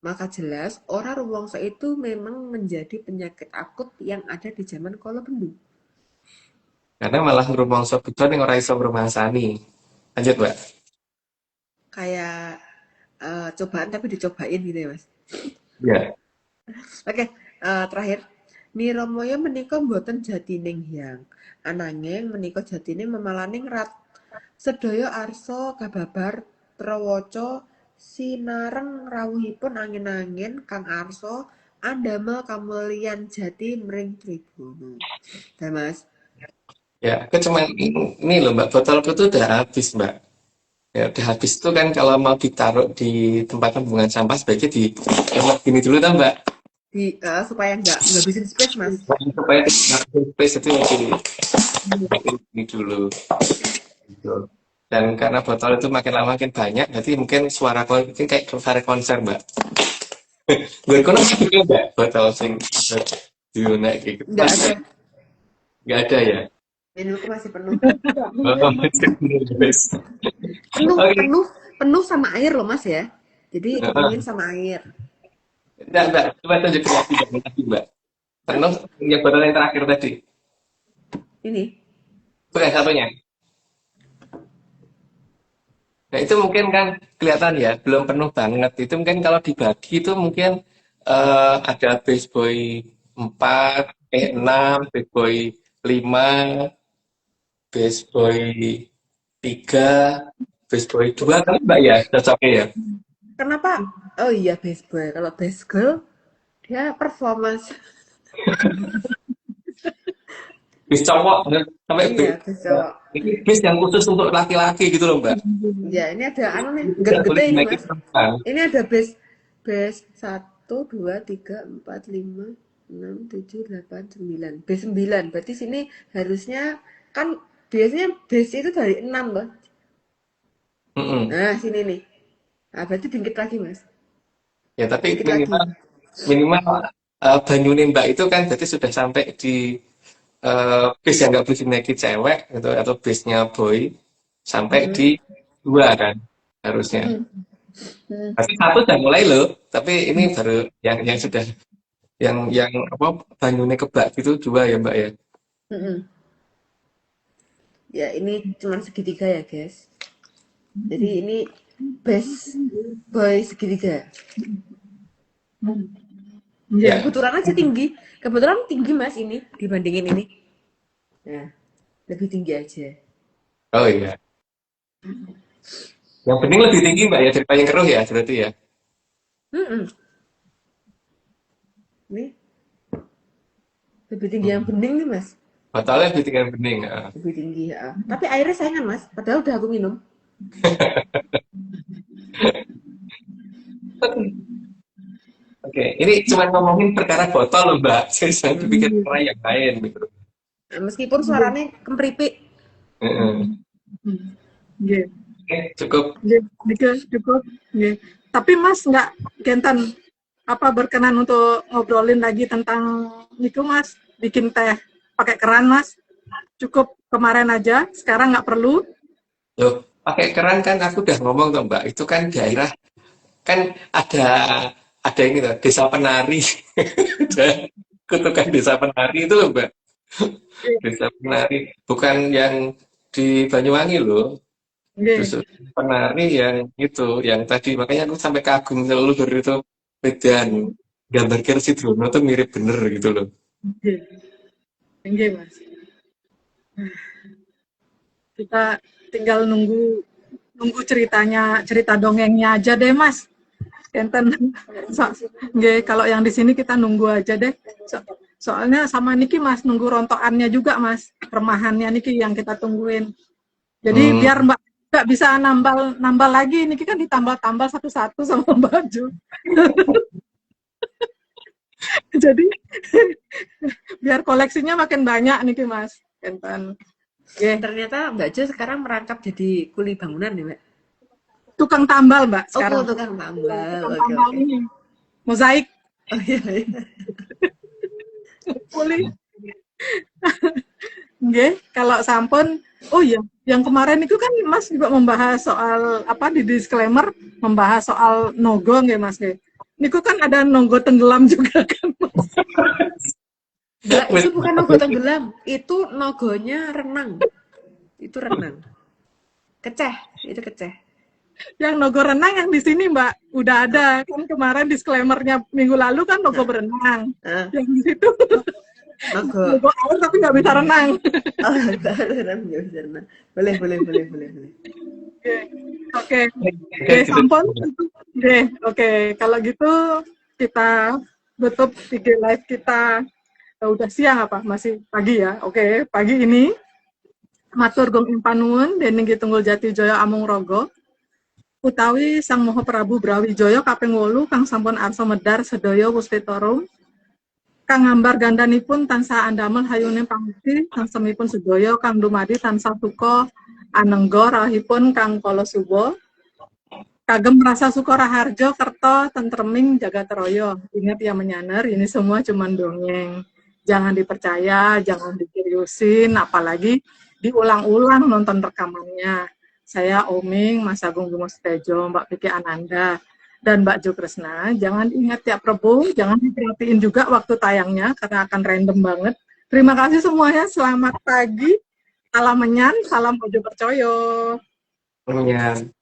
S3: Maka jelas orang rumongso itu memang menjadi penyakit akut yang ada di zaman Kala Bendu.
S2: Karena malah ngrumangsa beton yang ora iso ngrumasani. Lanjut, Mbak.
S3: Kayak cobaan tapi dicobain gitu ya Mas.
S2: Ya.
S3: Oke, terakhir. Wiromoyo menika mboten jatining hyang. Ananging menika jatine memalaning rat. Sedaya arsa kababar trawaca sinareng rawuhipun angin-angin kang arsa andamel kamulyan jati mring Tribuna. Dah Mas.
S2: Ya, aku cuma ini loh Mbak, botolku tuh udah habis Mbak. Ya, udah habis tuh kan kalau mau ditaruh di tempat pembuangan sampah sebaiknya di gini dulu kan Mbak.
S3: Supaya nggak ngabisin space Mas.
S2: Supaya tidak space itu ini dulu. Gitu. Dan karena botol itu makin lama makin banyak, berarti mungkin suara mungkin kayak suara konser Mbak. Gue kono juga Mbak, botol sing diunek gitu.
S3: Nggak ada.
S2: Nggak ada ya?
S3: Minumku masih penuh.
S2: Oh, masih penuh.
S3: Penuh sama air loh Mas ya. Jadi dingin sama air.
S2: Enggak. Coba tunjukin lagi, Mbak. Penuh yang botol yang terakhir tadi.
S3: Ini.
S2: Bukan satunya. Nah, itu mungkin kan kelihatan ya, belum penuh banget. Itu mungkin kalau dibagi itu mungkin ada base boy 4, 6, base boy 5, base boy 3, base boy 2 kan Mbak ya, cocoknya ya.
S3: Kenapa? Oh iya base boy. Kalau base girl dia performance.
S2: Bis cowok sampai
S3: Iya, base cowok.
S2: ini bis yang khusus untuk laki-laki gitu loh Mbak.
S3: Ya, ini ada nih, gede ini Mas. Ini ada base 1 2 3 4 5 6 7 8 9. Base 9. Berarti sini harusnya kan biasanya base itu dari 6 loh. Nah, sini nih. Nah, berarti dikit lagi, Mas.
S2: Ya, tapi
S3: Dikit
S2: minimal banyune Mbak itu kan berarti sudah sampai di base yang nggak boleh dinaiki cewek gitu, atau base-nya boy sampai di 2 kan harusnya. Tapi 1 udah mulai loh, tapi ini baru yang sudah yang apa banyune kebak gitu 2 ya Mbak ya.
S3: Ya ini cuma segitiga ya guys. Jadi ini base boy segitiga. Ya kebetulan aja tinggi. Kebetulan tinggi Mas ini dibandingin ini. Nah, lebih tinggi aja.
S2: Oh iya. Yang bening lebih tinggi Mbak ya daripada yang keruh ya berarti ya.
S3: Mm-mm. Nih, lebih tinggi yang
S2: Hmm.
S3: bening nih Mas.
S2: Botolnya lebih tinggi yang bening. Ah.
S3: Lebih tinggi ya. Tapi airnya sayangan Mas, padahal udah aku minum.
S2: Oke, ini cuma ngomongin perkara botol loh Mbak. Saya dipikir perkara yang lain gitu.
S3: Nah, meskipun suaranya kempripik.
S2: Heeh.
S1: Nggih.
S2: Oke, cukup.
S1: Nggih, niki cukup. Nggih. Tapi Mas nggak Genten apa berkenan untuk ngobrolin lagi tentang niku Mas, bikin teh pakai keran Mas. Cukup kemarin aja, sekarang nggak perlu.
S2: Loh, pakai keran kan aku udah ngomong tuh Mbak. Itu kan daerah kan ada ini tuh, desa penari. Dan kutukan desa penari itu loh Mbak. Desa penari bukan yang di Banyuwangi loh.
S1: Nggih.
S2: Terus penari yang itu, yang tadi makanya aku sampai kagum leluhur itu Medan. Gambar Kersi Drono tuh mirip bener gitu loh.
S1: Nggih. Nggih, Mas. Kita tinggal nunggu cerita dongengnya aja deh Mas. Enten nggih, kalau yang di sini kita nunggu aja deh. Soalnya sama niki Mas nunggu rontokannya juga Mas, remahannya niki yang kita tungguin. Jadi biar Mbak nggak bisa nambal lagi, niki kan ditambal-tambal satu-satu sama baju. Jadi biar koleksinya makin banyak niki Mas. Enten.
S3: Ternyata Mbak Jo sekarang merangkap jadi kuli bangunan ya Mbak?
S1: Tukang tambal Mbak sekarang.
S3: Oh, tukang tambal.
S1: Tukang
S3: Oke,
S1: tambal
S3: oke.
S1: ini. Mozaik.
S3: Oh iya, iya.
S1: Kuli. Nggih, kalau sampun, oh iya, yang kemarin itu kan Mas juga membahas soal apa di disclaimer, membahas soal nogo nggih Mas nggih. Niku kan ada nogo tenggelam juga kan Mas.
S3: Mbak, itu bukan nogo tenggelam, itu nogonya renang. Itu renang. Keceh, itu keceh.
S1: Yang nogo renang yang di sini Mbak, udah ada kan kemarin disclaimernya minggu lalu kan nogo berenang. Yang di situ nogo air tapi nggak bisa renang.
S3: Oh, nggak bisa renang. Boleh.
S1: Oke, sampun. Oke, kalau gitu kita tutup IG live kita. Udah siang apa? Masih pagi ya? Oke, pagi ini. Matur gong impanuun, dening Tunggul Jati Jaya Amung Rogo. Utawi Sang Maha Prabu Brawijaya kaping 8 kang sampun arsa medhar sedaya puspitorum. Kang ngambar gandanipun tansah andamel hayune pangudi, kang semipun sedaya kang dumadi tansah suka anengga rahipun kang kala suba. Kagem rasa suka raharjo kerto tentreming jagat raya. Ingat ya menyaner, ini semua cuma dongeng. Jangan dipercaya, jangan diseriusin, apalagi diulang-ulang nonton rekamannya. Saya Oming, Mas Agung Bimo Setiajo, Mbak Vicky Ananda, dan Mbak Jo Kresna. Jangan ingat tiap Rabu, jangan diperhatiin juga waktu tayangnya, karena akan random banget. Terima kasih semuanya, selamat pagi. Salam menyan, salam Ojo Percoyo.
S2: Menyan.